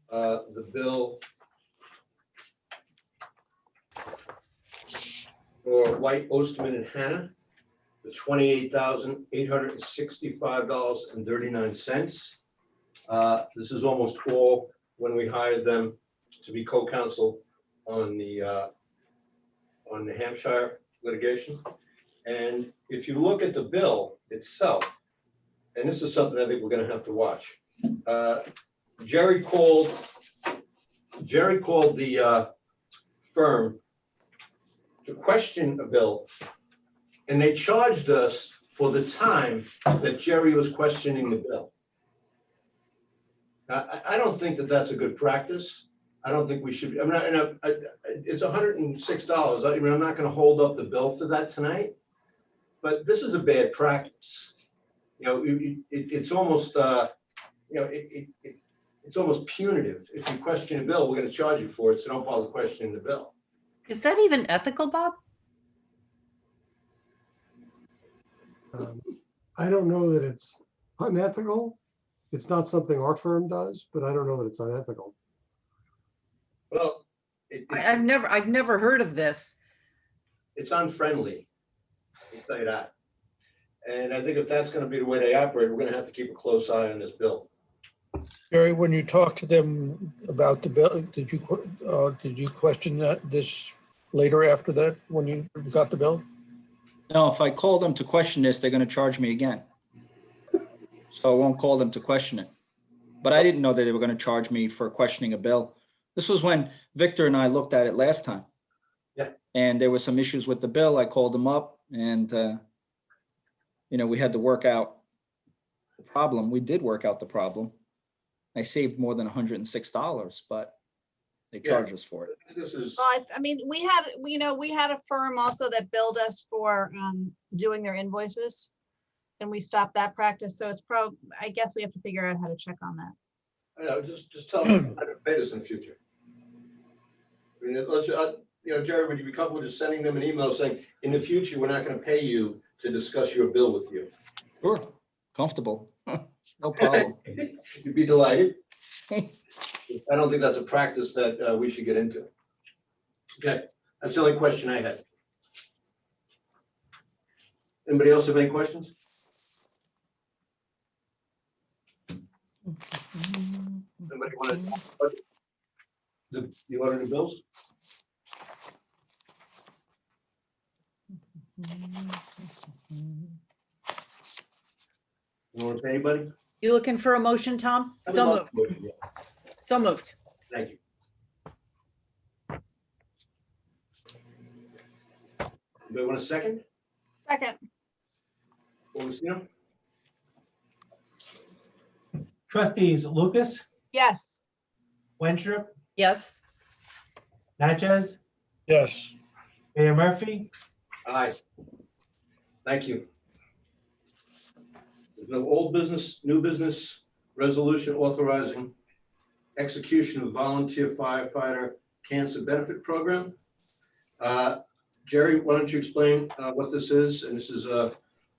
The bill for White, Osterman, and Hannah, the $28,865.39. This is almost all when we hired them to be co-counsel on the Hampshire litigation. And if you look at the bill itself, and this is something I think we're going to have to watch. Jerry called the firm to question a bill, and they charged us for the time that Jerry was questioning the bill. I don't think that that's a good practice. I don't think we should be, it's $106. I'm not going to hold up the bill for that tonight, but this is a bad practice. It's almost, it's almost punitive. If you question a bill, we're going to charge you for it, so don't bother questioning the bill. Is that even ethical, Bob? I don't know that it's unethical. It's not something our firm does, but I don't know that it's unethical. Well, I've never heard of this. it's unfriendly. I'll tell you that. And I think if that's going to be the way they operate, we're going to have to keep a close eye on this bill. Jerry, when you talked to them about the bill, did you question this later after that when you got the bill? No, if I call them to question this, they're going to charge me again. So I won't call them to question it. But I didn't know that they were going to charge me for questioning a bill. This was when Victor and I looked at it last time. Yeah. And there were some issues with the bill. I called them up and, we had to work out the problem. We did work out the problem. I saved more than $106, but they charged us for it. This is, Well, we had a firm also that billed us for doing their invoices. And we stopped that practice. So I guess we have to figure out how to check on that. just tell them how to pay this in the future. Jerry, would you be comfortable just sending them an email saying, in the future, we're not going to pay you to discuss your bill with you? Sure, comfortable. No problem. You'd be delighted. I don't think that's a practice that we should get into. Okay, that's the only question I had. Anybody else have any questions? Anybody want to? You want to do bills? You want to pay anybody? You looking for a motion, Tom? So moved. So moved. Thank you. Do I want a second? Second, Augustino? Trustees Lucas, yes. Winthrop, Yes. Natchez, Yes. Mayor Murphy, Aye. Thank you. There's no old business, new business resolution authorizing execution of volunteer firefighter cancer benefit program. Jerry, why don't you explain what this is? And this is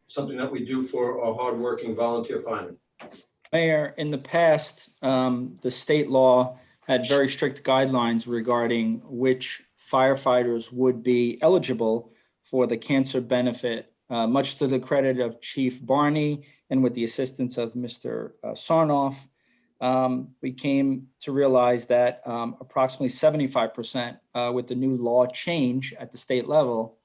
something that we do for our hardworking volunteer firemen. Mayor, in the past, the state law had very strict guidelines regarding which firefighters would be eligible for the cancer benefit, much to the credit of Chief Barney and with the assistance of Mr. Sarnoff. We came to realize that approximately 75% with the new law change at the state level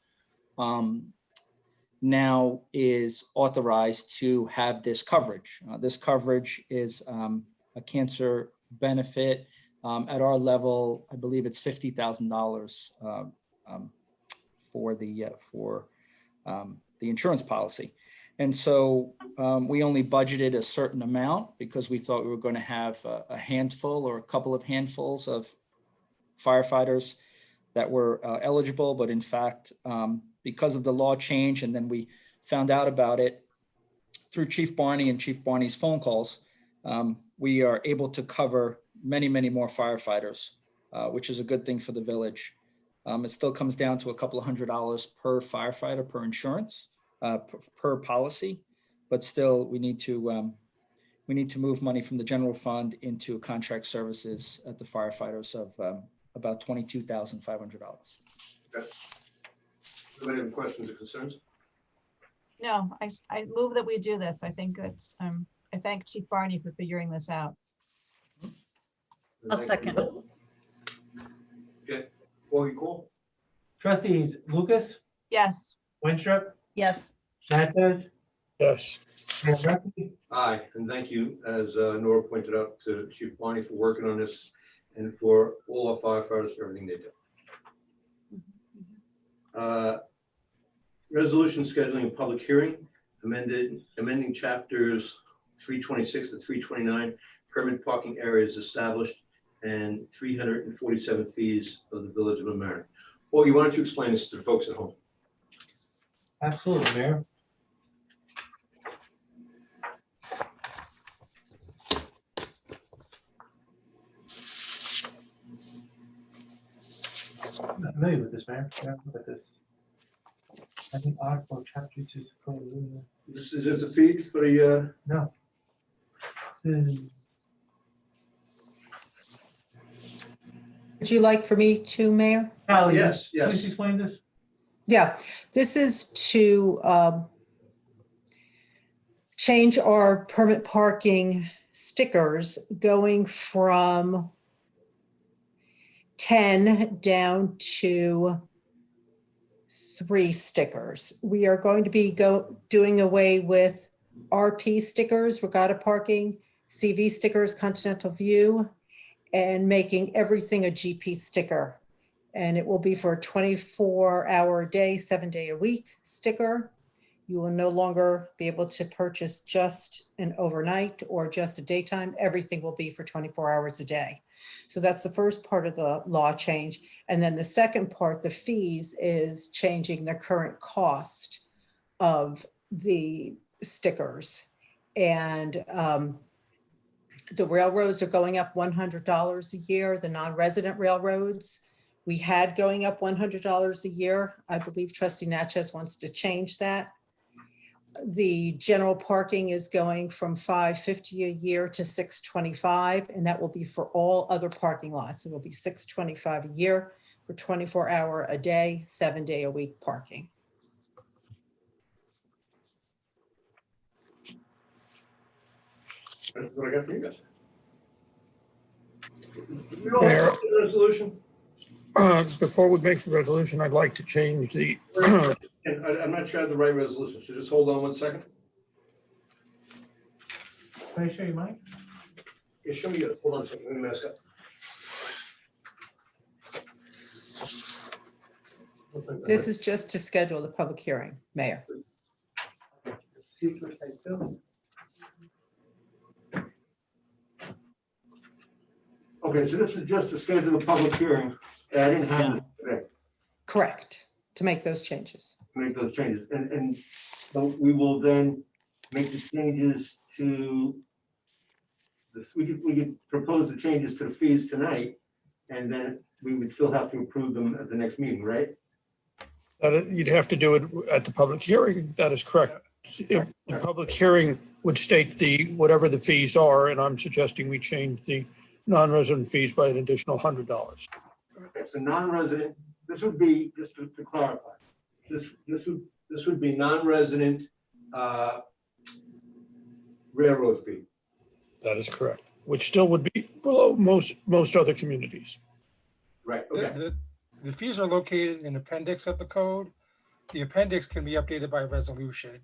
now is authorized to have this coverage. This coverage is a cancer benefit at our level. I believe it's $50,000 for the insurance policy. And so we only budgeted a certain amount because we thought we were going to have a handful or a couple of handfuls of firefighters that were eligible. But in fact, because of the law change, and then we found out about it through Chief Barney and Chief Barney's phone calls, we are able to cover many, many more firefighters, which is a good thing for the village. It still comes down to a couple of $100 per firefighter per insurance, per policy, but still we need to move money from the general fund into contract services at the firefighters of about $22,500. Okay. Anybody have questions or concerns? No, I move that we do this. I think that's, I thank Chief Barney for figuring this out. I'll second. Okay, Augie, cool? Trustees Lucas, Yes. Winthrop, Yes. Natchez, Yes. Mayor Murphy, Aye, and thank you, as Nora pointed out, to Chief Barney for working on this and for all our firefighters for everything they do. Resolution scheduling a public hearing, amending chapters 326 to 329, permanent parking areas established, and 347 fees of the Village of Mamaroneck. Augie, why don't you explain this to the folks at home? absolutely, Mayor. I'm not familiar with this, Mayor. Yeah, look at this. I think article chapter 2 is probably, This is just a feed for the, no. This is, Would you like for me to, Mayor? Ally, yes, yes. please explain this. Yeah, this is to change our permit parking stickers going from 10 down to 3 stickers. We are going to be doing away with RP stickers, regatta parking, CV stickers, continental view, and making everything a GP sticker. And it will be for a 24-hour a day, 7-day a week sticker. You will no longer be able to purchase just an overnight or just a daytime. Everything will be for 24 hours a day. So that's the first part of the law change. And then the second part, the fees, is changing the current cost of the stickers. And the railroads are going up $100 a year, the non-resident railroads. We had going up $100 a year. I believe Trustee Natchez wants to change that. The general parking is going from $550 a year to $625, and that will be for all other parking lots. It will be $625 a year for 24-hour a day, 7-day a week parking. That's what I got for you guys. Mayor. Resolution? Before we make the resolution, I'd like to change the, And I'm not sure I have the right resolution, so just hold on 1 second. Can I show you mine? Yeah, show me it. Hold on a second. Let me mask up. This is just to schedule the public hearing, Mayor. Okay, so this is just to schedule a public hearing. I didn't have it today Correct, to make those changes. to make those changes. And so we will then make the changes to we could propose the changes to the fees tonight, and then we would still have to approve them at the next meeting, right? You'd have to do it at the public hearing. That is correct. If the public hearing would state whatever the fees are, and I'm suggesting we change the non-resident fees by an additional $100. Okay, so non-resident, this would be, just to clarify, this would be non-resident railroad fee. That is correct, which still would be below most other communities. Right, okay. The fees are located in appendix of the code. The appendix can be updated by resolution.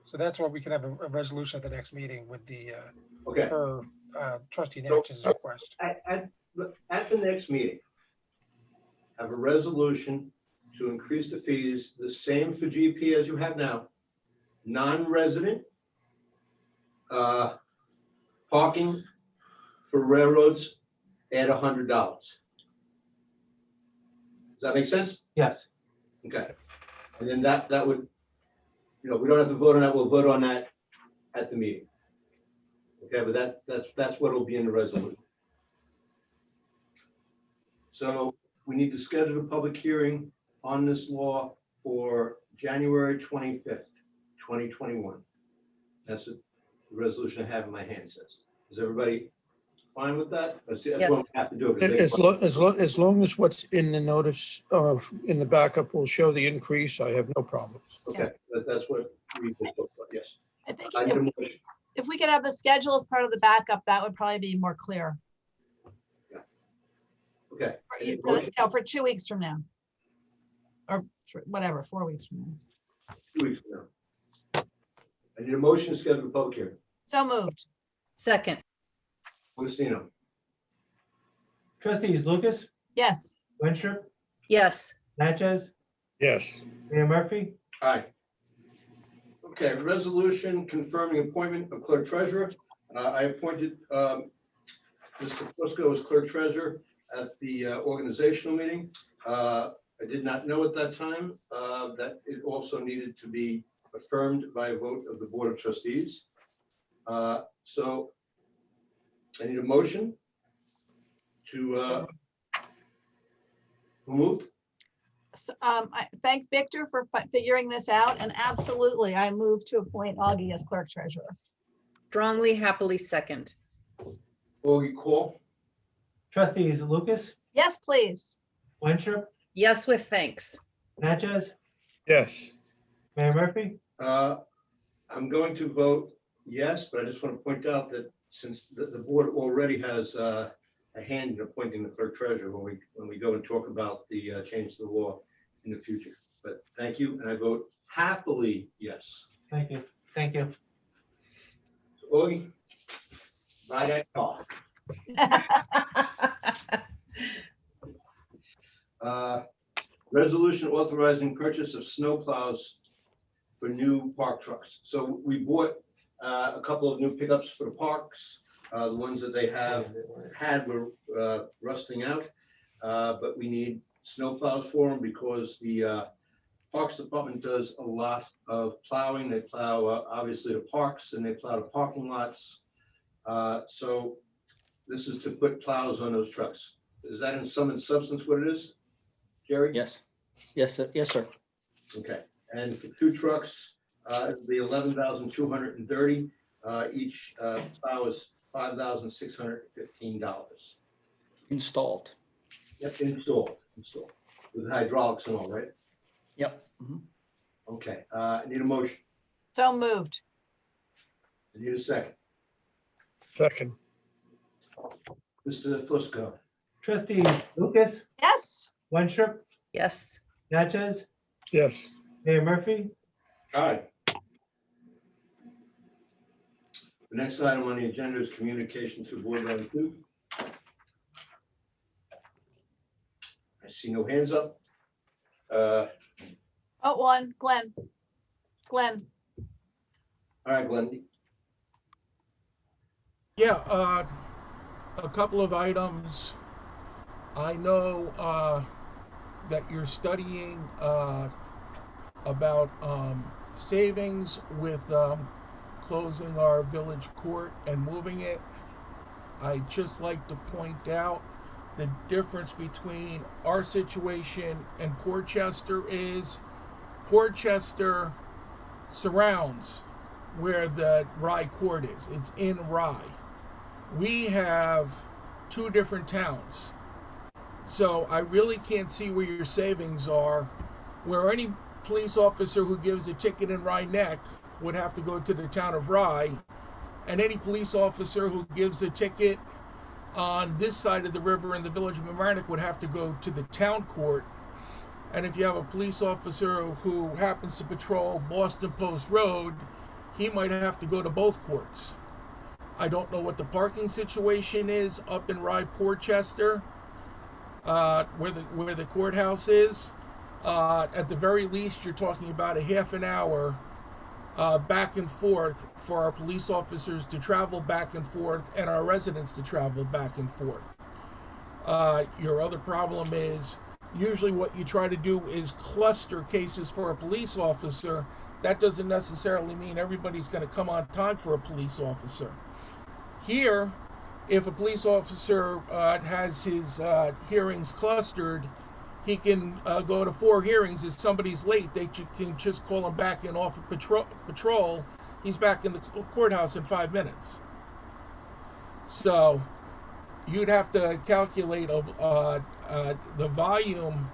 So that's why we can have a resolution at the next meeting with the Okay. per trustee Natchez request. At the next meeting, have a resolution to increase the fees, the same for GP as you have now, non-resident parking for railroads at $100. Does that make sense? Yes. Okay. And then that would, we don't have to vote on that. We'll vote on that at the meeting. Okay, but that's what will be in the resolution. So we need to schedule a public hearing on this law for January 25th, 2021. That's what the resolution I have in my hand says. Is everybody fine with that? That's what we have to do. As long as what's in the notice in the backup will show the increase, I have no problem. Okay, that's what we can talk about, yes. I think I need a motion. if we could have the schedule as part of the backup, that would probably be more clear. Okay. For 2 weeks from now. Or whatever, 4 weeks from now. 2 weeks from now. I need a motion to schedule a public hearing. So moved. Second, Augustino. Trustees Lucas, Yes. Winstrup, yes. Natchez, Yes. Mayor Murphy. Aye. Okay, resolution confirming appointment of clerk treasurer. I appointed Mr. Fusco as clerk treasurer at the organizational meeting. I did not know at that time that it also needed to be affirmed by a vote of the Board of Trustees. So I need a motion to who moved? So, I thank Victor for figuring this out, and absolutely, I move to appoint Augie as clerk treasurer. Strongly, happily second. Augie call. Trustees Lucas, Yes, please. Winstrup, Yes, with thanks. Natchez, Yes. Mayor Murphy. I'm going to vote yes, but I just want to point out that since the board already has a hand in appointing the clerk treasurer when we go and talk about the change to the law in the future. But thank you, and I vote happily yes. Thank you. Thank you. So, Augie, buy that car. Resolution authorizing purchase of snow plows for new park trucks. So we bought a couple of new pickups for the parks. The ones that they had were rusting out, but we need snow plows for them because the Parks Department does a lot of plowing. They plow obviously the parks and they plow the parking lots. So this is to put plows on those trucks. Is that in sum and substance what it is, Jerry? Yes. Yes, sir. Yes, sir. Okay, and for two trucks, it'll be $11,230. Each plow is $5,615. Installed. Yep, installed with hydraulics and all, right? Yep. Mhm. Okay, I need a motion. So moved. I need a second. Second. Mr. Fusco. Trustees Lucas, Yes. Winstrup, Yes. Natchez, Yes. Mayor Murphy. Aye. The next item on the agenda is communication to board item 2. I see no hands up. Oh, one, Glenn. Glenn. All right, Glenn. Yeah, a couple of items. I know that you're studying about savings with closing our village court and moving it. I'd just like to point out the difference between our situation and Portchester is Portchester surrounds where the Rye Court is. It's in Rye. We have two different towns. So I really can't see where your savings are, where any police officer who gives a ticket in Rye Neck would have to go to the town of Rye, and any police officer who gives a ticket on this side of the river in the village of Mamaroneck would have to go to the town court. And if you have a police officer who happens to patrol Boston Post Road, he might have to go to both courts. I don't know what the parking situation is up in Rye Portchester, where the courthouse is. At the very least, you're talking about a half an hour back and forth for our police officers to travel back and forth and our residents to travel back and forth. Your other problem is usually what you try to do is cluster cases for a police officer. That doesn't necessarily mean everybody's going to come on time for a police officer. Here, if a police officer has his hearings clustered, he can go to 4 hearings. If somebody's late, they can just call him back in off of patrol. He's back in the courthouse in 5 minutes. So you'd have to calculate the volume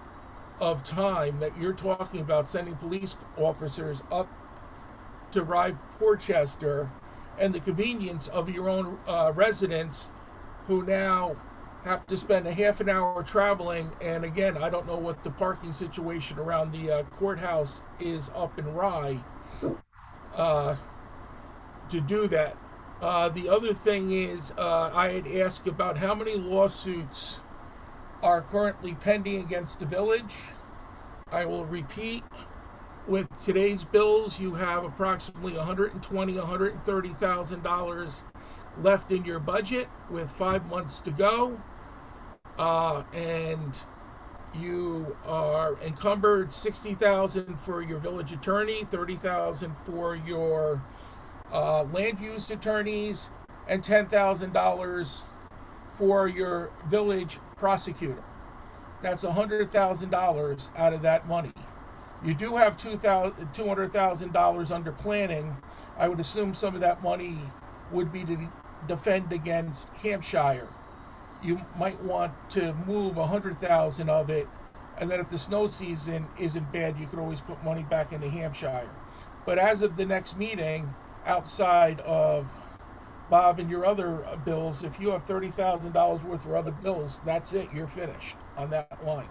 of time that you're talking about sending police officers up to Rye Portchester, and the convenience of your own residents who now have to spend a half an hour traveling. And again, I don't know what the parking situation around the courthouse is up in Rye to do that. The other thing is, I had asked about how many lawsuits are currently pending against the village. I will repeat, with today's bills, you have approximately $120,000, $130,000 left in your budget with 5 months to go. And you are encumbered $60,000 for your village attorney, $30,000 for your land use attorneys, and $10,000 for your village prosecutor. That's $100,000 out of that money. You do have $200,000 under planning. I would assume some of that money would be to defend against Hampshire. You might want to move 100,000 of it, and then if the snow season isn't bad, you could always put money back into Hampshire. But as of the next meeting, outside of Bob and your other bills, if you have $30,000 worth of other bills, that's it. You're finished on that line.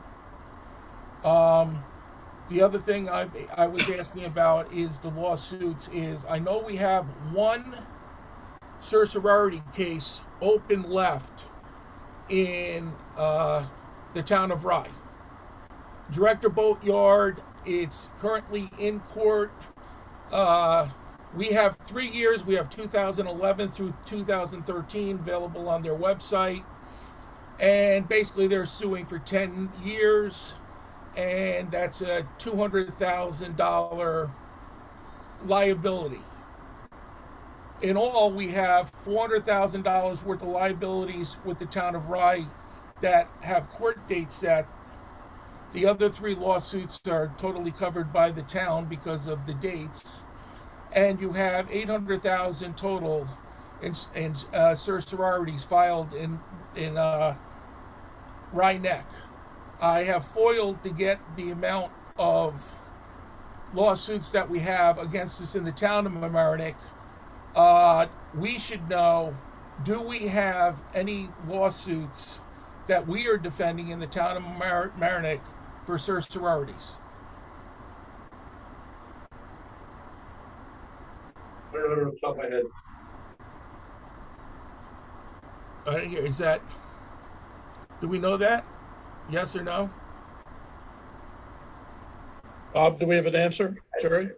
The other thing I was asking about is the lawsuits. Is I know we have one certiorari case open left in the town of Rye. Director Boatyard, it's currently in court. We have 3 years. We have 2011 through 2013 available on their website. And basically they're suing for 10 years. And that's a $200,000 liability. In all, we have $400,000 worth of liabilities with the town of Rye that have court dates set. The other 3 lawsuits are totally covered by the town because of the dates. And you have $800,000 total in certiorarities filed in Rye Neck. I have foiled to get the amount of lawsuits that we have against us in the town of Mamaroneck. We should know, do we have any lawsuits that we are defending in the town of Mamaroneck for certiorarities? I don't know off the top of my head. I didn't hear. Is that? Do we know that? Yes or no? Bob, do we have an answer? Jerry?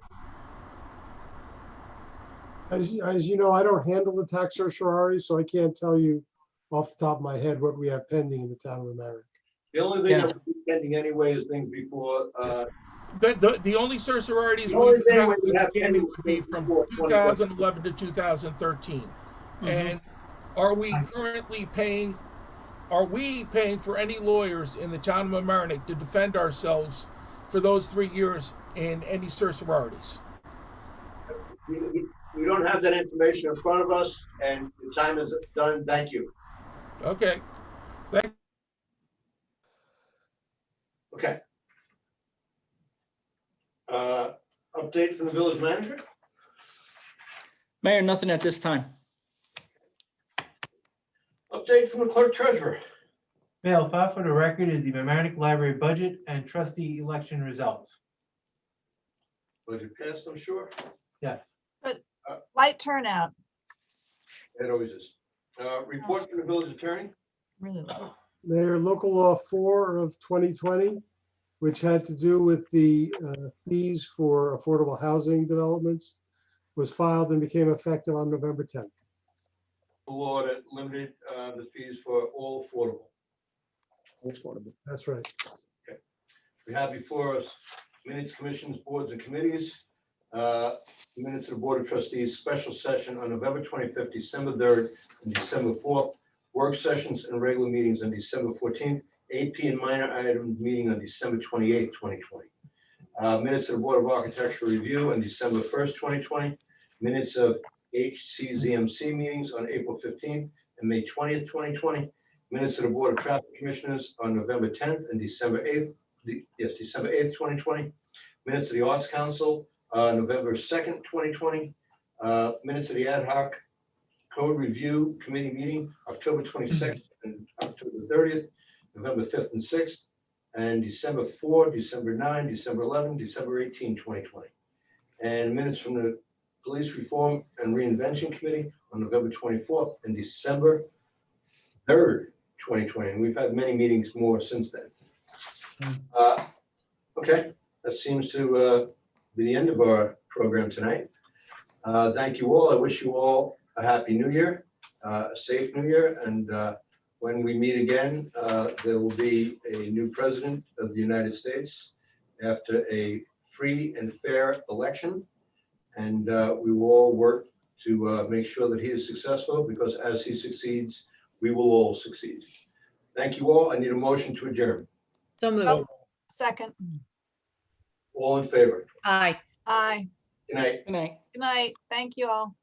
As you know, I don't handle the tax certiorari, so I can't tell you off the top of my head what we have pending in the town of Mamaroneck. The only thing that would be pending anyway is things before, The only certiorarities The only we thing have we have outstanding pending would be is from before 2011 to 2013. And are we currently paying, for any lawyers in the town of Mamaroneck to defend ourselves for those 3 years in any certiorarities? we don't have that information in front of us, and the time is done. Thank you. Okay. Okay. Update from the village manager? Mayor, nothing at this time. Update from the clerk treasurer? Mail, file for the record is the Mamaroneck Library budget and trustee election results. Budget passed, I'm sure. Yes. But light turnout, It always is. Report from the village attorney? really low. Mayor, local law 4 of 2020, which had to do with the fees for affordable housing developments, was filed and became effective on November 10th. The law that limited the fees for all affordable. That's right. Okay. We have before us minutes, commissions, boards, and committees. Minutes of the Board of Trustees special session on November 25th, December 3rd, and December 4th. Work sessions and regular meetings on December 14th. AP and minor items meeting on December 28th, 2020. Minutes of the Board of Architecture review on December 1st, 2020. Minutes of HCZMC meetings on April 15th and May 20th, 2020. Minutes of the Board of Traffic Commissioners on November 10th and December 8th. December 8th, 2020. Minutes of the Arts Council, November 2nd, 2020. Minutes of the Ad Hoc Code Review Committee meeting, October 22nd and October 30th, November 5th and 6th, and December 4, December 9, December 11, December 18, 2020. And minutes from the Police Reform and Reinvention Committee on November 24th and December 3rd, 2020. And we've had many meetings more since then. Okay, that seems to be the end of our program tonight. Thank you all. I wish you all a happy new year, a safe new year. And when we meet again, there will be a new president of the United States after a free and fair election. And we will all work to make sure that he is successful, because as he succeeds, we will all succeed. Thank you all. I need a motion to adjourn. So moved. Second. All in favor? Aye. Aye. Good night. Good night. Good night. Thank you all.